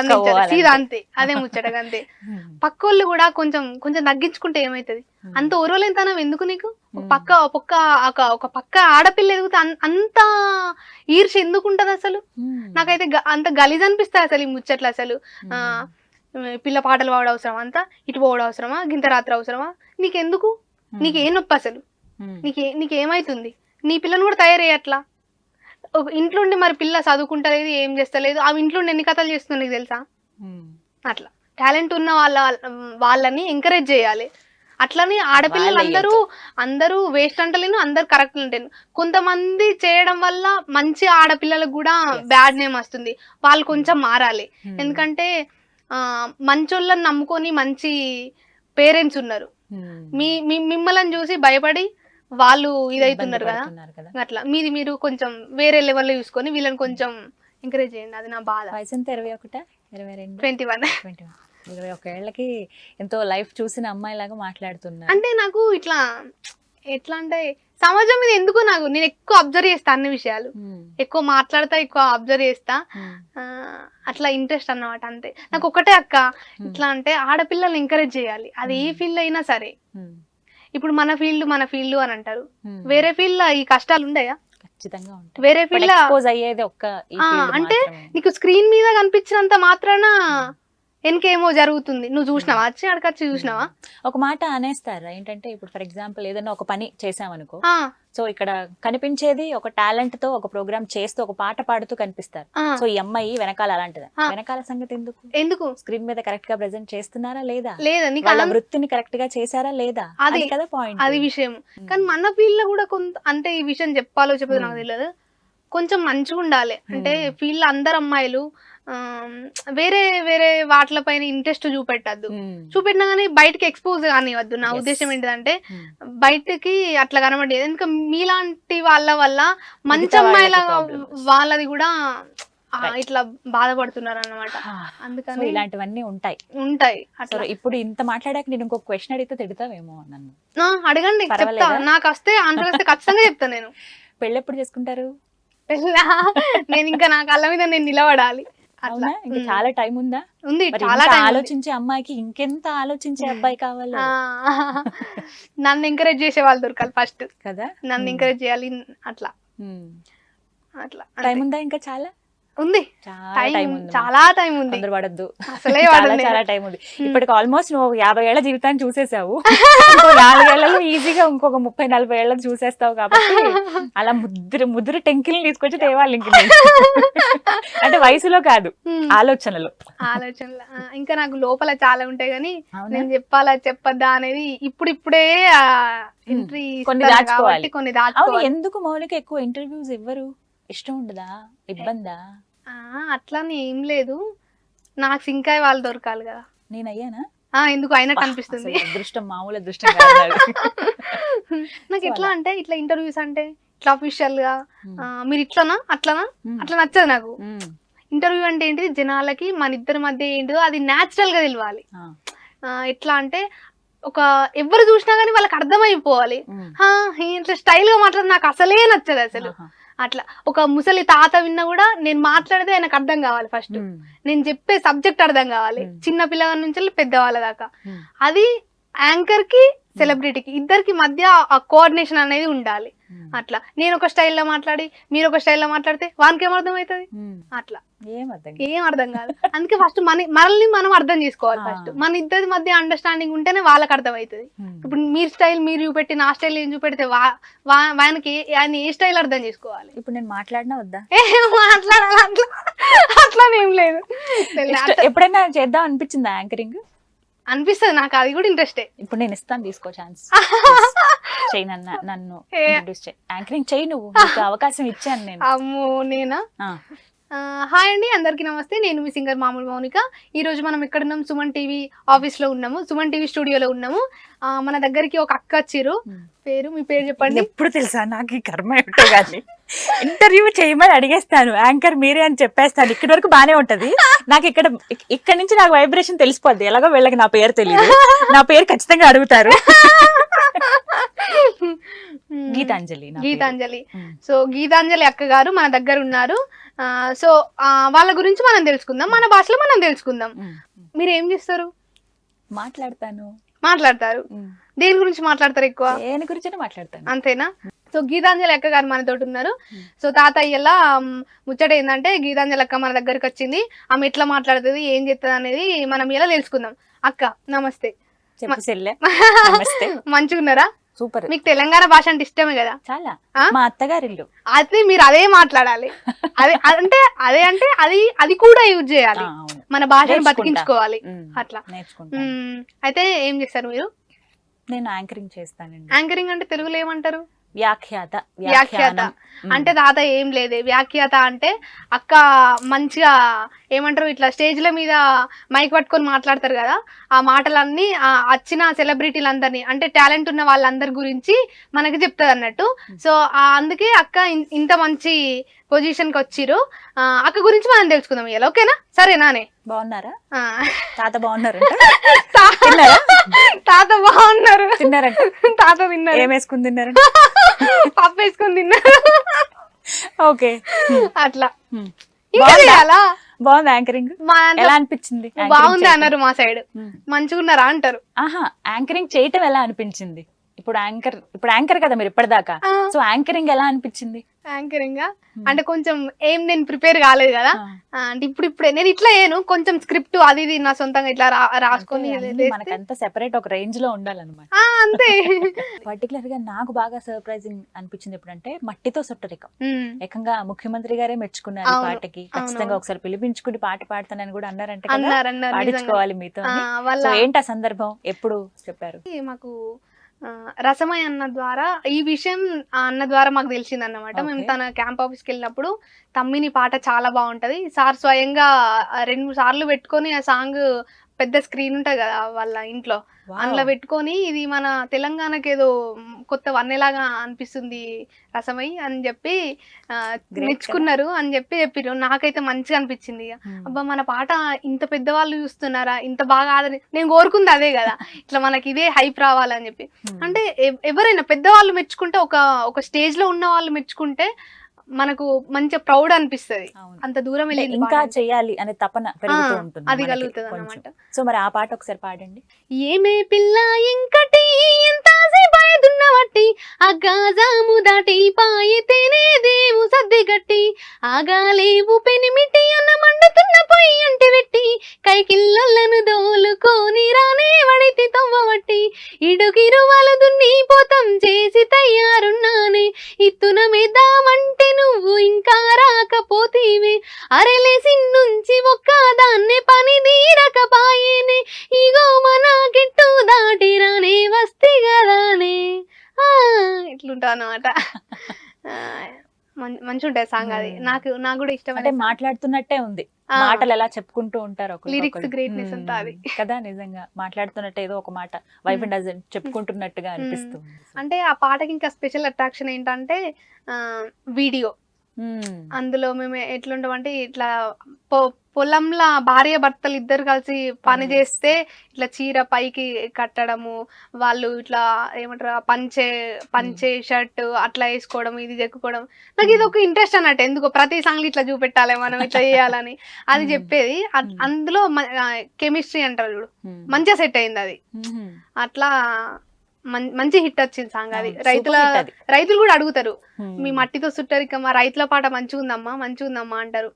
S3: అందించాలి, సీదా అంతే, అదే ముచ్చటగా అంతే. పక్కోళ్ళు కూడా కొంచెం తగ్గించుకుంటే ఏమైతుంది? అంత ఓర్వలేనితనం ఎందుకు నీకు? ఒక పక్క ఆడపిల్ల ఎదుగుతా అంత ఈర్ష ఎందుకు ఉంటది అసలు? నాకైతే అంత గలీజ్ అనిపిస్తుంది అసలు ఈ ముచ్చట్లు. అసలు పిల్ల పాటలు పావడం అవసరమా, అంతా ఇటు పోవడం అవసరమా, గింత రాత్రి అవసరమా? నీకెందుకు? నీకేం నొప్పి అసలు? నీకేమైతుంది? నీ పిల్లని కూడా తయారయ్యట్లా. ఒక ఇంట్లో ఉండి మరి పిల్ల చదువుకుంటలేదు, ఏం చేస్తలేదు, ఆ ఇంట్లో ఎన్ని కథలు చేస్తుంది నీకు తెలుసా? అట్లా టాలెంట్ ఉన్న వాళ్ళని ఎంకరేజ్ చేయాలి. అట్లని ఆడపిల్లలు అందరూ వేస్ట్ అంటలేను, అందరు కరెక్ట్ అంటాను. కొంతమంది చేయడం వల్ల మంచి ఆడపిల్లలకు కూడా బ్యాడ్ నేమ్ వస్తుంది. వాళ్ళు కొంచెం మారాలి. ఎందుకంటే మంచోళ్ళని నమ్ముకొని మంచి పేరెంట్స్ ఉన్నారు, మిమ్మల్ని చూసి భయపడి వాళ్ళు ఇదవుతున్నారు కదా. అట్లా మీరు కొంచెం వేరే లెవెల్లో చూసుకొని వీళ్ళని కొంచెం ఎంకరేజ్ చేయండి. అది నా బాధ.
S2: 21 21 ఎంతో లైఫ్ చూసిన అమ్మాయి లాగా మాట్లాడుతున్నా.
S3: అంటే నాకు ఎట్లా అంటే సమాజం మీద ఎందుకు నేను ఎక్కువ అబ్జర్వ్ చేస్తా, అన్ని విషయాలు ఎక్కువ మాట్లాడతా, ఎక్కువ అబ్జర్వ్ చేస్తా, అట్లా ఇంట్రెస్ట్ అన్నమాట అంతే. నాకు ఒకటే అక్క, ఇట్లా అంటే ఆడపిల్లల్ని ఎంకరేజ్ చేయాలి, అది ఏ ఫీల్డ్ అయినా సరే. ఇప్పుడు మన ఫీల్డ్ అని అంటారు, వేరే ఫీల్డ్ లో ఈ కష్టాలు ఉండయా? వేరే ఫీల్డ్ అంటే నీకు స్క్రీన్ మీద కనిపించినంత మాత్రాన వెనకేమో జరుగుతుంది. నువ్వు చూసినావా? అడకచ్చి చూసినావా?
S2: ఒక మాట అనేస్తారా ఏంటంటే, ఇప్పుడు ఫర్ ఎగ్జాంపుల్ ఏదైనా ఒక పని చేసామనుకో, సో ఇక్కడ కనిపించేది ఒక టాలెంట్ తో ఒక ప్రోగ్రామ్ చేస్తూ ఒక పాట పాడుతూ కనిపిస్తారు. సో ఈ అమ్మాయి వెనకాల అలాంటిది. వెనకాల సంగతి ఎందుకు? స్క్రీన్ మీద కరెక్ట్ గా ప్రెజెంట్ చేస్తున్నారా లేదా, వాళ్ళ వృత్తిని కరెక్ట్ గా చేశారా లేదా, అది కదా పాయింట్, అది విషయం.
S3: కానీ మన ఫీల్డ్ లో కూడా కొంత అంటే ఈ విషయం చెప్పదు నాకు తెలియదు, కొంచెం మంచిగా ఉండాలి. అంటే ఫీల్డ్ అందరు అమ్మాయిలు వేరే వాటిపైన ఇంట్రెస్ట్ చూపెట్టినా కానీ బయటకి ఎక్స్పోజ్ కానివద్దు. నా ఉద్దేశం ఏంటిదంటే బయటకి అట్లా కనబడేది. ఎందుకంటే మీలాంటి వాళ్ళ వల్ల మంచి అమ్మాయిల వాళ్ళది కూడా ఇట్లా బాధపడుతున్నారు అన్నమాట.
S2: సో
S3: అందుకని
S2: ఇలాంటివన్నీ ఉంటాయి.
S3: ఉంటాయి
S2: సో
S3: అట్లా.
S2: ఇప్పుడు ఇంత మాట్లాడాక నేను ఇంకొక క్వశ్చన్ అడిగితే తిడతావేమో నన్ను.
S3: అడగండి, చెప్తా.
S2: పర్వాలేదా?
S3: నాకు వస్తే ఆన్సర్ వస్తే ఖచ్చితంగా చెప్తా నేను.
S2: పెళ్ళి ఎప్పుడు చేసుకుంటారు?
S3: నేను ఇంకా నా కళ్ళ మీద నేను నిలబడాలి అట్లా.
S2: అవునా? ఇంకా చాలా టైం ఉందా?
S3: ఉంది,
S2: మరి
S3: చాలా
S2: ఇంత
S3: టైం ఉంది.
S2: ఆలోచించే అమ్మాయికి ఇంకెంత ఆలోచించే అబ్బాయి కావాలి
S3: నన్ను ఎంకరేజ్ చేసే వాళ్ళు దొరకాలి ఫస్ట్.
S2: కదా?
S3: నన్ను ఎంకరేజ్ చేయాలి అట్లా అట్లా.
S2: టైం ఉందా? ఇంకా చాలా
S3: ఉంది,
S2: చాలా
S3: టైం
S2: టైం ఉంది.
S3: చాలా టైం ఉంది.
S2: తొందర పడద్దు,
S3: అసలే
S2: చాలా
S3: వాడను
S2: చాలా
S3: నేను.
S2: టైం ఉంది. ఇప్పటికి ఆల్మోస్ట్ నువ్వు 50 ఏళ్ల జీవితాన్ని చూసేసావు. ఇంకో 4 ఏళ్లలో ఈజీగా ఇంకొక 30-40 ఏళ్ళది చూసేస్తావు. కాబట్టి అలా ముద్దురు టెంకిల్ని తీసుకొచ్చి తేవాలి ఇంక నేను. అంటే వయసులో కాదు, ఆలోచనలో.
S3: ఆలోచనలు ఇంకా నాకు లోపల చాలా ఉంటాయి కానీ
S2: అవునా?
S3: నేను చెప్పాలా చెప్పద్దా అనేది ఇప్పుడిప్పుడే ఎంట్రీ
S2: కొన్ని దాచుకోవాలి.
S3: కొన్ని
S2: అవును,
S3: దాచుకోవాలి.
S2: ఎందుకు మౌలిక ఎక్కువ ఇంటర్వ్యూస్ ఇవ్వరు? ఇష్టం ఉండదా? ఇబ్బందా?
S3: అట్లానే ఏం లేదు, నాకు ఇంకా వాళ్ళు దొరకాలి కదా.
S2: నేను అయ్యానా?
S3: ఎందుకు అయినట్టు అనిపిస్తుంది.
S2: అసలు అదృష్టం మామూలు అదృష్టం కాదు నాది.
S3: నాకు ఎట్లా అంటే ఇట్లా ఇంటర్వ్యూస్ అంటే ఇట్లా అఫీషియల్ గా మీరు ఇట్లానా అట్లా నచ్చదు నాకు. ఇంటర్వ్యూ అంటే ఏంటిది, జనాలకి మన ఇద్దరి మధ్య ఏంటిదో అది న్యాచురల్ గా తెలియాలి. ఎట్లా అంటే ఒక ఎవరు చూసినా గానీ వాళ్ళకి అర్థమైపోవాలి. ఇట్లా స్టైల్ గా మాట్లాడి నాకు అసలే నచ్చదు అసలు. అట్లా ఒక ముసలి తాత విన్నా కూడా నేను మాట్లాడితే ఆయనకు అర్థం కావాలి. ఫస్ట్ నేను చెప్పే సబ్జెక్ట్ అర్థం కావాలి, చిన్న పిల్లల నుంచి పెద్దవాళ్ళ దాకా. అది యాంకర్ కి సెలబ్రిటీకి ఇద్దరికి మధ్య ఆ కోఆర్డినేషన్ అనేది ఉండాలి. అట్లా నేను ఒక స్టైల్లో మాట్లాడి మీరు ఒక స్టైల్లో మాట్లాడితే వానికి ఏం అర్థం అవుతుంది? అట్లా ఏం అర్థం కాదు. అందుకే ఫస్ట్ మనల్ని మనం అర్థం చేసుకోవాలి. ఫస్ట్ మన ఇద్దరి మధ్య అండర్స్టాండింగ్ ఉంటేనే వాళ్ళకి అర్థం అవుతుంది. ఇప్పుడు మీరు స్టైల్ మీరు చూపెట్టి నా స్టైల్ ఏం చూపెడితే ఆయనకి ఆయన ఏ స్టైల్ అర్థం చేసుకోవాలి.
S2: ఇప్పుడు నేను మాట్లాడినా వద్దా?
S3: మాట్లాడాలి అట్లా అట్లానేం లేదు.
S2: ఎప్పుడైనా చేద్దాం అనిపించిందా యాంకరింగ్?
S3: అనిపిస్తుంది నాకు, అది కూడా ఇంట్రెస్టే.
S2: ఇప్పుడు నేను ఇస్తాను, తీసుకో ఛాన్స్. చెయ్యి, నన్ను ఇంట్రడ్యూస్ చేయి, యాంకరింగ్ చెయ్యి. నువ్వు అవకాశం ఇచ్చాను నేను.
S3: అమ్మో నేనా? హాయ్ అండి, అందరికీ నమస్తే. నేను మీ సింగర్ మామూలు మౌనిక. ఈ రోజు మనం ఎక్కడ ఉన్నాం? సుమన్ టీవీ ఆఫీస్ లో ఉన్నాము, సుమన్ టీవీ స్టూడియోలో ఉన్నాము. మన దగ్గరికి ఒక అక్క వచ్చిర్రు. మీ పేరు చెప్పండి.
S2: ఎప్పుడు తెలుసా నాకు ఈ కర్మ ఏమిటో కానీ ఇంటర్వ్యూ చేయమని అడిగేస్తాను, యాంకర్ మీరే అని చెప్పేస్తాను. ఇక్కడి వరకు బానే ఉంటది. నాకు ఇక్కడ నుంచి నాకు వైబ్రేషన్ తెలిసిపోద్ది. ఎలాగో వీళ్ళకి నా పేరు తెలియదు, నా పేరు ఖచ్చితంగా అడుగుతారు. గీతాంజలి. సో గీతాంజలి అక్క గారు మన దగ్గర ఉన్నారు. సో వాళ్ళ గురించి మనం తెలుసుకుందాం, మన భాషలో మనం తెలుసుకుందాం. మీరు ఏం చేస్తారు? మాట్లాడతారు. దేని గురించి మాట్లాడతారు? ఎక్కువ దేని గురించి మాట్లాడతాను.
S3: అంతేనా? సో గీతాంజలి అక్క గారు మనతో ఉన్నారు. సో తాతయ్యలా ముచ్చట ఏంటంటే, గీతాంజలి అక్క మన దగ్గరికి వచ్చింది. ఆమె ఎట్లా మాట్లాడుతుంది, ఏం చేస్తుంది అనేది మనం ఇలా తెలుసుకుందాం. అక్క నమస్తే. మంచిగున్నారా?
S2: సూపర్.
S3: మీకు తెలంగాణ భాష అంటే ఇష్టమే కదా?
S2: చాలా. మా అత్తగారిల్లు.
S3: అయితే మీరు అదే మాట్లాడాలి. అంటే అది కూడా యూజ్ చేయాలి, మన భాషను బతికించుకోవాలి. అట్లా అయితే ఏం చేస్తారు మీరు?
S2: నేను యాంకరింగ్ చేస్తానండి.
S3: యాంకరింగ్ అంటే తెలుగులో ఏమంటారు?
S2: వ్యాఖ్యాత.
S3: అంటే తాత ఏం లేదే. వ్యాఖ్యాత అంటే అక్క మంచిగా ఏమంటారు, ఇట్లా స్టేజ్ల మీద మైక్ పట్టుకొని మాట్లాడతారు కదా, ఆ మాటలన్నీ వచ్చిన సెలబ్రిటీలందరినీ అంటే టాలెంట్ ఉన్న వాళ్ళందరి గురించి మనకి చెప్తుంది అన్నట్టు. సో అందుకే అక్క ఇంత మంచి పొజిషన్ కి వచ్చిర్రు. అక్క గురించి మనం తెలుసుకుందాం ఇలా, ఓకేనా? సరేనానే?
S2: బాగున్నారా? తాత బాగున్నారు.
S3: తాత బాగున్నారు.
S2: తిన్నారంట?
S3: తాత తిన్నారు.
S2: ఏం వేసుకుని తిన్నారు?
S3: పప్పు వేసుకుని తిన్నారు.
S2: ఓకే,
S3: అట్లా.
S2: బాగుంది యాంకరింగ్. ఎలా అనిపించింది?
S3: బాగుంది అన్నారు మా సైడ్. మంచిగున్నారా అంటారు.
S2: ఆహా, యాంకరింగ్ చేయటం ఎలా అనిపించింది? ఇప్పుడు యాంకర్ కదా మీరు ఇప్పటిదాకా. సో యాంకరింగ్ ఎలా అనిపించింది?
S3: యాంకరింగ్ అంటే కొంచెం నేను ప్రిపేర్ కాలేదు కదా. అంటే ఇప్పుడే నేను ఇట్లా కొంచెం స్క్రిప్ట్ అది ఇది నా సొంతంగా ఇట్లా రాసుకొని
S2: మనకంతా సెపరేట్ ఒక రేంజ్ లో ఉండాలన్నమాట.
S3: అంతే.
S2: పర్టికులర్ గా నాకు బాగా సర్ప్రైజింగ్ అనిపించింది ఎప్పుడంటే మట్టితో సుట్టరికం. ఏకంగా ముఖ్యమంత్రి గారే మెచ్చుకున్నారు పాటకి. ఖచ్చితంగా ఒకసారి పిలిపించుకుని పాట పాడతానని కూడా అన్నారంటే పాడించుకోవాలి మీతో. ఏంటి ఆ సందర్భం? ఎప్పుడు చెప్పారు?
S3: మాకు రసమయ్య అన్న ద్వారా ఈ విషయం అన్న ద్వారా మాకు తెలిసింది అన్నమాట. మేము తన క్యాంప్ ఆఫీస్కి వెళ్ళినప్పుడు తమ్మిని పాట చాలా బాగుంటది, సార్ స్వయంగా 2-3 సార్లు పెట్టుకొని ఆ సాంగ్ పెద్ద స్క్రీన్ ఉంటది కదా వాళ్ళ ఇంట్లో, అందులో పెట్టుకొని ఇది మన తెలంగాణకి ఏదో కొత్త వన్నెలాగా అనిపిస్తుంది రసమై అని చెప్పి మెచ్చుకున్నారు అని చెప్పిర్రు. నాకైతే మంచిగా అనిపించింది. అబ్బా మన పాట ఇంత పెద్దవాళ్ళు చూస్తున్నారా, ఇంత బాగా నేను కోరుకుంది అదే కదా, ఇట్లా మనకి ఇదే హైప్ రావాలని చెప్పి. అంటే ఎవరైనా పెద్దవాళ్ళు మెచ్చుకుంటే, ఒక స్టేజ్ లో ఉన్న వాళ్ళు మెచ్చుకుంటే మనకు మంచిగా ప్రౌడ్ అనిపిస్తది. అంత దూరం వెళ్ళి
S2: ఇంకా చేయాలి అనే తపన పెరుగుతూ ఉంటుంది,
S3: అది కలుగుతుంది అన్నమాట.
S2: సో మరి ఆ పాట ఒకసారి పాడండి.
S3: ఏమే పిల్ల ఇంకటి ఎంతసేపాయదున్నవట్టి అగ్గాజాము దాటి పాయితేనే దేవు సర్ది గట్టి ఆగాలేవు పెనిమిటి అన్న మండుతున్న పొయ్యి అంటి వెట్టి కైకిల్లలను దోలుకొని రానే వడితి తవ్వబట్టి ఇడుగిరువలు దున్ని పోతం చేసి తయారున్నానే ఇత్తున మీదామంటే నువ్వు ఇంకా రాకపోతీవే అరెలేసి నుంచి ఒక్కదాన్నే పని తీరకపాయేనే ఇగో మన గిట్టు దాటిరానే వస్తే కదానే ఇట్లుంటా అన్నమాట. మంచి ఉంటాయి సాంగ్ అది. నాకు కూడా ఇష్టం.
S2: అంటే మాట్లాడుతున్నట్టే ఉంది, మాటలు ఎలా చెప్పుకుంటూ ఉంటారు,
S3: లిరిక్స్ గ్రేట్నెస్ అంతా అది
S2: కదా. నిజంగా మాట్లాడుతున్నట్టు ఏదో ఒక మాట వైఫ్ అండ్ హస్బెండ్ చెప్పుకుంటున్నట్టుగా అనిపిస్తుంది.
S3: అంటే ఆ పాటకి ఇంకా స్పెషల్ అట్రాక్షన్ ఏంటంటే వీడియో. అందులో మేము ఎట్లుంటామంటే ఇట్లా పొలంలో భార్య భర్తలు ఇద్దరు కలిసి పని చేస్తే ఇట్లా చీర పైకి కట్టడము, వాళ్ళు ఇట్లా ఏమంటారు పంచే షర్ట్ అట్లా వేసుకోవడం, ఇది చెక్కుకోవడం. నాకు ఇది ఒక ఇంట్రెస్ట్ అన్నట్టు, ఎందుకో ప్రతి సాంగ్ ఇట్లా చూపెట్టాలి మనం, ఇట్లా చేయాలని అది చెప్పేది. అందులో కెమిస్ట్రీ అంటారు చూడు, మంచిగా సెట్ అయింది అది. అట్లా మంచి హిట్ వచ్చింది సాంగ్ అది. రైతులు కూడా అడుగుతారు, మీ మట్టితో సుట్టరిక మా రైతుల పాట మంచిగుందమ్మా అంటారు.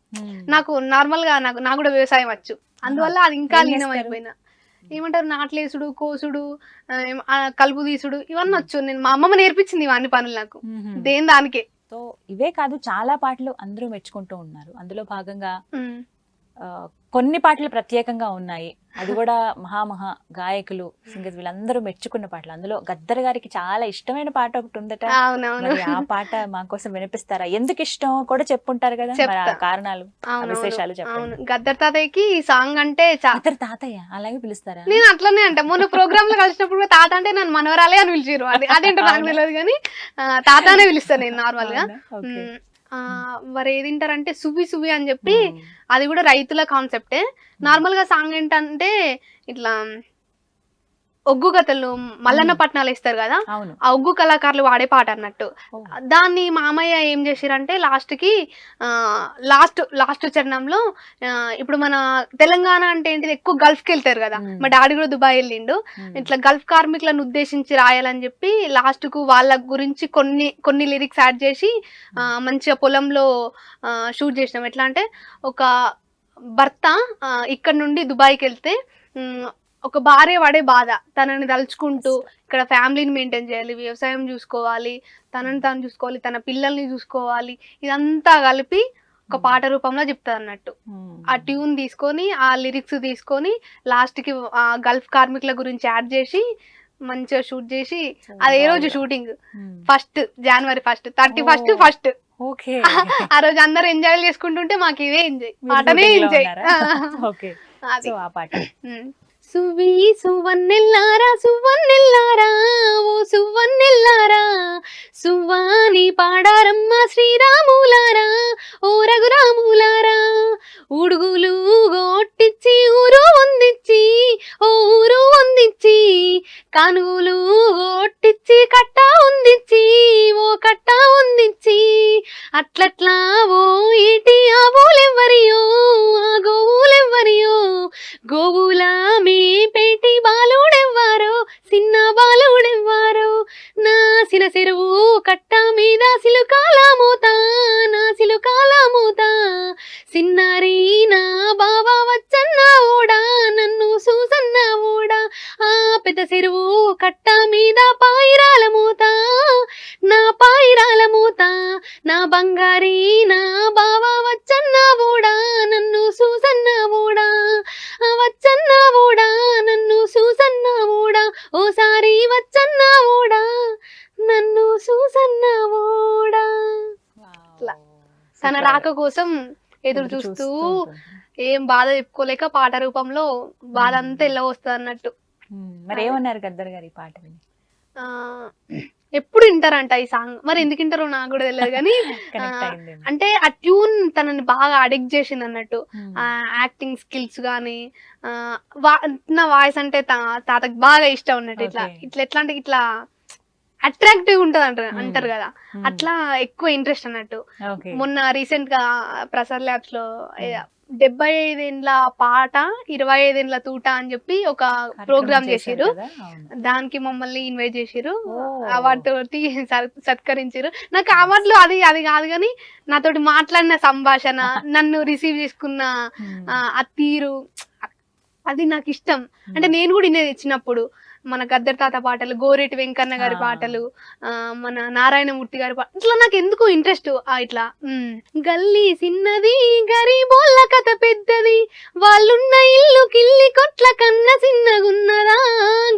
S3: నాకు నార్మల్ గా నాకు కూడా వ్యవసాయం వచ్చు, అందువల్ల అది ఇంకా లీనం అయిపోయినా. ఏమంటారు, నాట్లేసుడు, కోసుడు, కలుపు తీసుడు ఇవన్నీ వచ్చు. నేను మా అమ్మమ్మ నేర్పించింది ఇవన్నీ పనులు నాకు, దేని దానికే.
S2: సో ఇవే కాదు, చాలా పాటలు అందరూ మెచ్చుకుంటూ ఉన్నారు. అందులో భాగంగా కొన్ని పాటలు ప్రత్యేకంగా ఉన్నాయి, అది కూడా మహా గాయకులు సింగర్స్ వీళ్ళందరూ మెచ్చుకున్న పాటలు. అందులో గద్దర్ గారికి చాలా ఇష్టమైన పాట ఒకటి ఉందట, ఆ పాట మా కోసం వినిపిస్తారా? ఎందుకు ఇష్టం కూడా చెప్పుంటారు కదా, కారణాలు విశేషాలు చెప్పండి.
S3: గద్దర్ తాతయ్యకి ఈ సాంగ్ అంటే
S2: గద్దర్ తాతయ్య అలాగే పిలుస్తారా?
S3: నేను అట్లనే అంటే మొన్న ప్రోగ్రామ్ లో కలిసినప్పుడు తాత అంటే నన్ను మనవరాలే అని పిలిచారు. అదేంటో నాకు తెలియదు కానీ తాతనే పిలుస్తాను నేను నార్మల్ గా. మరి ఏది తింటారంటే సువ్వి అని చెప్పి, అది కూడా రైతుల కాన్సెప్టే. నార్మల్ గా సాంగ్ ఏంటంటే ఇట్లా ఒగ్గు కథలు మల్లన్న పట్నాలు ఇస్తారు కదా, ఆ ఒగ్గు కళాకారులు వాడే పాట అన్నట్టు. దాన్ని మామయ్య ఏం చేసిరంటే లాస్ట్ చరణంలో, ఇప్పుడు మన తెలంగాణ అంటే ఏంటిది, ఎక్కువ గల్ఫ్ కి వెళ్తారు కదా, మా డాడీ కూడా దుబాయ్ వెళ్ళిండు, ఇట్లా గల్ఫ్ కార్మికులను ఉద్దేశించి రాయాలని చెప్పి లాస్ట్ కు వాళ్ళ గురించి కొన్ని లిరిక్స్ యాడ్ చేసి మంచిగా పొలంలో షూట్ చేసినాం. ఎట్లా అంటే, ఒక భర్త ఇక్కడ నుండి దుబాయ్కి వెళ్తే ఒక భార్య పడే బాధ, తనని తలుచుకుంటూ ఇక్కడ ఫ్యామిలీని మెయింటైన్ చేయాలి, వ్యవసాయం చూసుకోవాలి, తనని తాను చూసుకోవాలి, తన పిల్లల్ని చూసుకోవాలి, ఇదంతా కలిపి ఒక పాట రూపంలో చెప్తారు అన్నట్టు. ఆ ట్యూన్ తీసుకొని, ఆ లిరిక్స్ తీసుకొని లాస్ట్ కి గల్ఫ్ కార్మికుల గురించి యాడ్ చేసి మంచిగా షూట్ చేసి, అదే రోజు షూటింగ్ January 1, 31 ఆ రోజు అందరు ఎంజాయ్ చేసుకుంటుంటే మాకు ఇవే ఎంజాయ్, పాటనే ఎంజాయ్. సువి సువన్నెల్లారా ఓ సువన్నెల్లారా, సువ్వాని పాడారమ్మ శ్రీరాములారా ఓ రఘురాములారా, ఉడుగులు గొట్టిచ్చి ఊరు వందిచ్చి ఓ ఊరు వందిచ్చి, కానుగులు గొట్టిచ్చి కట్ట వందిచ్చి ఓ కట్ట వందిచ్చి, అట్లట్లా ఓ ఈటి ఆవులెవ్వరియో ఆ గోవులెవ్వరియో, గోవుల మేపేటి బాలుడెవ్వారో చిన్న బాలుడెవ్వారో, నా సిన చెరువు కట్ట మీద సిలుకాల మూత నా సిలుకాల మూత, సిన్నారి నా బావ వచ్చన్న ఓడా నన్ను చూసన్న ఓడా, ఆ పెద్ద చెరువు కట్ట మీద పాయిరాల మూత నా పాయిరాల మూత, నా బంగారి నా బావ వచ్చన్న ఓడా నన్ను చూసన్న ఓడా, వచ్చన్న ఓడా నన్ను చూసన్న ఓడా, ఓసారి వచ్చన్న ఓడా నన్ను చూసన్న ఓడా. తన రాక కోసం ఎదురు చూస్తూ ఏం బాధ చెప్పుకోలేక పాట రూపంలో బాధ అంతా ఎలా వస్తుంది అన్నట్టు.
S2: మరి ఏమన్నారు గద్దర్ గారు ఈ పాట విని?
S3: ఆ ఎప్పుడు వింటారంట ఈ సాంగ్, మరి ఎందుకు వింటారో నాకు కూడా తెలియదు కానీ అంటే ఆ ట్యూన్ తనని బాగా అడిక్ట్ చేసింది అన్నట్టు. యాక్టింగ్ స్కిల్స్ గానీ నా వాయిస్ అంటే తాతకి బాగా ఇష్టం ఉన్నట్టు. ఇట్లా ఇట్లా ఎట్లా అంటే ఇట్లా అట్రాక్టివ్ ఉంటది అంటారు కదా, అట్లా ఎక్కువ ఇంట్రెస్ట్ అన్నట్టు. మొన్న రీసెంట్ గా ప్రసాద్ ల్యాబ్స్ లో 75 ఏండ్ల పాట 25 ఏండ్ల తూట అని చెప్పి ఒక ప్రోగ్రామ్ చేసిరు. దానికి మమ్మల్ని ఇన్వైట్ చేసిరు, అవార్డు తోటి సత్కరించారు. నాకు అవార్డులు అది కాదు కానీ నాతోటి మాట్లాడిన సంభాషణ, నన్ను రిసీవ్ చేసుకున్న ఆ తీరు, అది నాకు ఇష్టం. అంటే నేను కూడా వినేది చిన్నప్పుడు మన గద్దర్ తాత పాటలు, గోరేటి వెంకన్న గారి పాటలు, మన నారాయణమూర్తి గారి పాటలు, ఇట్లా నాకు ఎందుకు ఇంట్రెస్ట్. ఇట్లా గల్లీ చిన్నది గరీబోళ్ళ కథ పెద్దది, వాళ్ళున్న ఇల్లు కిల్లి కొట్ల కన్న చిన్నగున్నదా,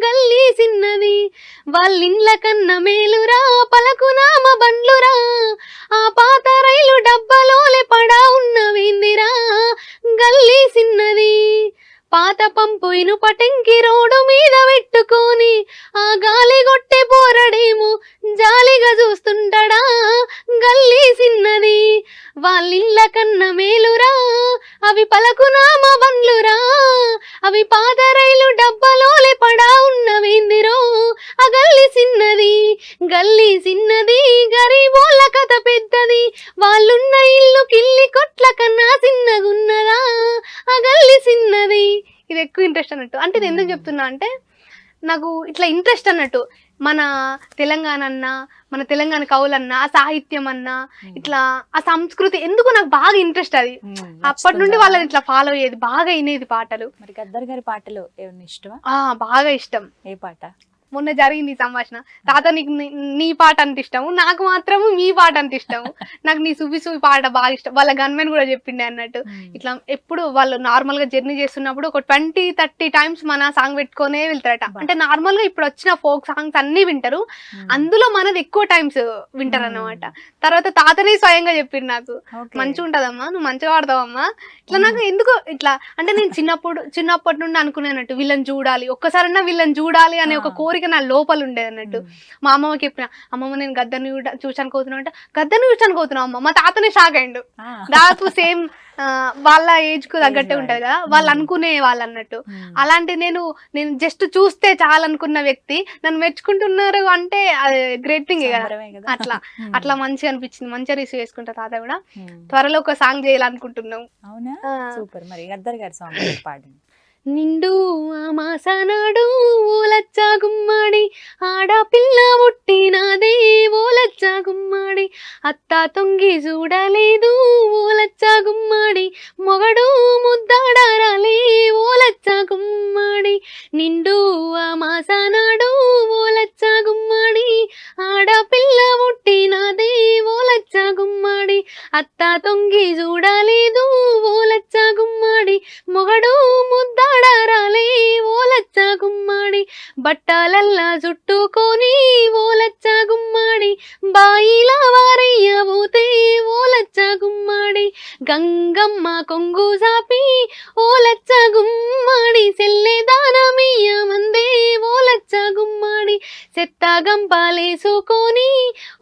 S3: గల్లీ చిన్నది వాళ్ళిండ్ల కన్న మేలురా, పలకునామ బండ్లురా, ఆ పాత రైలు డబ్బలోలే పడా ఉన్నవిందిరా, గల్లీ చిన్నది పాత పంపు ఇనుపటంకి రోడ్డు మీద పెట్టుకొని ఆ గాలి కొట్టే పోరడేమో జాలిగా చూస్తుంటాడా, గల్లీ చిన్నది వాళ్ళిళ్ళ కన్న మేలురా, అవి పలకునామ బండ్లురా, అవి పాత రైలు డబ్బలోలే పడా ఉన్నవిందిరో, ఆ గల్లీ చిన్నది గల్లీ చిన్నది గరీబోళ్ళ కథ పెద్దది, వాళ్ళున్న ఇల్లు కిల్లి కొట్ల కన్నా చిన్నగున్నదా, ఆ గల్లీ చిన్నది. ఇది ఎక్కువ ఇంట్రెస్ట్ అన్నట్టు. అంటే ఇది ఎందుకు చెప్తున్నా అంటే నాకు ఇట్లా ఇంట్రెస్ట్ అన్నట్టు. మన తెలంగాణ అన్నా, మన తెలంగాణ కవులన్నా, ఆ సాహిత్యం అన్నా, ఇట్లా ఆ సంస్కృతి ఎందుకు నాకు బాగా ఇంట్రెస్ట్. అది అప్పటి నుండి వాళ్ళని ఇట్లా ఫాలో అయ్యేది, బాగా వినేది పాటలు.
S2: మరి గద్దర్ గారి పాటలు ఏమన్నా ఇష్టమా?
S3: బాగా ఇష్టం.
S2: ఏ పాట?
S3: మొన్న జరిగింది ఈ సంభాషణ, తాత నీకు నీ పాట అంటే ఇష్టము, నాకు మాత్రము మీ పాట అంటే ఇష్టము, నాకు నీ సుబి సుబి పాట బాగా ఇష్టం. వాళ్ళ గన్మెన్ కూడా చెప్పిండే అన్నట్టు. ఇట్లా ఎప్పుడు వాళ్ళు నార్మల్ గా జర్నీ చేస్తున్నప్పుడు ఒక 20-30 టైమ్స్ మన సాంగ్ పెట్టుకునే వెళ్తారట. అంటే నార్మల్ గా ఇప్పుడు వచ్చిన ఫోక్ సాంగ్స్ అన్ని వింటారు, అందులో మనది ఎక్కువ టైమ్స్ వింటారు అన్నమాట. తర్వాత తాతనే స్వయంగా చెప్పిండు నాకు, మంచిగా ఉంటదమ్మా, నువ్వు మంచిగా పాడతావమ్మా. ఇట్లా నాకు ఎందుకు ఇట్లా అంటే నేను చిన్నప్పటి నుండి అనుకునేనట్టు వీళ్ళని చూడాలి, ఒక్కసారన్నా వీళ్ళని చూడాలి అనే ఒక కోరిక నా లోపల ఉండేది అన్నట్టు. మా అమ్మకి చెప్పిన, అమ్మమ్మ నేను గద్దర్ని చూసాను పోతున్నా అంటే, గద్దర్ని చూసాను పోతున్నావు అమ్మ. మా తాతనే షాక్ అయ్యిండు. దాదాపు సేమ్ వాళ్ళ ఏజ్ కు తగ్గట్టే ఉంటది కదా, వాళ్ళు అనుకునే వాళ్ళు అన్నట్టు. అలాంటి నేను జస్ట్ చూస్తే చాలనుకున్న వ్యక్తి నన్ను మెచ్చుకుంటున్నారు అంటే అది గ్రేట్ థింగ్ కదా. అట్లా మంచిగా అనిపించింది, మంచిగా రిసీవ్ చేసుకుంటా. తాత కూడా త్వరలో ఒక సాంగ్ చేయాలనుకుంటున్నాం.
S2: అవునా, సూపర్. మరి గద్దర్ గారి సాంగ్ పాడండి.
S3: నిండు అమాసనాడు ఓలచ్చ గుమ్మడి, ఆడపిల్ల పుట్టినాదే ఓలచ్చ గుమ్మడి, అత్త తొంగి చూడలేదు ఓలచ్చ గుమ్మడి, మొగడు ముద్దాడారాలే ఓలచ్చ గుమ్మడి, నిండు అమాసనాడు ఓలచ్చ గుమ్మడి, ఆడపిల్ల పుట్టినాదే ఓలచ్చ గుమ్మడి, అత్త తొంగి చూడలేదు ఓలచ్చ గుమ్మడి, మొగడు ముద్దాడారాలే ఓలచ్చ గుమ్మడి, బట్టాలల్లా చుట్టుకొని ఓలచ్చ గుమ్మడి, బాయిల వారయ్య పోతే ఓలచ్చ గుమ్మడి, గంగమ్మ కొంగు సాపి ఓలచ్చ గుమ్మడి, సెల్లె దానమీయ మందే ఓలచ్చ గుమ్మడి, సెత్త గంపాలేసుకొని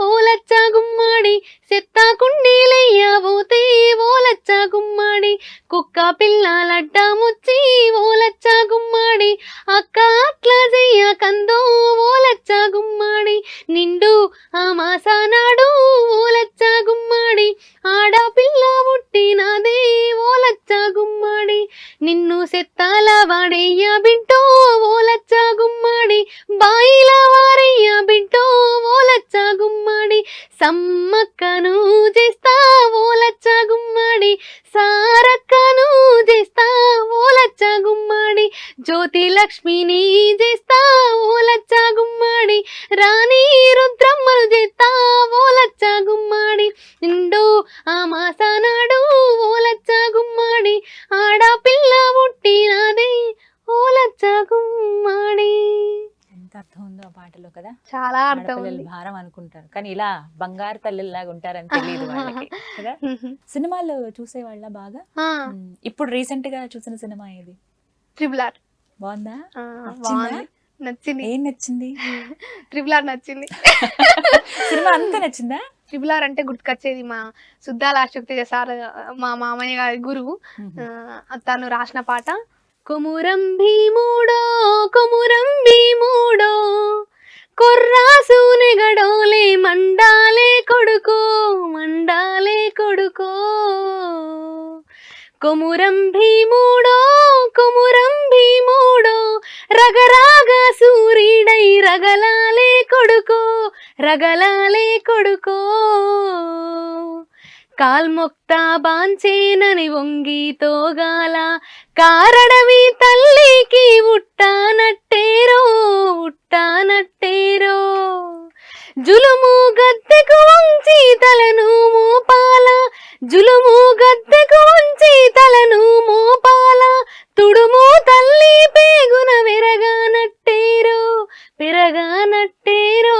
S3: ఓలచ్చ గుమ్మడి, సెత్త కుండీలయ్య పోతే ఓలచ్చ గుమ్మడి, కుక్క పిల్లలడ్డ ముచ్చి ఓలచ్చ గుమ్మడి, అక్క అట్లా చెయ్య కందో ఓలచ్చ గుమ్మడి, నిండు అమాసనాడు ఓలచ్చ గుమ్మడి, ఆడపిల్ల పుట్టినదే ఓలచ్చ గుమ్మడి, నిన్ను సెత్తాల వాడయ్య బింటో ఓలచ్చ గుమ్మడి, బాయిల వారయ్య బింటో ఓలచ్చ గుమ్మడి, చాలా అర్థం
S2: ఆడపిల్లలు
S3: ఉంది.
S2: భారం అనుకుంటారు కానీ ఇలా బంగారు తల్లిలాగా ఉంటారని తెలియదు వాళ్ళకి కదా. సినిమాలు చూసేవాళ్ళ బాగా. ఇప్పుడు రీసెంట్ గా చూసిన సినిమా ఏది?
S3: Triple R.
S2: బాగుందా?
S3: బాగుంది, నచ్చింది.
S2: ఏం నచ్చింది?
S3: ట్రిపుల్ ఆర్ నచ్చింది.
S2: సినిమా అంతా నచ్చిందా?
S3: ట్రిపుల్ ఆర్ అంటే గుర్తుకొచ్చేది మా సుద్దాల అశోక్ తేజ సార్, మా మామయ్య గారి గురువు. తను రాసిన పాట, కొమురం భీముడో కొమురం భీముడో కొర్రాసు నెగడోలే మండాలే కొడుకో మండాలే కొడుకో, కొమురం భీముడో కొమురం భీముడో రగరాగ సూర్యుడై రగలాలే కొడుకో రగలాలే కొడుకో, కాల్మొక్తా బాంచేనని వంగి తోగాల కారడవి తల్లికి ఉట్టానట్టేరో ఉట్టానట్టేరో, జులుము గద్దెకు వంచి తలను మోపాల జులుము గద్దెకు వంచి తలను మోపాల, తుడుము తల్లి పేగున విరగానట్టేరో విరగానట్టేరో.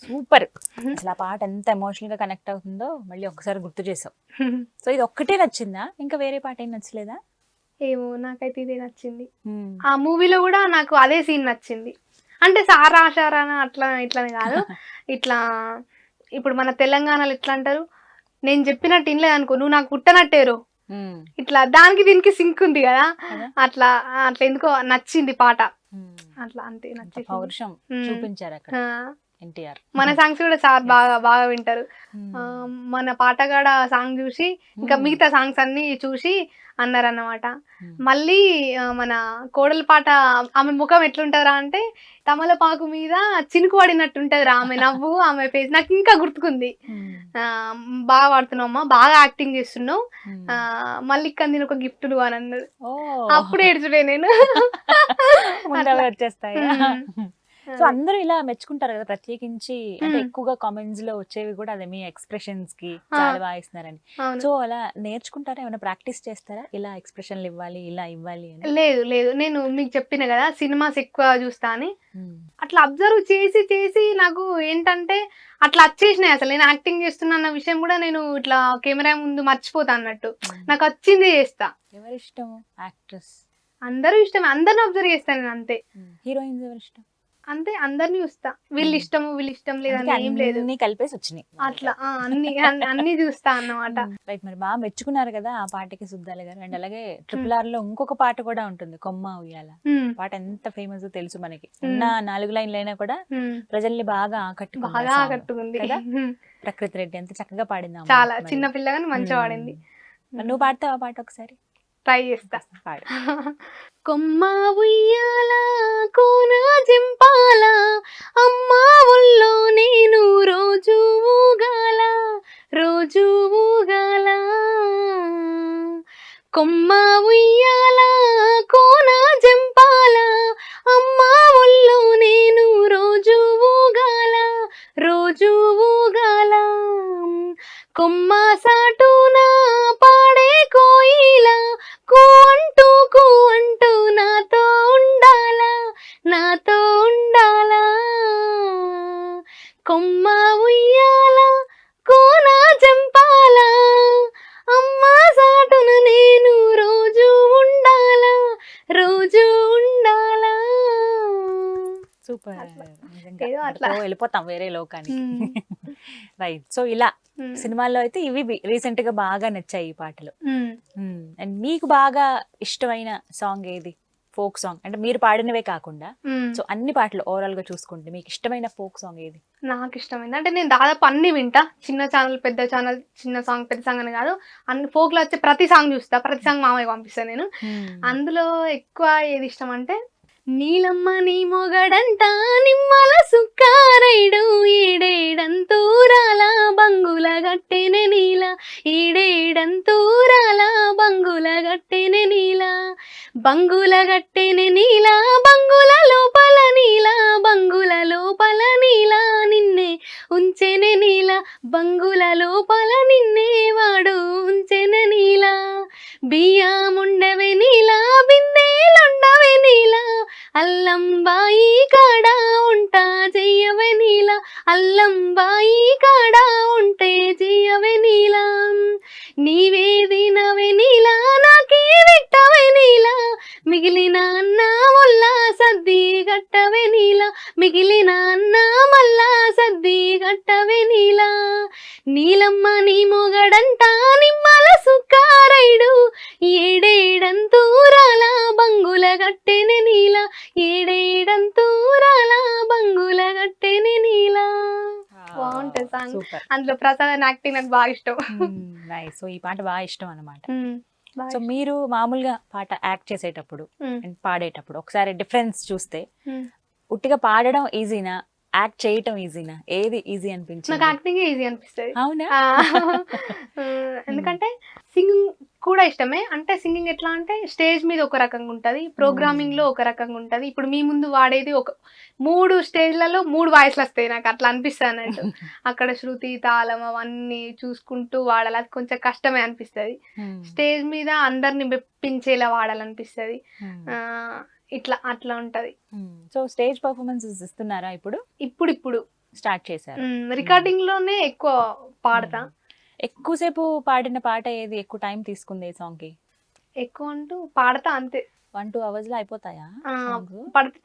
S2: సూపర్. అసలు ఆ పాట ఎంత ఎమోషనల్ గా కనెక్ట్ అవుతుందో మళ్ళీ ఒక్కసారి గుర్తు చేసావు. సో ఇది ఒక్కటే నచ్చిందా, ఇంకా వేరే పాట ఏం నచ్చలేదా?
S3: ఏమో, నాకైతే ఇదే నచ్చింది. ఆ మూవీలో కూడా నాకు అదే సీన్ నచ్చింది. అంటే సారా ఆశారానా అట్లా ఇట్లని కాదు, ఇట్లా ఇప్పుడు మన తెలంగాణలో ఎట్లా అంటారు, నేను చెప్పినట్టు వినలేదు అనుకో నువ్వు నాకు పుట్టనట్టేరో, ఇట్లా దానికి దీనికి సింక్ ఉంది కదా, అట్లా అట్లా ఎందుకో నచ్చింది పాట. అట్లా అంతే నచ్చింది.
S2: పౌరుషం చూపించారు అక్కడ ఎన్టీఆర్.
S3: మన సాంగ్స్ కూడా సార్ బాగా బాగా వింటారు. మన పాటగాడ సాంగ్ చూసి ఇంకా మిగతా సాంగ్స్ అన్ని చూసి అన్నారన్నమాట. మళ్ళీ మన కోడల పాట ఆమె ముఖం ఎట్లుంటదిరా అంటే తమలపాకు మీద చినుకు పడినట్టుంటదిరా ఆమె నవ్వు, ఆమె ఫేస్ నాకు ఇంకా గుర్తుకుంది. బాగా పాడుతున్నావు అమ్మా, బాగా యాక్టింగ్ చేస్తున్నావు, మళ్ళీ నేను ఒక గిఫ్ట్ అని అన్నారు. అప్పుడు ఏడ్చుడే నేను.
S2: వచ్చేస్తాయి. సో అందరూ ఇలా మెచ్చుకుంటారు కదా, ప్రత్యేకించి అంటే ఎక్కువగా కామెంట్స్ లో వచ్చేవి కూడా అదే మీ ఎక్స్ప్రెషన్స్ కి చాలా బాగా ఇస్తున్నారని. సో అలా నేర్చుకుంటారా, ఏమైనా ప్రాక్టీస్ చేస్తారా ఇలా ఎక్స్ప్రెషన్లు ఇవ్వాలి ఇలా ఇవ్వాలి అని?
S3: లేదు లేదు, నేను మీకు చెప్పిన కదా సినిమాస్ ఎక్కువ చూస్తా అని, అట్లా అబ్జర్వ్ చేసి చేసి నాకు ఏంటంటే అట్లా వచ్చేసినాయి. అసలు నేను యాక్టింగ్ చేస్తున్నా అన్న విషయం కూడా నేను ఇట్లా కెమెరా ముందు మర్చిపోతా అన్నట్టు, నాకు వచ్చింది చేస్తా.
S2: ఎవరి ఇష్టం యాక్ట్రెస్?
S3: అందరూ ఇష్టం, అందరిని అబ్జర్వ్ చేస్తాను నేను అంతే.
S2: హీరోయిన్స్ ఎవరి ఇష్టం?
S3: అంతే, అందరిని చూస్తా, వీళ్ళు ఇష్టము వీళ్ళు ఇష్టం లేదని ఏం లేదు,
S2: కలిపేసి వచ్చినాయి
S3: అట్లా అన్ని చూస్తా అన్నమాట.
S2: రైట్. మరి బాగా మెచ్చుకున్నారు కదా ఆ పాటకి సుద్దాల గారు. అండ్ అలాగే ట్రిపుల్ ఆర్ లో ఇంకొక పాట కూడా ఉంటుంది, కొమ్మ ఉయ్యాల పాట. ఎంత ఫేమస్ తెలుసు మనకి, ఉన్న 4 లైన్లు అయినా కూడా ప్రజల్ని బాగా ఆకట్టుకుంది కదా. ప్రకృతి రెడ్డి ఎంత చక్కగా పాడింది,
S3: చాలా చిన్న పిల్లగాని మంచిగా పాడింది.
S2: నువ్వు పాడతావు ఆ పాట ఒకసారి?
S3: ట్రై చేస్తా. కొమ్మ ఉయ్యాల కోన జింపాల అమ్మా ఒళ్ళో నేను రోజు ఊగాల రోజు ఊగాల, కొమ్మ ఉయ్యాల కోన జింపాల అమ్మా ఒళ్ళో నేను రోజు ఊగాల రోజు ఊగాల, కొమ్మ సాటున పాడే కోయిల కూ అంటూ నాతో ఉండాలా నాతో ఉండాలా, కొమ్మ ఉయ్యాల కోన జంపాల అమ్మ సాటున నేను రోజు ఉండాలా రోజు ఉండాలా.
S2: సూపర్. వెళ్ళిపోతాం వేరే లోకానికి. రైట్. సో ఇలా సినిమాల్లో అయితే ఇవి రీసెంట్ గా బాగా నచ్చాయి ఈ పాటలు. అండ్ మీకు బాగా ఇష్టమైన సాంగ్ ఏది? ఫోక్ సాంగ్ అంటే మీరు పాడినవే కాకుండా సో అన్ని పాటలు ఓవరాల్ గా చూసుకుంటే మీకు ఇష్టమైన ఫోక్ సాంగ్ ఏది?
S3: నాకు ఇష్టమైంది అంటే నేను దాదాపు అన్ని వింటా, చిన్న ఛానల్ పెద్ద ఛానల్, చిన్న సాంగ్ పెద్ద సాంగ్ అని కాదు, అన్ని ఫోక్ లో వచ్చే ప్రతి సాంగ్ చూస్తా, ప్రతి సాంగ్ మామయ్య పంపిస్తాను నేను. అందులో ఎక్కువ ఏది ఇష్టం అంటే నీలమ్మ నీ మొగడంట నిమ్మల సుక్కారైడు ఈడేడంతూరాల బంగుల గట్టెనె నీల ఈడేడంతూరాల బంగుల గట్టెనె నీల బంగుల గట్టెనె నీల బంగుల లోపల నీల బంగుల లోపల నీల నిన్నే ఉంచెనె నీల బంగుల లోపల నిన్నే వాడు ఉంచెనె నీల బియ్యముండవే నీల బిందెలుండవే నీల అల్లంబాయి కాడా ఉంటా చెయ్యవే నీలా, అల్లంబాయి కాడా ఉంటే చెయ్యవే నీలా, నీవేది నవే నీలా నాకే పెట్టవే నీలా, మిగిలిన అన్న మళ్ళా సద్ది గట్టవే నీలా, మిగిలిన అన్న మళ్ళా సద్ది గట్టవే నీలా, నీలమ్మ నీ మొగడంట నిమ్మల సుక్కారైడు, ఏడేడంతూరాల బంగుల గట్టెనే నీలా, ఏడేడంతూరాల బంగుల గట్టెనే నీలా. బాగుంటది సాంగ్.
S2: సూపర్.
S3: అందులో ప్రసాద్ యాక్టింగ్ నాకు బాగా ఇష్టం.
S2: నైస్. సో ఈ పాట బాగా ఇష్టం అన్నమాట.
S3: బాగా
S2: సో మీరు మామూలుగా పాట యాక్ట్ చేసేటప్పుడు
S3: ఉమ్.
S2: and పాడేటప్పుడు ఒకసారి డిఫరెన్స్ చూస్తే
S3: ఉమ్.
S2: ఉట్టిగా పాడడం ఈజీనా, యాక్ట్ చేయటం ఈజీనా, ఏది ఈజీ
S3: నాకు
S2: అనిపించింది?
S3: యాక్టింగ్ ఈజీ అనిపిస్తుంది.
S2: అవునా?
S3: ఎందుకంటే సింగింగ్ కూడా ఇష్టమే. అంటే సింగింగ్ ఎట్లా అంటే స్టేజ్ మీద ఒక రకంగా ఉంటది, ప్రోగ్రామింగ్ లో ఒక రకంగా ఉంటది. ఇప్పుడు మీ ముందు వాడేది ఒక 3 స్టేజ్లలో 3 వాయిస్లు వస్తాయి, నాకు అట్లా అనిపిస్తుంది అన్నట్టు. అక్కడ శృతి తాళం అవన్నీ చూసుకుంటూ వాడాలి, అది కొంచెం కష్టమే అనిపిస్తుంది. స్టేజ్ మీద అందరిని మెప్పించేలా వాడాలనిపిస్తుంది. ఇట్లా అట్లా ఉంటది.
S2: సో స్టేజ్ పర్ఫార్మెన్సెస్ ఇస్తున్నారా ఇప్పుడు?
S3: ఇప్పుడు
S2: స్టార్ట్ చేశారు.
S3: రికార్డింగ్ లోనే ఎక్కువ పాడతా.
S2: ఎక్కువసేపు పాడిన పాట ఏది? ఎక్కువ టైం తీసుకుంది ఈ సాంగ్ కి?
S3: ఎక్కువ అంటూ పాడతా అంతే.
S2: 1-2 hours లో అయిపోతాయా songs?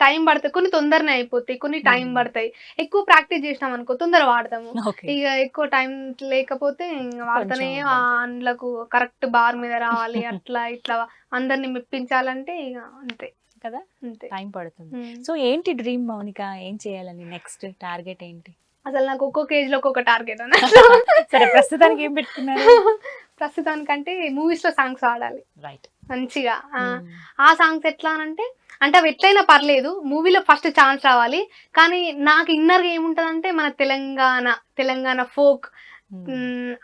S3: టైం పడతాయి, కొన్ని తొందరనే అయిపోతాయి, కొన్ని టైం పడతాయి. ఎక్కువ ప్రాక్టీస్ చేసినాం అనుకో తొందర వాడతాము.
S2: Okay.
S3: ఇక ఎక్కువ టైం లేకపోతే ఇంకా వాడతానే
S2: కొంచెం
S3: అందులకు కరెక్ట్ బార్ మీద రావాలి, అట్లా ఇట్లా అందరిని మెప్పించాలంటే ఇక అంతే
S2: కదా,
S3: అంతే.
S2: టైం పడుతుంది.
S3: ఉమ్.
S2: సో ఏంటి డ్రీమ్ మౌనిక? ఏం చేయాలని నెక్స్ట్ టార్గెట్ ఏంటి?
S3: అసలు నాకు ఒక్కొక్క ఏజ్ లో ఒక్కొక్క టార్గెట్ అన్న.
S2: సరే ప్రస్తుతానికి ఏం పెట్టుకున్నారు?
S3: ప్రస్తుతానికంటే మూవీస్ లో సాంగ్స్ ఆడాలి
S2: రైట్.
S3: మంచిగా. ఆ సాంగ్స్ ఎట్లా అంటే అవి ఎట్లయినా పర్లేదు, మూవీలో ఫస్ట్ ఛాన్స్ రావాలి. కానీ నాకు ఇన్నర్గా ఏముంటదంటే మన తెలంగాణ ఫోక్,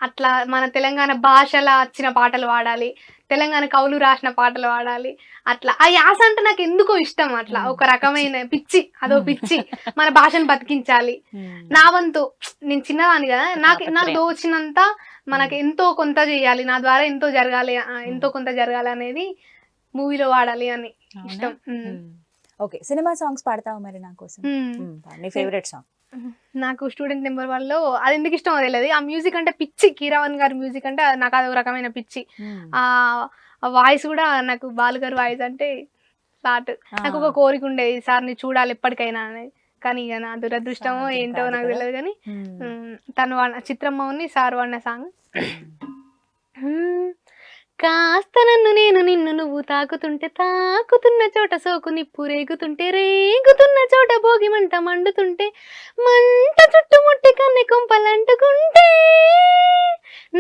S3: అట్లా మన తెలంగాణ భాషలో వచ్చిన పాటలు పాడాలి, తెలంగాణ కవులు రాసిన పాటలు పాడాలి. అట్లా ఆ యాస అంటే నాకు ఎందుకో ఇష్టం. అట్లా ఒక రకమైన పిచ్చి, అదో పిచ్చి. మన భాషను బతికించాలి. నా వంతు, నేను చిన్నదాన్ని కదా, నాకు దోచినంత మనకి ఎంతో కొంత చేయాలి, నా ద్వారా ఎంతో జరగాలి, ఎంతో కొంత జరగాలి అనేది మూవీలో వాడాలి అని ఇష్టం.
S2: ఓకే. సినిమా సాంగ్స్ పాడతావా మరి నా కోసం? నీ ఫేవరెట్ సాంగ్?
S3: నాకు స్టూడెంట్ నెంబర్ 1లో అది ఎందుకు ఇష్టమో తెలియదు, ఆ మ్యూజిక్ అంటే పిచ్చి. కీరవాణి గారి మ్యూజిక్ అంటే నాకు అది ఒక రకమైన పిచ్చి. ఆ వాయిస్ కూడా నాకు బాలు గారి వాయిస్ అంటే ఫ్లాట్. నాకు ఒక కోరిక ఉండేది, సార్ని చూడాలి ఎప్పటికైనా అనేది. కానీ ఇక నా దురదృష్టమో ఏంటో నాకు తెలియదు. కానీ తను చిత్రమ్మని సార్ వాడిన సాంగ్. కాస్త నన్ను నేను నిన్ను నువ్వు తాకుతుంటే, తాకుతున్న చోట సోకు నిప్పు రేగుతుంటే, రేగుతున్న చోట భోగి మంట మండుతుంటే, మంట చుట్టుముట్టి కన్నె కొంపలంటుకుంటే,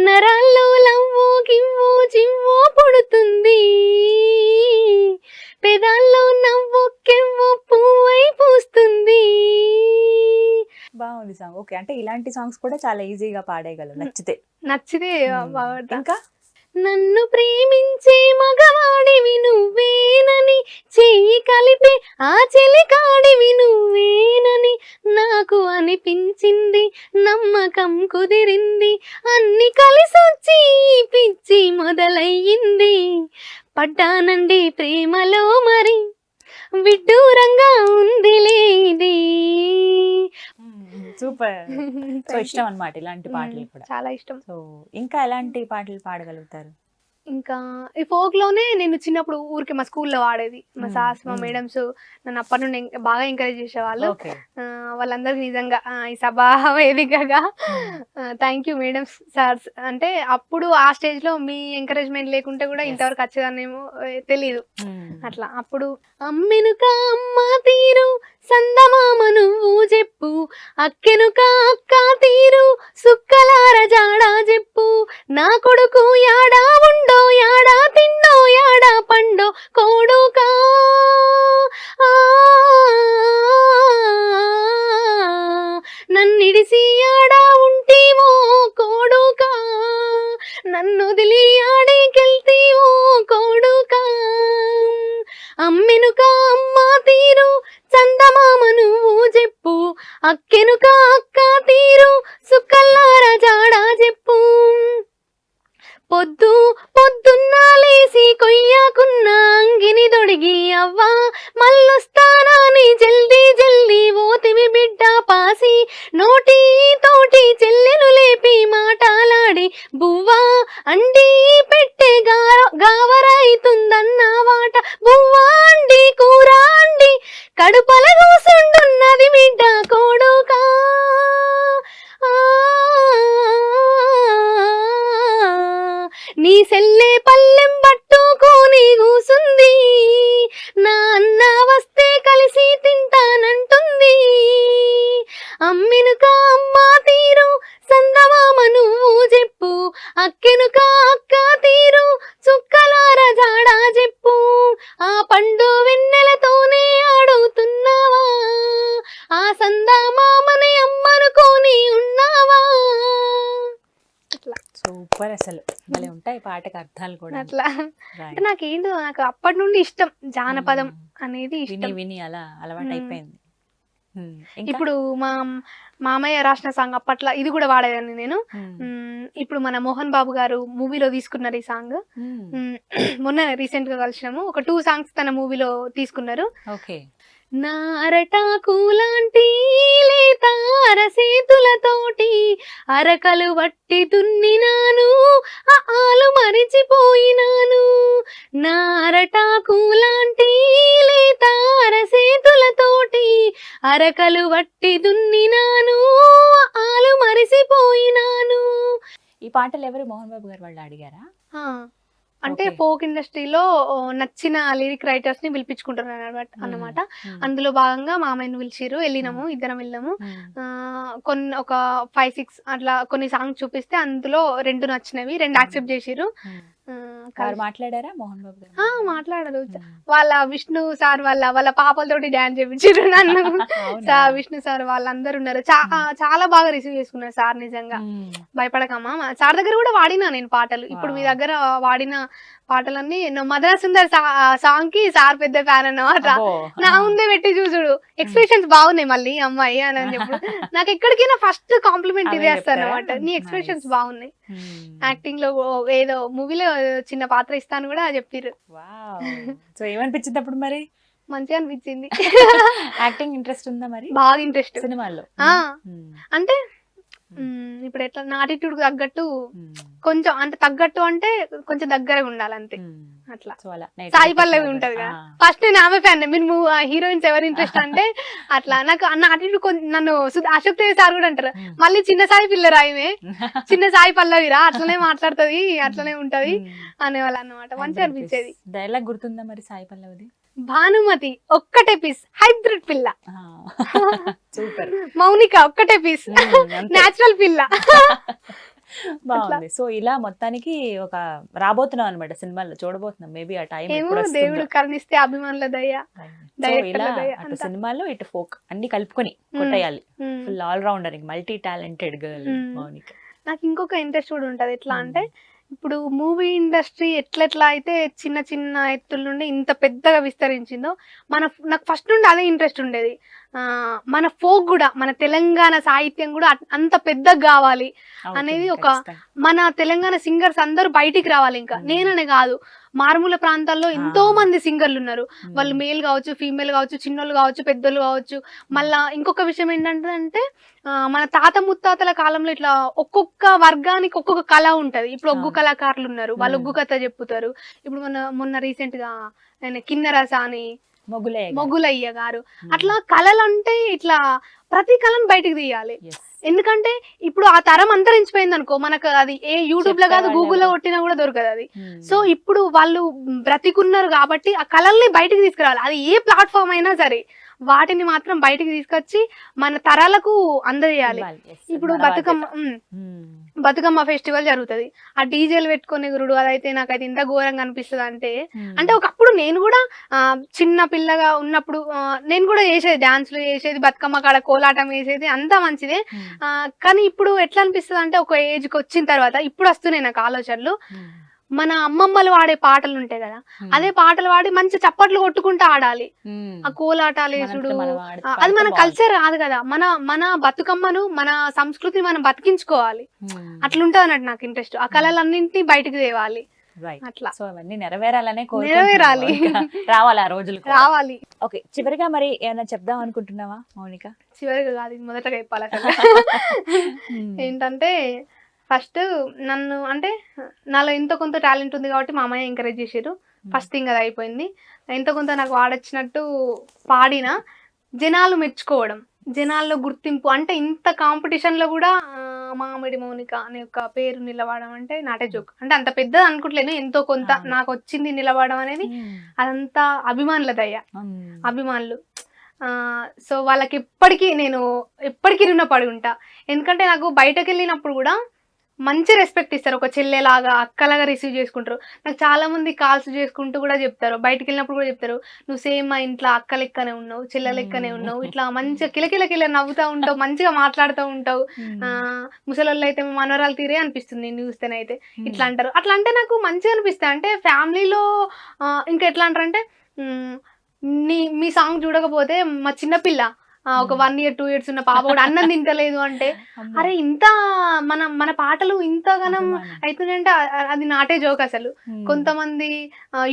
S3: నరాల్లో లవ్వో గివ్వో జివ్వో పుడుతుంది, పెదాల్లో నవ్వో కెవ్వో పువ్వై పూస్తుంది.
S2: బాగుంది సాంగ్. ఓకే. అంటే ఇలాంటి సాంగ్స్ కూడా చాలా ఈజీగా పాడేయగలరు నచ్చితే. ఇంకా
S3: నన్ను ప్రేమించే మగవాడివి నువ్వేనని, చెయ్యి కలిపే ఆ చెలికాడివి నువ్వేనని నాకు అనిపించింది, నమ్మకం కుదిరింది, అన్ని కలిసొచ్చి ఈ పిచ్చి మొదలయ్యింది, పడ్డానండి ప్రేమలో మరి విడ్డూరంగా ఉందిలే ఇది.
S2: సూపర్. సో ఇష్టం అన్నమాట ఇలాంటి పాటలు కూడా?
S3: చాలా ఇష్టం.
S2: సో ఇంకా ఎలాంటి పాటలు పాడగలుగుతారు?
S3: ఇంకా ఈ ఫోక్ లోనే నేను చిన్నప్పుడు ఊరికి మా స్కూల్లో వాడేది. మా సార్స్ మా మేడమ్స్ నన్ను అప్పటి నుండి బాగా ఎంకరేజ్ చేసేవాళ్ళు. వాళ్ళందరికీ నిజంగా ఈ సభా వేదికగా థ్యాంక్ యూ మేడమ్స్, సార్స్. అంటే అప్పుడు ఆ స్టేజ్ లో మీ ఎంకరేజ్మెంట్ లేకుంటే కూడా ఇంతవరకు వచ్చేదాన్నేమో తెలీదు. అట్లా అప్పుడు అమ్మెనుక అమ్మ తీరు సందమామ నువ్వు చెప్పు, అక్కెనుక అక్క తీరు సుక్కలార జాడా చెప్పు, నా కొడుకు యాడా ఉండో యాడా తిండో యాడా పండో కోడుకా, నన్నిడిసి యాడా ఉంటీవో కోడుకా, నన్ను వదిలి ఆడికెళ్తీవో కోడుకా, అమ్మెనుక అమ్మ తీరు చందమామ నువ్వు చెప్పు, అక్కెనుక అక్క తీరు సుక్కల్లార జాడా చెప్పు, పొద్దున్న లేసి కొయ్యాకున్న అంగిని దొడిగి అవ్వా మల్లొస్తాన
S2: సూపర్, అసలు భలే ఉంటాయి పాటకు అర్థాలు కూడా.
S3: అట్లా
S2: Right.
S3: అంటే నాకు అప్పటి నుండి ఇష్టం జానపదం అనేది
S2: విని
S3: ఇష్టం.
S2: విని అలా అలవాటు అయిపోయింది.
S3: ఇప్పుడు మా మామయ్య రాసిన సాంగ్ అప్పట్లో ఇది కూడా వాడేదాన్ని నేను. ఇప్పుడు మన మోహన్ బాబు గారు మూవీలో తీసుకున్నారు ఈ సాంగ్. మొన్న రీసెంట్ గా కలిసినాము, ఒక 2 సాంగ్స్ తన మూవీలో తీసుకున్నారు.
S2: ఓకే.
S3: నారటాకు లాంటి లేత అరసేతులతోటి అరకలు వట్టి దున్నినాను, ఆలు మరిచిపోయినాను. నారటాకు లాంటి లేత అరసేతులతోటి అరకలు వట్టి దున్నినాను, ఆలు మరిసిపోయినాను.
S2: ఈ పాటలు ఎవరు మోహన్ బాబు గారు వాళ్ళు అడిగారా?
S3: ఆ, అంటే
S2: Okay.
S3: ఫోక్ ఇండస్ట్రీలో నచ్చిన లిరిక్ రైటర్స్ ని పిలిపించుకుంటున్నారు అన్నమాట. అందులో భాగంగా మామయ్యను పిలిచిరు, వెళ్ళినాము, ఇద్దరం వెళ్ళాము. కొన్ని ఒక 5-6 అట్లా కొన్ని సాంగ్స్ చూపిస్తే అందులో 2 నచ్చినవి, 2 యాక్సెప్ట్ చేసిరు.
S2: వారు మాట్లాడారా మోహన్ బాబు గారు?
S3: మాట్లాడరు. వాళ్ళ విష్ణు సార్ వాళ్ళ పాపలతోటి డాన్స్ చేపించారు నన్ను. విష్ణు సార్ వాళ్ళందరూ ఉన్నారు, చాలా బాగా రిసీవ్ చేసుకున్నారు సార్. నిజంగా భయపడకమ్మా, సార్ దగ్గర కూడా వాడినా నేను పాటలు. ఇప్పుడు మీ దగ్గర వాడిన పాటలన్నీ మదన సుందర్ సాంగ్ కి సార్ పెద్ద ఫ్యాన్ అన్నమాట. నా ముందే పెట్టి చూసుడు, ఎక్స్ప్రెషన్స్ బాగున్నాయి మళ్ళీ అమ్మాయి అని చెప్పు. నాకు ఎక్కడికైనా ఫస్ట్ కాంప్లిమెంట్ ఇదే వస్తాను అనమాట, నీ ఎక్స్ప్రెషన్స్ బాగున్నాయి. యాక్టింగ్ లో ఏదో మూవీలో చిన్న పాత్ర ఇస్తాను కూడా చెప్పిర్రు.
S2: సో ఏమనిపించింది అప్పుడు మరి?
S3: మంచిగా అనిపించింది.
S2: యాక్టింగ్ ఇంట్రెస్ట్ ఉందా మరి?
S3: బాగా ఇంట్రెస్ట్
S2: సినిమాల్లో.
S3: అంటే ఇప్పుడు ఎట్లా నా attitude కు తగ్గట్టు కొంచెం, అంటే తగ్గట్టు అంటే కొంచెం దగ్గరగా ఉండాలి అంతే. అట్లా సాయి పల్లవి ఉంటది కదా, ఫస్ట్ నేను ఆమె ఫ్యాన్. మీరు హీరోయిన్స్ ఎవరు ఇంట్రెస్ట్ అంటే అట్లా నాకు నా attitude నన్ను అశోక్ తేజ్ సార్ కూడా అంటారు, మళ్ళీ చిన్న సాయి పిల్లరా ఈమె, చిన్న సాయి పల్లవిరా, అట్లనే మాట్లాడుతుంది, అట్లనే ఉంటది అనేవాళ్ళు అన్నమాట. మంచిగా అనిపించేది.
S2: డైలాగ్ గుర్తుందా మరి సాయి పల్లవిది?
S3: భానుమతి ఒక్కటే పీస్, హైబ్రిడ్ పిల్ల.
S2: సూపర్.
S3: మౌనిక ఒక్కటే పీస్, నేచురల్ పిల్ల.
S2: బాగుంది. సో ఇలా మొత్తానికి ఒక రాబోతున్నాం అనమాట సినిమాల్లో, చూడబోతున్నాం. మేబీ ఆ టైం
S3: ఏమో దేవుడు కరుణిస్తే అభిమానుల దయ.
S2: ఇలా అటు సినిమాల్లో ఇటు ఫోక్ అన్ని కలుపుకొని కొట్టేయాలి. Full all rounder, multi talented girl Mounika.
S3: నాకు ఇంకొక ఇంట్రెస్ట్ కూడా ఉంటది. ఎట్లా అంటే ఇప్పుడు మూవీ ఇండస్ట్రీ ఎట్లెట్లా అయితే చిన్న చిన్న ఎత్తుల నుండి ఇంత పెద్దగా విస్తరించిందో, నాకు ఫస్ట్ నుండి అదే ఇంట్రెస్ట్ ఉండేది. మన ఫోక్ కూడా, మన తెలంగాణ సాహిత్యం కూడా అంత పెద్దగా కావాలి అనేది ఒక, మన తెలంగాణ సింగర్స్ అందరూ బయటికి రావాలి. ఇంకా నేననే కాదు, మారుమూల ప్రాంతాల్లో ఎంతో మంది సింగర్లు ఉన్నారు. వాళ్ళు మేల్ కావచ్చు, ఫీమేల్ కావచ్చు, చిన్నోళ్ళు కావచ్చు, పెద్దోళ్ళు కావచ్చు. మళ్ళా ఇంకొక విషయం ఏంటంటే మన తాత ముత్తాతల కాలంలో ఇట్లా ఒక్కొక్క వర్గానికి ఒక్కొక్క కళ ఉంటది. ఇప్పుడు ఒగ్గు కళాకారులు ఉన్నారు, వాళ్ళు ఒగ్గు కథ చెప్పుతారు. ఇప్పుడు మొన్న రీసెంట్ గా ఆయన కిన్నెరస అని మొగులయ్య గారు, అట్లా కళలు అంటే ఇట్లా ప్రతి కళను బయటకు తీయాలి. ఎందుకంటే ఇప్పుడు ఆ తరం అంతరించిపోయింది అనుకో, మనకు అది ఏ యూట్యూబ్ లో కాదు, గూగుల్లో కొట్టినా కూడా దొరకదు అది. సో ఇప్పుడు వాళ్ళు బ్రతికున్నారు కాబట్టి ఆ కళల్ని బయటకు తీసుకురావాలి. అది ఏ ప్లాట్ఫామ్ అయినా సరే వాటిని మాత్రం బయటికి తీసుకొచ్చి మన తరాలకు అందజేయాలి. ఇప్పుడు బతుకమ్మ ఫెస్టివల్ జరుగుతుంది, ఆ డీజేలు పెట్టుకునే గురుడు, అదైతే నాకైతే ఇంత ఘోరంగా అనిపిస్తుంది. అంటే ఒకప్పుడు నేను కూడా చిన్న పిల్లగా ఉన్నప్పుడు నేను కూడా చేసేది, డాన్స్లు చేసేది, బతుకమ్మ కాడ కోలాటం వేసేది, అంతా మంచిదే. కానీ ఇప్పుడు ఎట్లా అనిపిస్తుంది అంటే ఒక ఏజ్కి వచ్చిన తర్వాత ఇప్పుడు వస్తున్నాయి నాకు ఆలోచనలు. మన అమ్మమ్మలు వాడే పాటలు ఉంటాయి కదా, అదే పాటలు వాడి మంచి చప్పట్లు కొట్టుకుంటూ ఆడాలి. ఆ కోలాటాలు వేసుడు అది మన కల్చర్ కాదు కదా. మన బతుకమ్మను, మన సంస్కృతిని మనం బతికించుకోవాలి. అట్లుంటది అన్నట్టు నాకు ఇంట్రెస్ట్. ఆ కళలన్నింటినీ బయటకు తేవాలి. అట్లా
S2: నెరవేరాలి, రావాలి ఆ రోజులు
S3: రావాలి.
S2: ఓకే, చివరిగా మరి ఏమైనా చెప్దాం అనుకుంటున్నావా మౌనిక?
S3: చివరిగా కాదు, మొదటగా చెప్పాలి అసలు. ఏంటంటే ఫస్ట్ నన్ను, అంటే నాలో ఎంతో కొంత టాలెంట్ ఉంది కాబట్టి మా అమ్మాయి ఎంకరేజ్ చేసారు. ఫస్ట్ థింగ్ అది అయిపోయింది. ఎంతో కొంత నాకు వాడొచ్చినట్టు పాడిన జనాలు మెచ్చుకోవడం, జనాల్లో గుర్తింపు, అంటే ఇంత కాంపిటీషన్ లో కూడా మామిడి మౌనిక అనే ఒక పేరు నిలవడం అంటే నాటే జోక్. అంటే అంత పెద్దది అనుకుంటలేను, ఎంతో కొంత నాకు వచ్చింది నిలవడం అనేది. అదంతా అభిమానుల దయ, అభిమానులు. సో వాళ్ళకి ఎప్పటికీ నేను రుణపడి ఉంటా. ఎందుకంటే నాకు బయటకు వెళ్ళినప్పుడు కూడా మంచి రెస్పెక్ట్ ఇస్తారు, ఒక చెల్లెలాగా అక్కలాగా రిసీవ్ చేసుకుంటారు. నాకు చాలా మంది కాల్స్ చేసుకుంటూ కూడా చెప్తారు, బయటికి వెళ్ళినప్పుడు కూడా చెప్తారు, నువ్వు సేమ్ మా ఇంట్లో అక్క లెక్కనే ఉన్నావు, చెల్లె లెక్కనే ఉన్నావు, ఇట్లా మంచిగా కిలకిల నవ్వుతూ ఉంటావు, మంచిగా మాట్లాడుతూ ఉంటావు, ముసలోళ్ళు అయితే మనవరాలు తీరే అనిపిస్తుంది నేను చూస్తేనైతే, ఇట్లా అంటారు. అట్లా అంటే నాకు మంచిగా అనిపిస్తాయి. అంటే ఫ్యామిలీలో ఇంకా ఎట్లా అంటారంటే మీ సాంగ్ చూడకపోతే మా చిన్నపిల్ల ఒక 1 year 2 years ఉన్న పాప కూడా అన్నం తింటలేదు అంటే అరే ఇంత మన పాటలు ఇంతగానం అవుతుందంటే అది నాటే జోక్ అసలు. కొంతమంది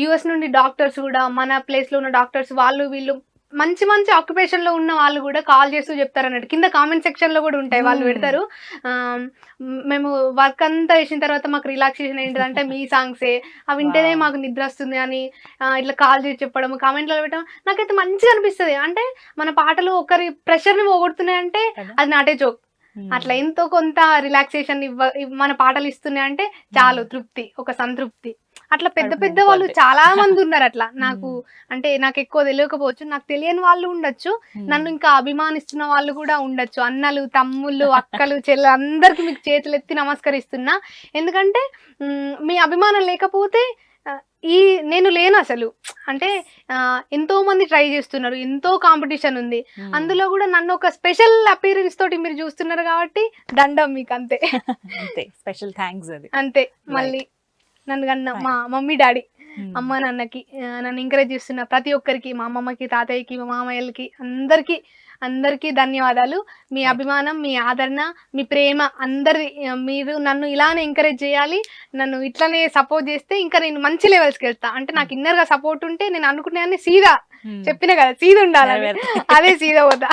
S3: యుఎస్ నుండి డాక్టర్స్ కూడా మన ప్లేస్ లో ఉన్న డాక్టర్స్ వాళ్ళు వీళ్ళు మంచి మంచి ఆక్యుపేషన్ లో ఉన్న వాళ్ళు కూడా కాల్ చేస్తూ చెప్తారు అన్నట్టు. కింద కామెంట్ సెక్షన్ లో కూడా ఉంటాయి, వాళ్ళు పెడతారు మేము వర్క్ అంతా వేసిన తర్వాత మాకు రిలాక్సేషన్ ఏంటిదంటే మీ సాంగ్సే, అవి వింటేనే మాకు నిద్ర వస్తుంది అని ఇట్లా కాల్ చేసి చెప్పడం, కామెంట్లో పెట్టడం నాకైతే మంచిగా అనిపిస్తుంది. అంటే మన పాటలు ఒకరి ప్రెషర్ ని పోగొడుతున్నాయంటే అది నాటే జోక్. అట్లా ఎంతో కొంత రిలాక్సేషన్ మన పాటలు ఇస్తున్నాయి అంటే చాలు తృప్తి, ఒక సంతృప్తి. అట్లా పెద్ద పెద్ద వాళ్ళు చాలా మంది ఉన్నారు అట్లా. నాకు అంటే నాకు ఎక్కువ తెలియకపోవచ్చు, నాకు తెలియని వాళ్ళు ఉండొచ్చు, నన్ను ఇంకా అభిమానిస్తున్న వాళ్ళు కూడా ఉండొచ్చు. అన్నలు, తమ్ముళ్ళు, అక్కలు, చెల్లెలు అందరికి మీకు చేతులు ఎత్తి నమస్కరిస్తున్నా. ఎందుకంటే మీ అభిమానం లేకపోతే నేను లేను అసలు. అంటే ఎంతో మంది ట్రై చేస్తున్నారు, ఎంతో కాంపిటీషన్ ఉంది, అందులో కూడా నన్ను ఒక స్పెషల్ అపీరెన్స్ తోటి మీరు చూస్తున్నారు కాబట్టి దండం మీకు, అంతే.
S2: స్పెషల్ థ్యాంక్స్ అది
S3: అంతే. మళ్ళీ నన్ను కన్నా మా మమ్మీ డాడీ అమ్మ నాన్నకి నన్ను ఎంకరేజ్ చేస్తున్న ప్రతి ఒక్కరికి, మా అమ్మమ్మకి, తాతయ్యకి, మా మామయ్యలకి, అందరికీ ధన్యవాదాలు. మీ అభిమానం, మీ ఆదరణ, మీ ప్రేమ అందరి, మీరు నన్ను ఇలానే ఎంకరేజ్ చేయాలి, నన్ను ఇట్లానే సపోర్ట్ చేస్తే ఇంకా నేను మంచి లెవెల్స్కి వెళ్తా. అంటే నాకు ఇన్నర్ గా సపోర్ట్ ఉంటే నేను అనుకునే సీదా చెప్పిన కదా, సీదా ఉండాలి, అదే సీదా పోతా.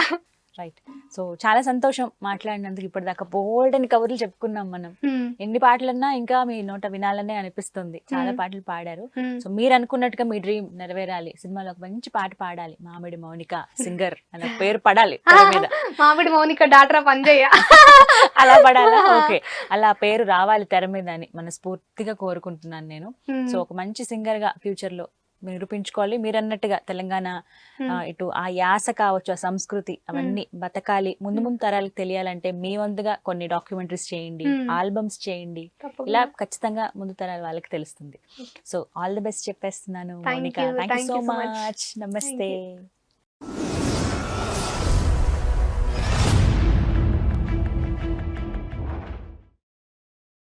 S2: రైట్. సో చాలా సంతోషం మాట్లాడినందుకు. ఇప్పటిదాకా బోల్డ్ అని కబుర్లు చెప్పుకున్నాం మనం. ఎన్ని పాటలన్నా ఇంకా మీ నోట వినాలనే అనిపిస్తుంది. చాలా పాటలు పాడారు. సో మీరు అనుకున్నట్టుగా మీ డ్రీమ్ నెరవేరాలి, సినిమాలో ఒక మంచి పాట పాడాలి, మామిడి మౌనిక సింగర్ అనే పేరు పడాలి మీద.
S3: మామిడి మౌనిక డాక్టర్ పంజయ్య
S2: అలా పడాలా? ఓకే, అలా పేరు రావాలి తెర మీద అని మనస్ఫూర్తిగా కోరుకుంటున్నాను నేను. సో ఒక మంచి సింగర్ గా ఫ్యూచర్ లో నిరూపించుకోవాలి. మీరు అన్నట్టుగా తెలంగాణ ఇటు ఆ యాస కావచ్చు, ఆ సంస్కృతి, అవన్నీ బతకాలి, ముందు ముందు తరాలకు తెలియాలంటే మీ వంతుగా కొన్ని డాక్యుమెంటరీస్ చేయండి, ఆల్బమ్స్ చేయండి. ఇలా ఖచ్చితంగా ముందు తరాల వాళ్ళకి తెలుస్తుంది. సో ఆల్ ది బెస్ట్ చెప్పేస్తున్నాను Mounika. Thank you so much. నమస్తే.